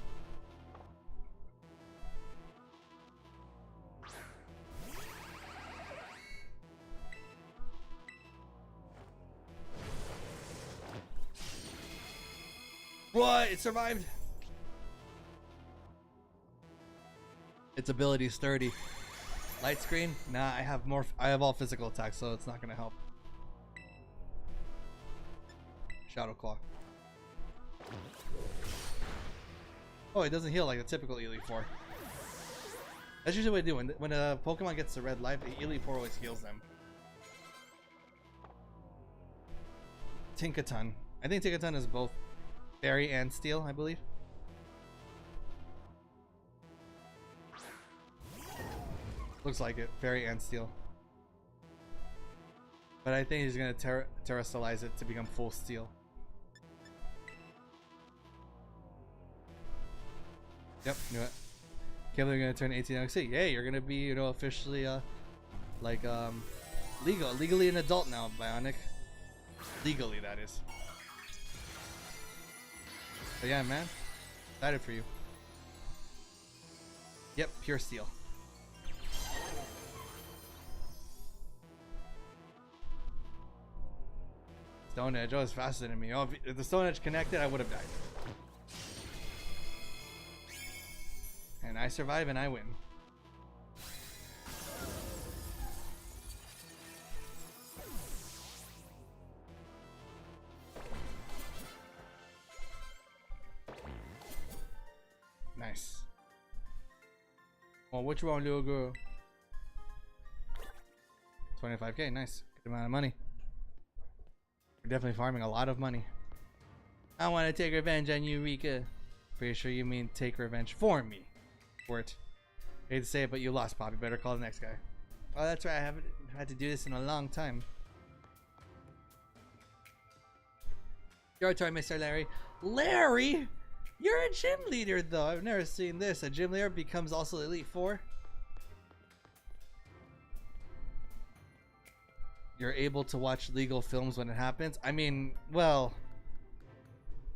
Speaker 1: What? It survived? Its ability is 30. Light screen? Nah, I have all physical attacks, so it's not gonna help. Shadow Claw. Oh, it doesn't heal like a typical Elite Four. That's usually what I do. When a Pokemon gets to red life, the Elite Four always heals them. Tinkaton. I think Tinkaton is both Fairy and Steel, I believe. Looks like it. Fairy and Steel. But I think he's going to terrestrialize it to become full Steel. Yep, knew it. Can't believe you're going to turn 18 next week. Yay, you're going to be, you know, officially, legally an adult now, Bionic. Legally, that is. But yeah, man. Excited for you. Yep, pure Steel. Stone Edge, oh, it's faster than me. Oh, if the Stone Edge connected, I would have died. And I survive and I win. Nice. Well, which one, little girl? 25k, nice. Good amount of money. We're definitely farming a lot of money. I want to take revenge on Eureka. Pretty sure you mean take revenge for me. For it. I hate to say it, but you lost, Poppy. Better call the next guy. Oh, that's right. I haven't had to do this in a long time. Your turn, Mr. Larry. Larry? You're a gym leader, though. I've never seen this. A gym leader becomes also Elite Four. You're able to watch legal films when it happens. I mean, well,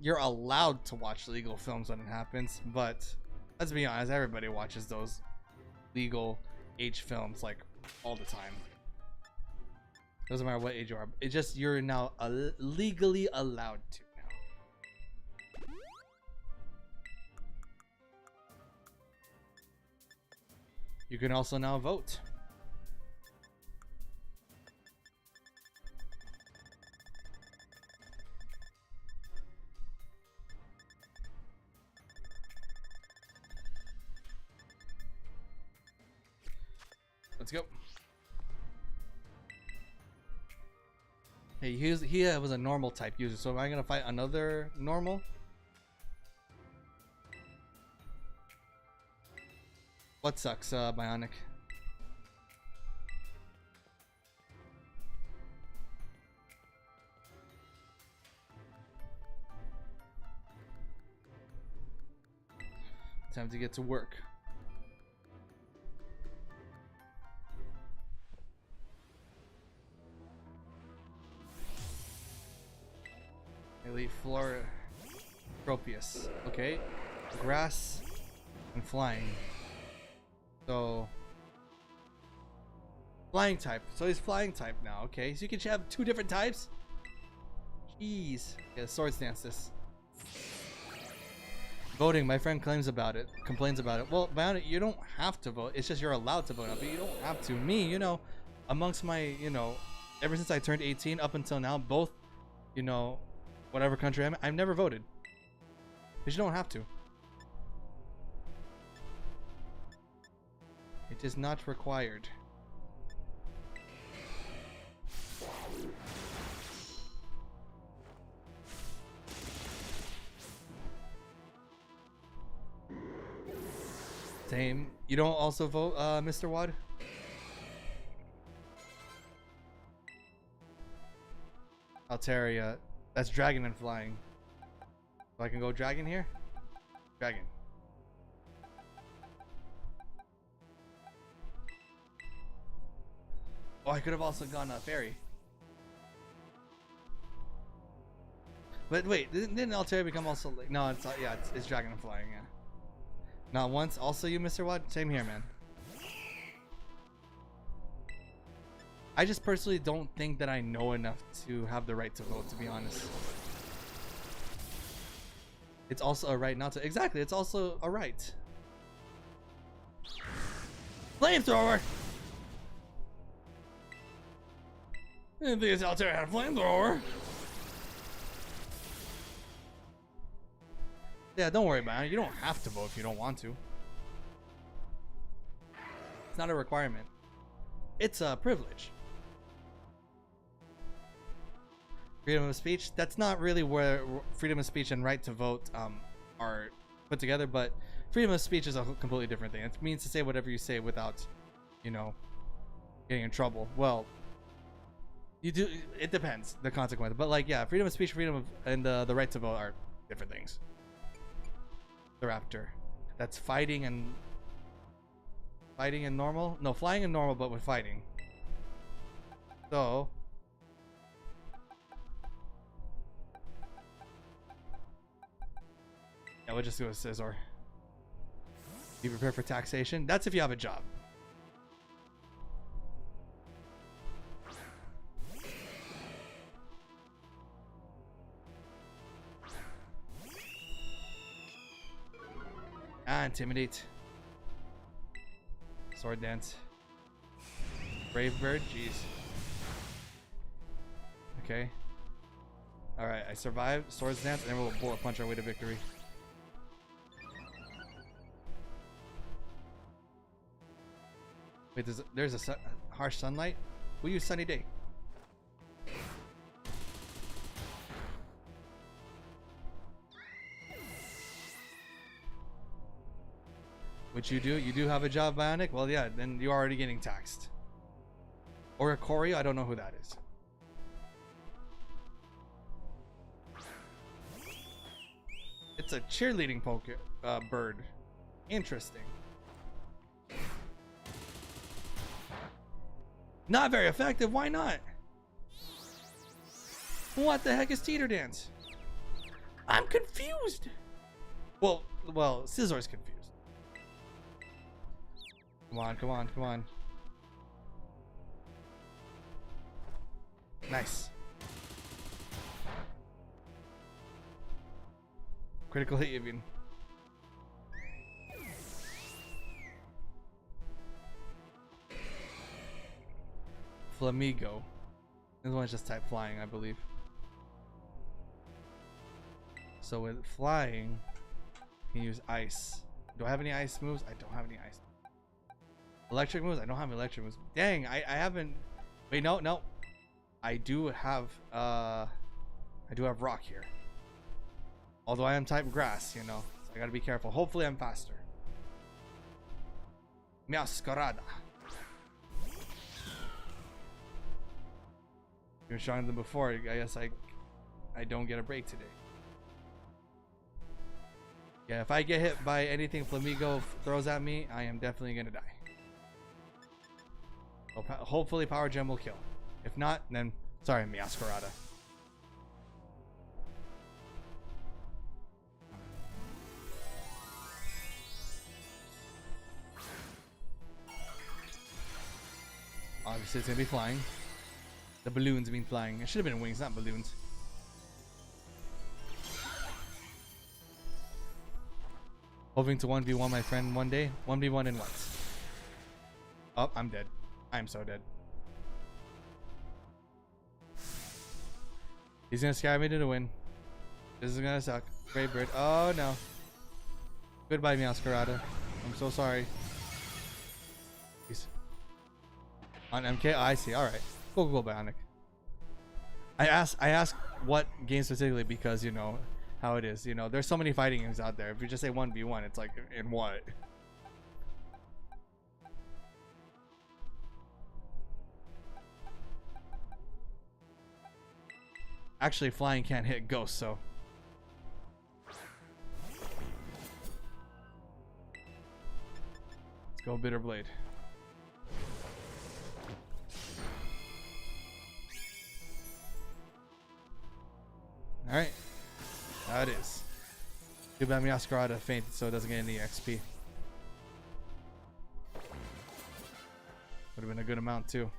Speaker 1: you're allowed to watch legal films when it happens, but let's be honest, everybody watches those legal age films like all the time. Doesn't matter what age you are. It's just you're now legally allowed to now. You can also now vote. Let's go. Hey, he was a normal type user, so am I gonna fight another normal? What sucks, Bionic? Time to get to work. Elite Flora Tropius. Okay. Grass and flying. So flying type. So he's flying type now. Okay. So you can have two different types? Jeez. Yeah, Sword Stance this. Voting, my friend complains about it. Well, Bionic, you don't have to vote. It's just you're allowed to vote, but you don't have to. Me, you know, amongst my, you know, ever since I turned 18 up until now, both, you know, whatever country I'm in, I've never voted. Because you don't have to. It is not required. Same. You don't also vote, Mr. Wad? Altaria. That's dragon and flying. So I can go dragon here? Dragon. Oh, I could have also gone fairy. But wait, didn't Altaria become also like, no, it's yeah, it's dragon and flying, yeah. Not once. Also you, Mr. Watt? Same here, man. I just personally don't think that I know enough to have the right to vote, to be honest. It's also a right not to. Exactly, it's also a right. Flamethrower! I didn't think Altaria had a flamethrower. Yeah, don't worry, man. You don't have to vote if you don't want to. It's not a requirement. It's a privilege. Freedom of speech, that's not really where freedom of speech and right to vote are put together, but freedom of speech is a completely different thing. It means to say whatever you say without, you know, getting in trouble. Well, you do, it depends, the consequence. But like, yeah, freedom of speech, and the right to vote are different things. The raptor. That's fighting and normal? No, flying and normal, but with fighting. So yeah, we'll just do a scissor. Be prepared for taxation. That's if you have a job. Intimidate. Sword dance. Brave bird. Jeez. Okay. All right. I survived. Swords dance, and then we'll bullet punch our way to victory. Wait, there's a harsh sunlight. We'll use sunny day. Which you do. You do have a job, Bionic? Well, yeah, then you're already getting taxed. Or a Cory, I don't know who that is. It's a cheerleading bird. Interesting. Not very effective, why not? What the heck is teeter dance? I'm confused. Well, Scissor's confused. Come on, come on, come on. Nice. Critical hit even. Flamigo. This one's just type flying, I believe. So with flying, you can use ice. Do I have any ice moves? I don't have any ice. Electric moves? I don't have electric moves. Dang, I haven't. Wait, no. I do have rock here. Although I am type grass, you know. So I gotta be careful. Hopefully I'm faster. Masquerada. You're stronger than before. I guess I don't get a break today. Yeah, if I get hit by anything Flamigo throws at me, I am definitely gonna die. Well, hopefully Power Gem will kill. If not, then sorry, Masquerada. Obviously, it's gonna be flying. The balloons mean flying. It should have been wings, not balloons. Hoping to 1v1 my friend one day. 1v1 in what? Oh, I'm dead. I'm so dead. He's gonna scare me to the win. This is gonna suck. Brave bird. Oh no. Goodbye, Masquerada. I'm so sorry. Peace. On MK? Oh, I see. Alright. Go Bionic. I ask what game specifically because you know how it is. You know, there's so many fighting games out there. If you just say 1v1, it's like in what? Actually, flying can't hit ghosts, so. Let's go Bitter Blade. Alright. That is. Too bad Miascarada fainted so it doesn't get any XP. Would have been a good amount too.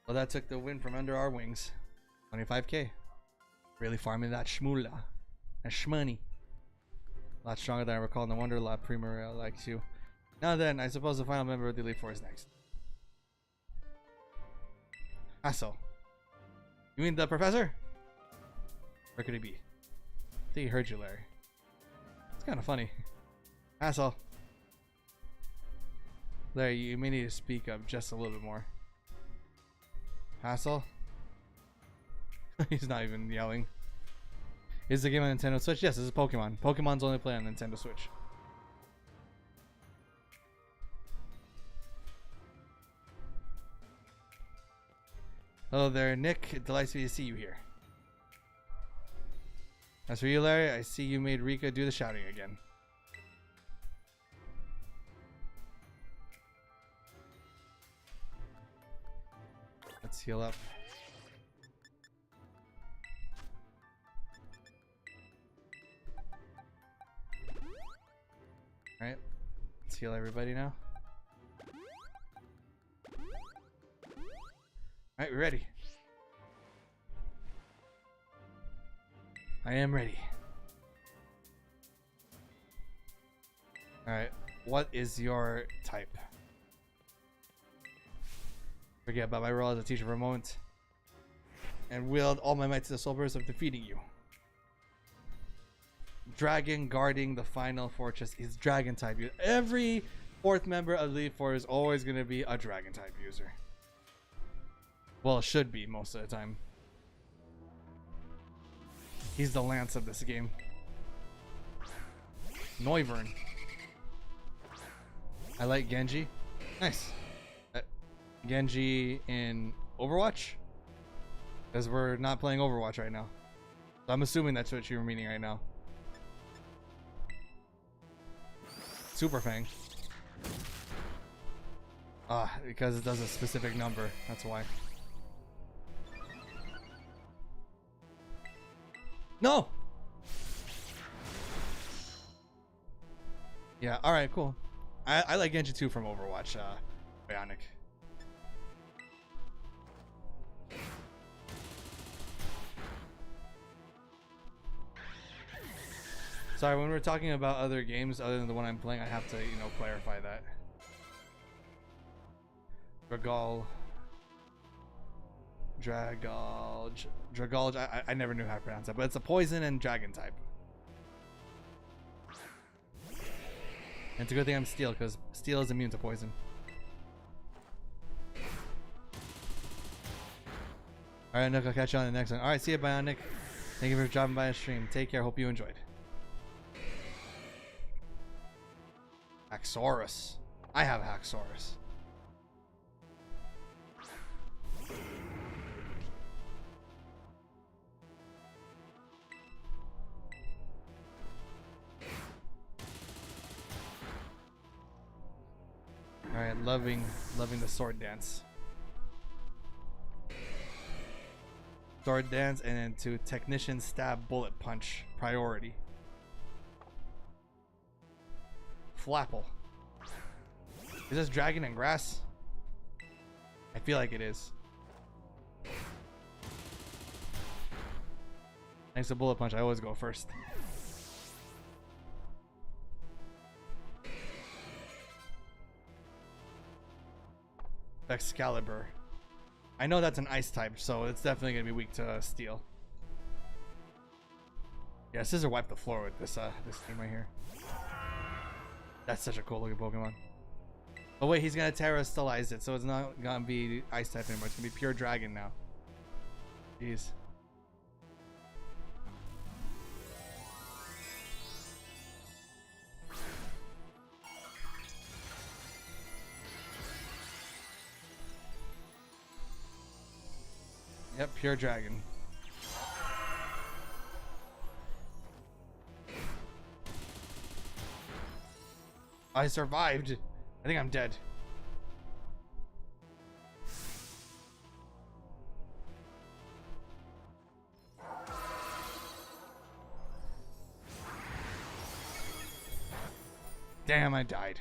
Speaker 1: Well, that took the win from under our wings. 25k. Really farming that shmoola. That shmoney. A lot stronger than I recall. No wonder a lot Primera likes you. Now then, I suppose the final member of the Elite Four is next. Hassel. You mean the professor? Where could he be? I think he heard you, Larry. It's kind of funny. Hassel. Larry, you may need to speak up just a little bit more. Hassel? He's not even yelling. Is the game on Nintendo Switch? Yes, this is Pokemon. Pokemon's only play on Nintendo Switch. Hello there, Nick. It delights me to see you here. As for you, Larry, I see you made Rika do the shouting again. Let's heal up. Alright, let's heal everybody now. Alright, we're ready. I am ready. Alright, what is your type? Forget about my role as a teacher for a moment. And wield all my might to the sole purpose of defeating you. Dragon guarding the final fortress is dragon type. Every fourth member of the Elite Four is always going to be a dragon type user. Well, it should be most of the time. He's the Lance of this game. Noivern. I like Genji. Nice. Genji in Overwatch? Because we're not playing Overwatch right now. So I'm assuming that's what you were meaning right now. Super Fang. Because it does a specific number. That's why. No! Yeah, alright, cool. I like Genji too from Overwatch, Bionic. Sorry, when we're talking about other games other than the one I'm playing, I have to, you know, clarify that. Dragolge, I never knew how to pronounce that, but it's a poison and dragon type. And it's a good thing I'm steel, because steel is immune to poison. Alright, Nick, I'll catch you on the next one. Alright, see you, Bionic. Thank you for dropping by the stream. Take care, hope you enjoyed. Haxorus. I have Haxorus. Alright, loving the sword dance. Sword dance and then to technician stab bullet punch priority. Flapple. Is this dragon and grass? I feel like it is. Thanks to bullet punch, I always go first. Excalibur. I know that's an ice type, so it's definitely gonna be weak to steel. Yeah, Scissor wiped the floor with this this team right here. That's such a cool looking Pokemon. Oh wait, he's gonna terrestrialize it, so it's not gonna be ice type anymore. It's gonna be pure dragon now. Jeez. Yep, pure dragon. I survived. I think I'm dead. Damn, I died.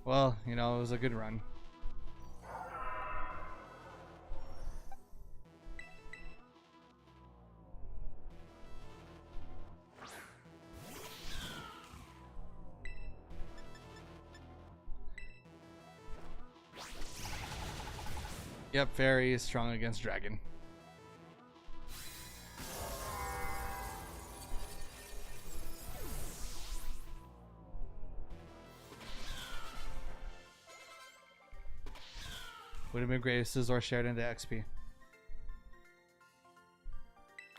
Speaker 1: Well, you know, it was a good run. Yep, fairy is strong against dragon. Would have been great if Scizor shared into XP.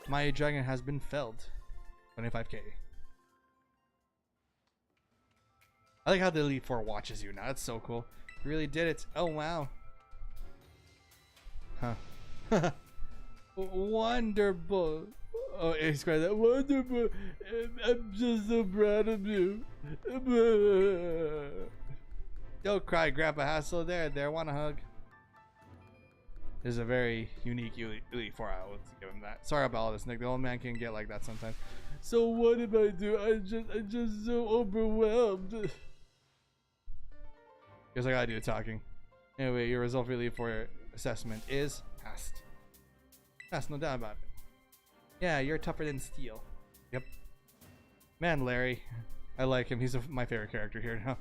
Speaker 1: My dragon has been felled. 25k. I like how the Elite Four watches you now. That's so cool. You really did it. Oh wow. Huh. Wonderful. Oh, he's crying that. Wonderful. I'm just so proud of you. Don't cry, Grandpa Hassel. There. Want a hug? This is a very unique Elite Four. I will give him that. Sorry about all this, Nick. The old man can get like that sometimes. So what if I do? I'm just so overwhelmed. Guess I gotta do the talking. Anyway, your result for Elite Four assessment is passed. Passed, no doubt about it. Yeah, you're tougher than steel. Yep. Man, Larry. I like him. He's my favorite character here now.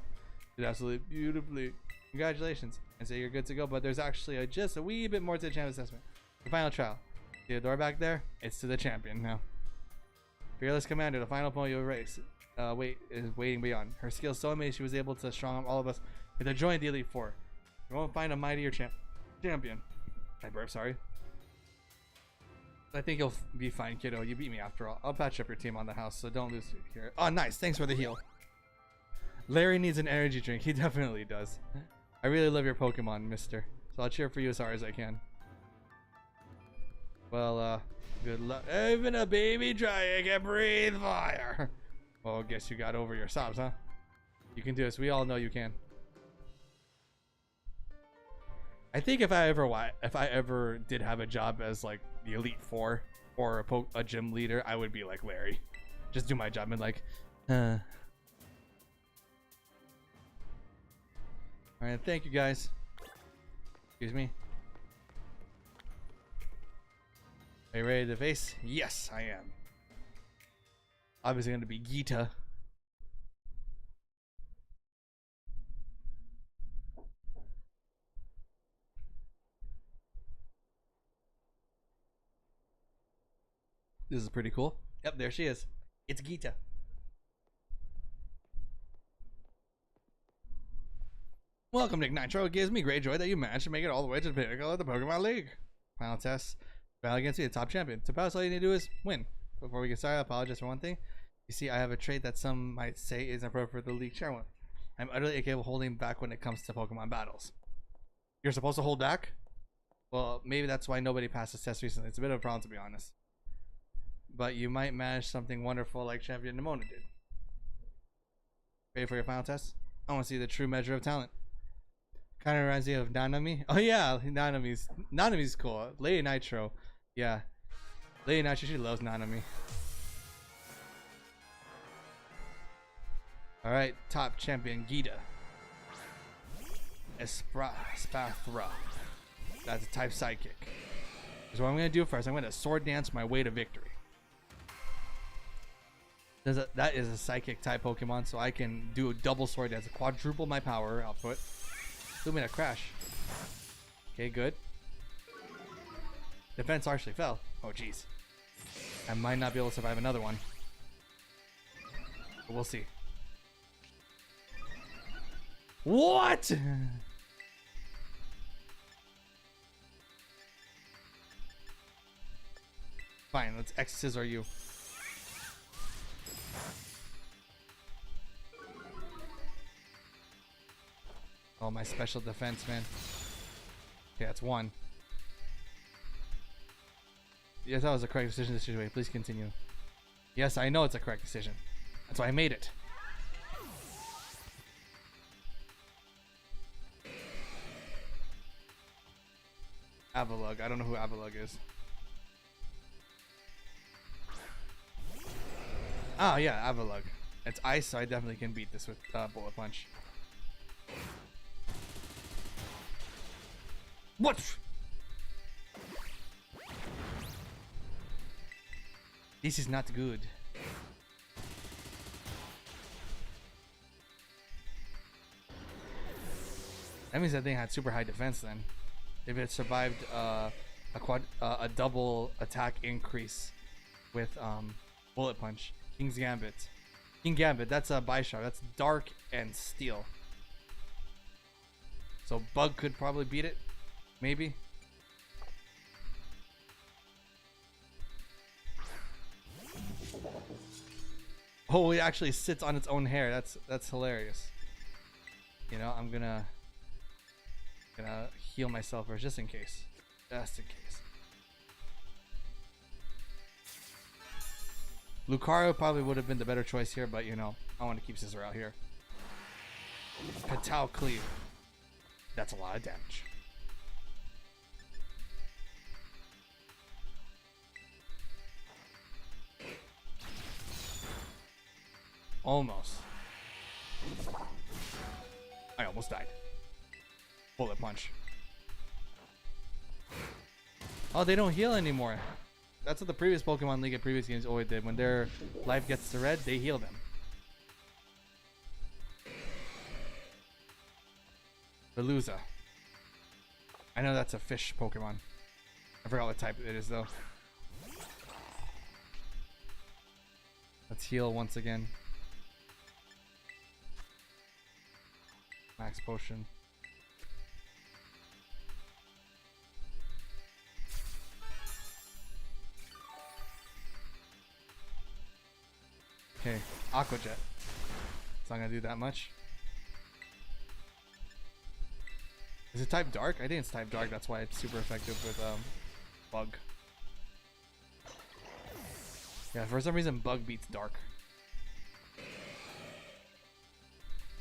Speaker 1: Did absolutely beautifully. Congratulations. And say you're good to go, but there's actually just a wee bit more to the champ assessment. The final trial. See the door back there? It's to the champion now. Fearless Commander, the final opponent you'll race. Is waiting beyond. Her skill is so amazing she was able to strong all of us with her join the Elite Four. You won't find a mightier champion. I burp, sorry. I think you'll be fine, kiddo. You beat me after all. I'll patch up your team on the house, so don't lose here. Oh, nice. Thanks for the heal. Larry needs an energy drink. He definitely does. I really love your Pokemon, mister. So I'll cheer for you as hard as I can. Well, good luck. Even a baby dragon can breathe fire. Well, I guess you got over your sobs, huh? You can do this. We all know you can. I think if I ever did have a job as like the Elite Four or a gym leader, I would be like Larry. Just do my job and like, Alright, thank you guys. Excuse me. Are you ready to face? Yes, I am. Obviously going to be Gita. This is pretty cool. Yep, there she is. It's Gita. Welcome, Nick Nitro. It gives me great joy that you managed to make it all the way to the pinnacle of the Pokemon League. Final test. Battle against me, the top champion. To pass, all you need to do is win. Before we get started, I apologize for one thing. You see, I have a trait that some might say is inappropriate for the League share one. I'm utterly incapable of holding back when it comes to Pokemon battles. You're supposed to hold back? Well, maybe that's why nobody passed this test recently. It's a bit of a problem, to be honest. But you might manage something wonderful like Champion Nimona did. Ready for your final test? I want to see the true measure of talent. Kind of reminds me of Nanami. Oh yeah, Nanami's cool. Lady Nitro. Yeah. Lady Nitro, she loves Nanami. Alright, top champion Gita. Espathra. That's a type psychic. So what I'm going to do first, I'm going to sword dance my way to victory. That is a psychic type Pokemon, so I can do a double sword dance, quadruple my power output. Still made a crash. Okay, good. Defense actually fell. Oh, jeez. I might not be able to survive another one. But we'll see. What? Fine, let's X-Scissor you. Oh, my special defense, man. Yeah, it's 1. Yes, that was a correct decision this situation. Please continue. Yes, I know it's a correct decision. That's why I made it. Avalug. I don't know who Avalug is. Oh, yeah, Avalug. It's ice, so I definitely can beat this with Bullet Punch. What? This is not good. That means that thing had super high defense then. If it survived a double attack increase with Bullet Punch. King's Gambit. King Gambit, that's a Bisharp. That's dark and steel. So Bug could probably beat it. Maybe. Oh, it actually sits on its own hair. That's hilarious. You know, I'm gonna heal myself first, just in case. Just in case. Lucario probably would have been the better choice here, but you know, I want to keep Scissor out here. Patal Cleave. That's a lot of damage. Almost. I almost died. Bullet Punch. Oh, they don't heal anymore. That's what the previous Pokemon League at previous games always did. When their life gets to red, they heal them. Veluza. I know that's a fish Pokemon. I forgot what type it is though. Let's heal once again. Max Potion. Okay, Aqua Jet. It's not gonna do that much. Is it type Dark? I think it's type Dark, that's why it's super effective with Bug. Yeah, for some reason Bug beats Dark.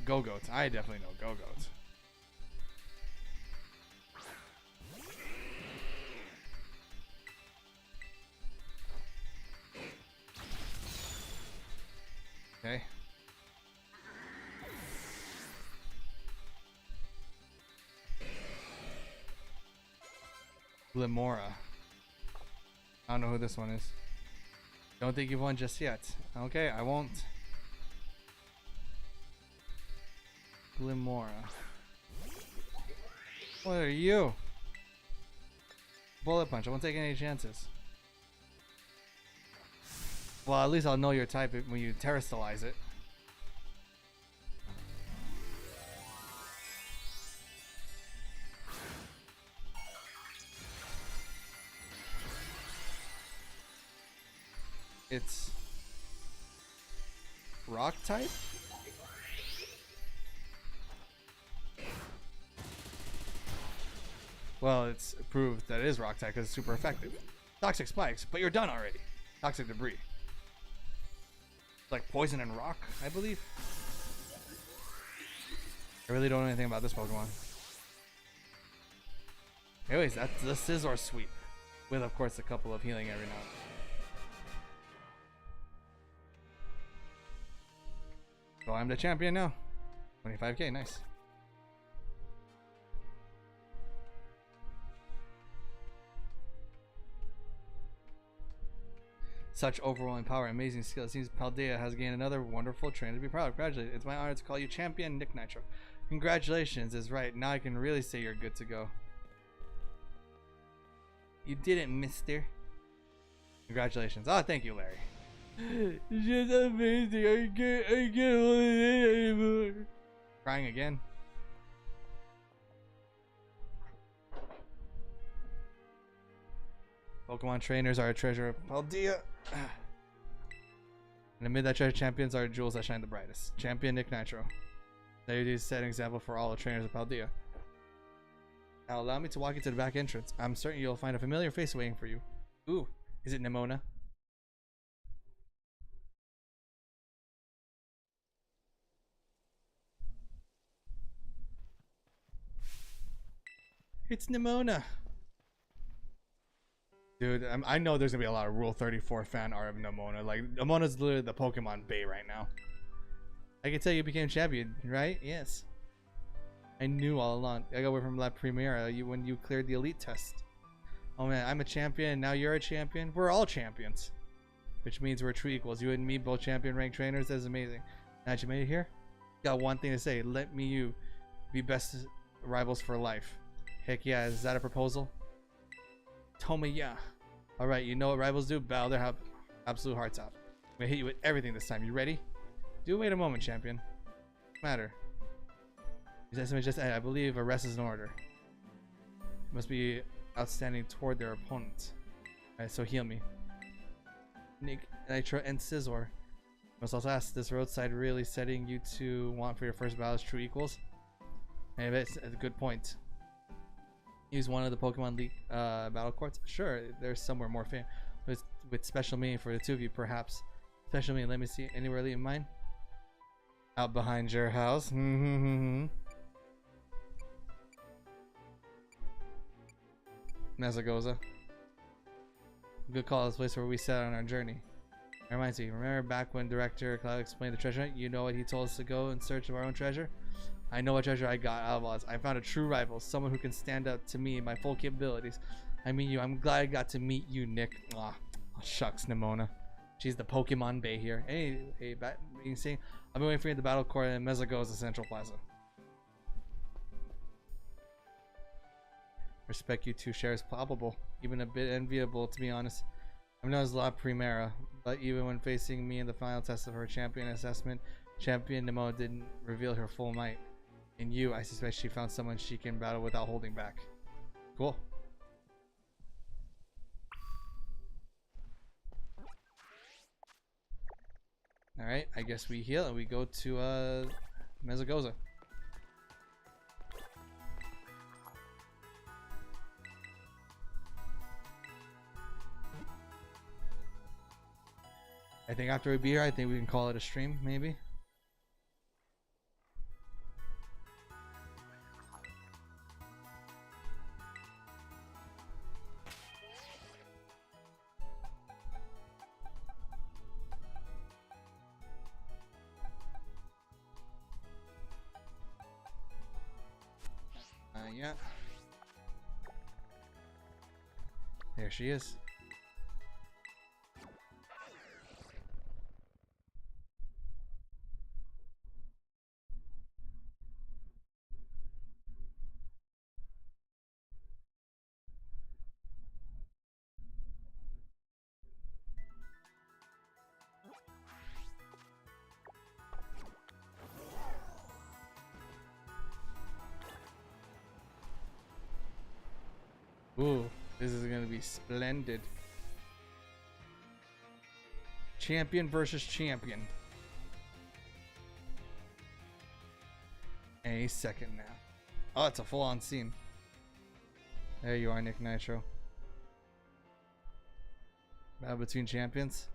Speaker 1: Go-Goat. I definitely know Go-Goat. Okay. Limora. I don't know who this one is. Don't think you've won just yet. Okay, I won't. Limora. What are you? Bullet Punch. I won't take any chances. Well, at least I'll know your type when you terrestrialize it. It's rock type? Well, it's proved that it is rock type because it's super effective. Toxic Spikes, but you're done already. Toxic Debris. It's like poison and rock, I believe. I really don't know anything about this Pokemon. Anyways, that's the Scizor sweep. With, of course, a couple of healing every now and then. So I'm the champion now. 25k, nice. Such overwhelming power, amazing skill. It seems Paldea has gained another wonderful trainer to be proud of. Congratulations. It's my honor to call you champion, Nick Nitro. Congratulations is right. Now I can really say you're good to go. You did it, mister. Congratulations. Oh, thank you, Larry. It's just amazing. I can't hold it anymore. Crying again. Pokemon trainers are a treasure of Paldea. And amid that treasure, champions are jewels that shine the brightest. Champion Nick Nitro. There you set an example for all the trainers of Paldea. Now allow me to walk you to the back entrance. I'm certain you'll find a familiar face waiting for you. Ooh, is it Nimona? It's Nimona. Dude, I know there's gonna be a lot of Rule 34 fan art of Nimona. Like, Nimona's literally the Pokemon Bay right now. I can tell you became champion, right? Yes. I knew all along. I got word from La Primera when you cleared the elite test. Oh man, I'm a champion, now you're a champion. We're all champions. Which means we're true equals. You and me, both champion ranked trainers. That's amazing. Now that you made it here, got one thing to say. Let me you be best rivals for life. Heck yeah, is that a proposal? Toma, yeah. Alright, you know what rivals do? Battle their absolute hearts out. I'm gonna hit you with everything this time. You ready? Do wait a moment, champion. Matter. I believe arrest is in order. Must be outstanding toward their opponents. Alright, so heal me. Nick, Nitro, and Scizor. Must also ask, this roadside really setting you to want for your first battle as true equals? Maybe it's a good point. Use one of the Pokemon League battle courts? Sure, there's somewhere more famous with special meaning for the two of you, perhaps. Special meaning, let me see. Anywhere in mind? Out behind your house. Mesagoza. Good call. This place where we set on our journey. It reminds me. Remember back when Director Cloud explained the treasure hunt? You know what he told us to go in search of our own treasure? I know what treasure I got out of Oz. I found a true rival, someone who can stand up to me and my full capabilities. I mean you. I'm glad I got to meet you, Nick. Oh, shucks, Nimona. She's the Pokemon Bay here. Hey, you can see? I've been waiting for you at the battle court in Mesagoza Central Plaza. Respect you two shares probable, even a bit enviable to be honest. I've known as La Primera, but even when facing me in the final test of her champion assessment, Champion Nimona didn't reveal her full might. In you, I suspect she found someone she can battle without holding back. Cool. Alright, I guess we heal and we go to Mesagoza. I think after we beat her, I think we can call it a stream, maybe. Yeah. There she is. Ooh, this is gonna be splendid. Champion versus champion. Any second now. Oh, it's a full-on scene. There you are, Nick Nitro. Battle between champions.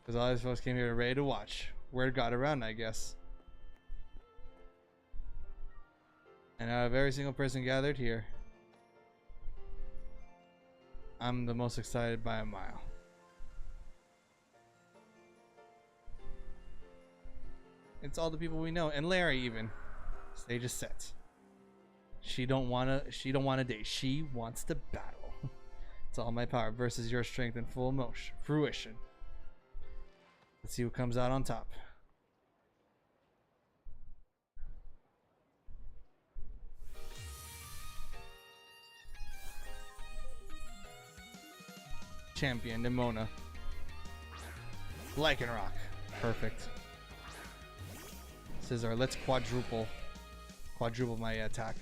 Speaker 1: Because all these folks came here ready to watch. Word got around, I guess. And out of every single person gathered here, I'm the most excited by a mile. It's all the people we know, and Larry even. Stage is set. She don't wanna date. She wants to battle. It's all my power versus your strength in full fruition. Let's see who comes out on top. Champion Nimona. Lycanroc. Perfect. Scizor, let's quadruple my attack.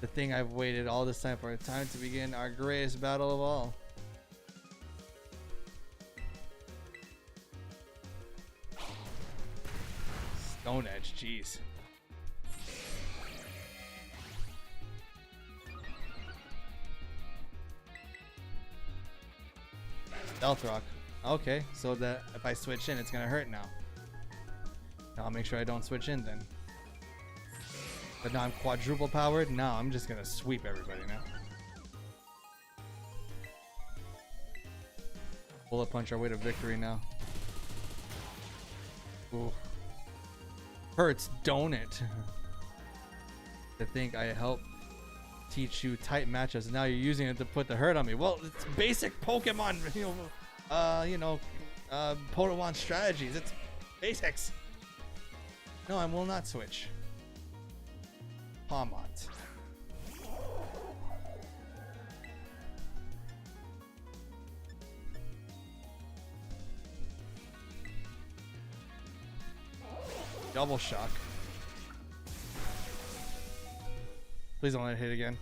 Speaker 1: The thing I've waited all this time for. Time to begin our greatest battle of all. Stone Edge, jeez. Stealth Rock. Okay, so that if I switch in, it's gonna hurt now. I'll make sure I don't switch in then. But now I'm quadruple powered. Now I'm just gonna sweep everybody now. Bullet punch our way to victory now. Ooh. Hurts, don't it? To think I helped teach you tight matchups, and now you're using it to put the hurt on me. Well, it's basic Pokemon, Pokemon strategies. It's basics. No, I will not switch. Palmont. Double shock. Please don't let it hit again.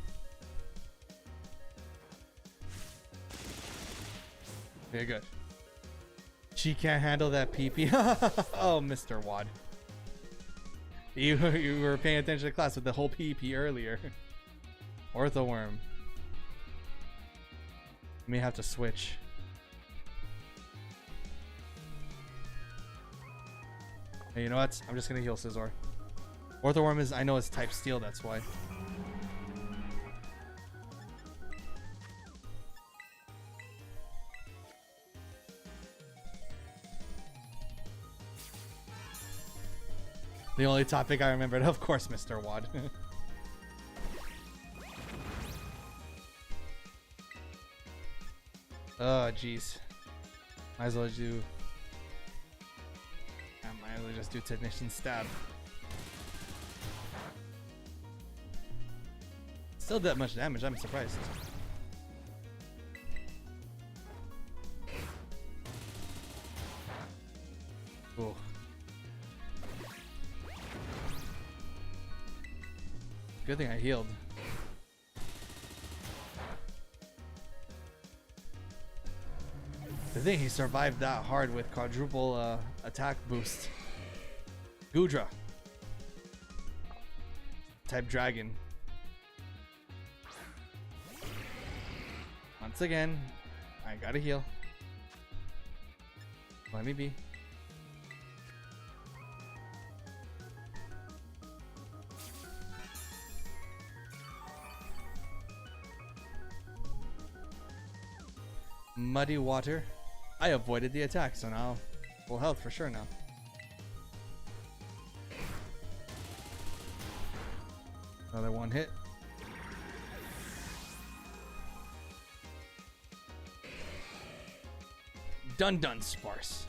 Speaker 1: Okay, good. She can't handle that PP. Oh, Mr. Wad. You were paying attention to class with the whole PP earlier. Orthoworm. You may have to switch. Hey, you know what? I'm just gonna heal Scizor. Orthoworm is, I know it's type steel, that's why. The only topic I remembered, of course, Mr. Wad. Oh, jeez. Might as well do... I might as well just do Technician Stab. Still that much damage, I'm surprised. Ooh. Good thing I healed. The thing, he survived that hard with quadruple attack boost. Goodra. Type Dragon. Once again, I gotta heal. Let me be. Muddy water. I avoided the attack, so now full health for sure now. Another one hit. Dun Sparse.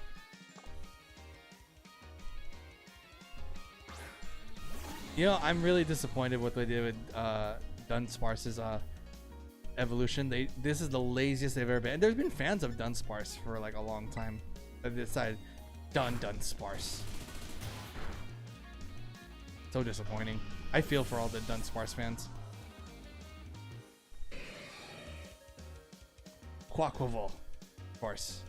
Speaker 1: You know, I'm really disappointed with what they did with Dunsparce's evolution. This is the laziest they've ever been. And there's been fans of Dunsparce for like a long time. They decided Dunsparce. So disappointing. I feel for all the Dunsparce fans. Quaquaval, of course.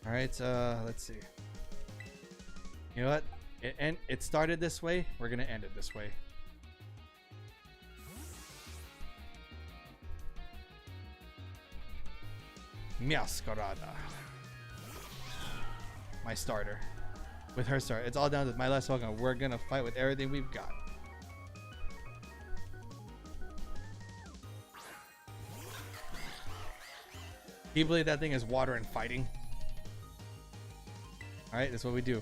Speaker 1: All right, let's see. You know what? It started this way. We're gonna end it this way. Meowscarada. My starter. With her start. It's all down to my last Pokemon. We're gonna fight with everything we've got. Can you believe that thing is water and fighting? Alright, that's what we do.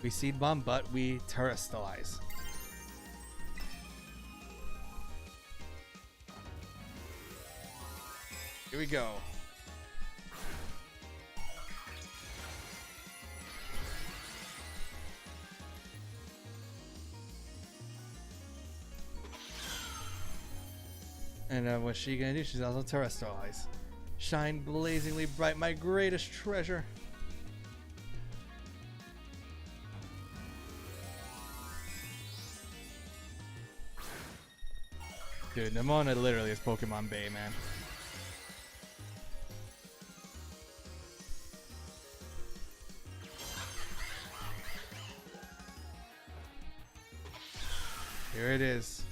Speaker 1: We Seed Bomb, but we Terrestrialize. Here we go. And what's she gonna do? She's also Terrestrialize. Shine blazingly bright, my greatest treasure. Dude, Nimona literally is Pokemon Bay, man. Here it is.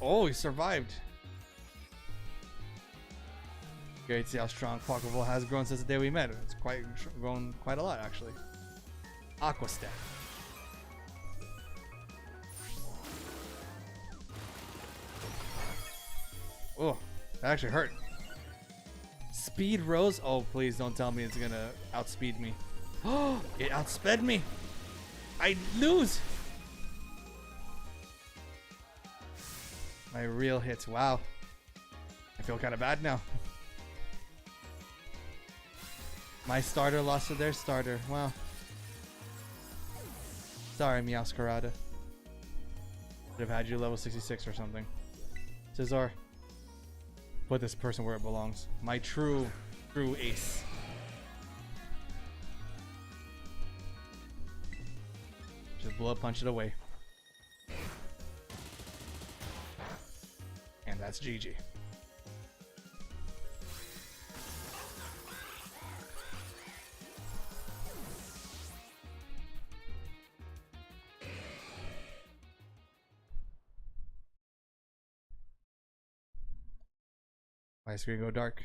Speaker 1: Oh, he survived. Great to see how strong Pokeball has grown since the day we met. It's grown quite a lot, actually. Aqua Stat. Oh, that actually hurt. Speed rose. Oh, please don't tell me it's gonna outspeed me. Oh, it outsped me. I lose. My real hits. Wow. I feel kind of bad now. My starter lost to their starter. Wow. Sorry, Meowscarada. Would have had you level 66 or something. Cesar. Put this person where it belongs. My true ace. Just blow punch it away. And that's GG. My screen go dark.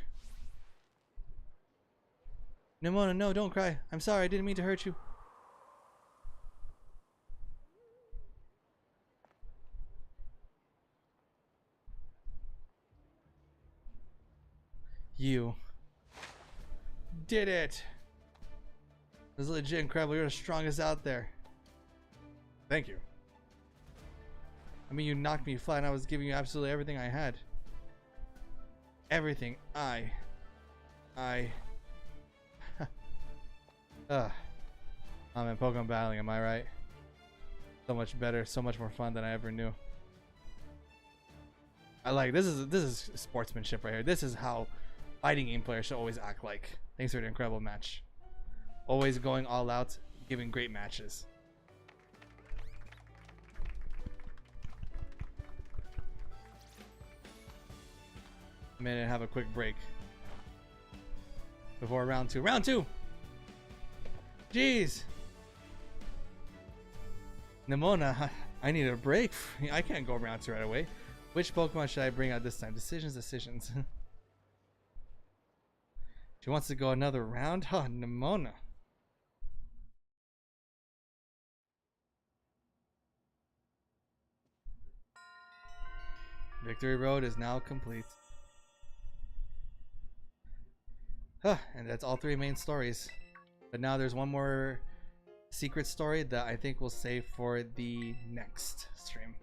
Speaker 1: Nimona, no, don't cry. I'm sorry, I didn't mean to hurt you. You did it. This is legit incredible. You're the strongest out there. Thank you. I mean, you knocked me flat and I was giving you absolutely everything I had. Everything. Oh man, Pokemon battling, am I right? So much better, so much more fun than I ever knew. I like this is sportsmanship right here. This is how fighting game players should always act like. Thanks for the incredible match. Always going all out, giving great matches. A minute and have a quick break before round two. Round two! Jeez! Nimona, I need a break. I can't go round two right away. Which Pokemon should I bring out this time? Decisions. She wants to go another round? Huh, Nimona. Victory Road is now complete. And that's all three main stories. But now there's one more secret story that I think we'll save for the next stream.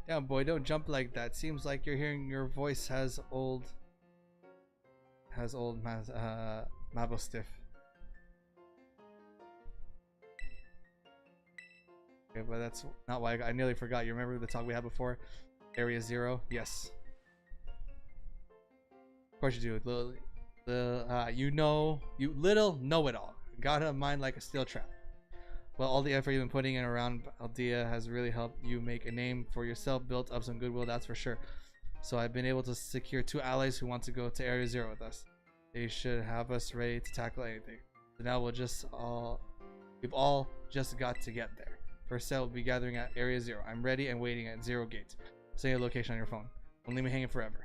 Speaker 1: Damn boy, don't jump like that. Seems like you're hearing your voice has old Mabostiff. Okay, but that's not why I nearly forgot. You remember the talk we had before? Area 0? Yes. Of course you do. You little know-it-all. Got a mind like a steel trap. Well, all the effort you've been putting in around Aldea has really helped you make a name for yourself, built up some goodwill, that's for sure. So I've been able to secure 2 allies who want to go to Area 0 with us. They should have us ready to tackle anything. So now we've all just got to get there. First set will be gathering at Area 0. I'm ready and waiting at 0 Gate. Say your location on your phone. Don't leave me hanging forever.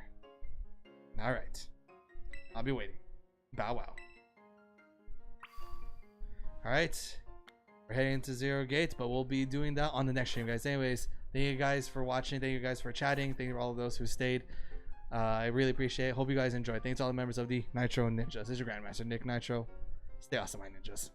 Speaker 1: Alright. I'll be waiting. Bow wow. Alright. We're heading to 0 Gate, but we'll be doing that on the next stream, guys. Anyways, thank you guys for watching. Thank you guys for chatting. Thank you to all of those who stayed. I really appreciate it. Hope you guys enjoyed. Thanks to all the members of the Nitro Ninjas. This is your Grandmaster, Nick Nitro. Stay awesome, my ninjas.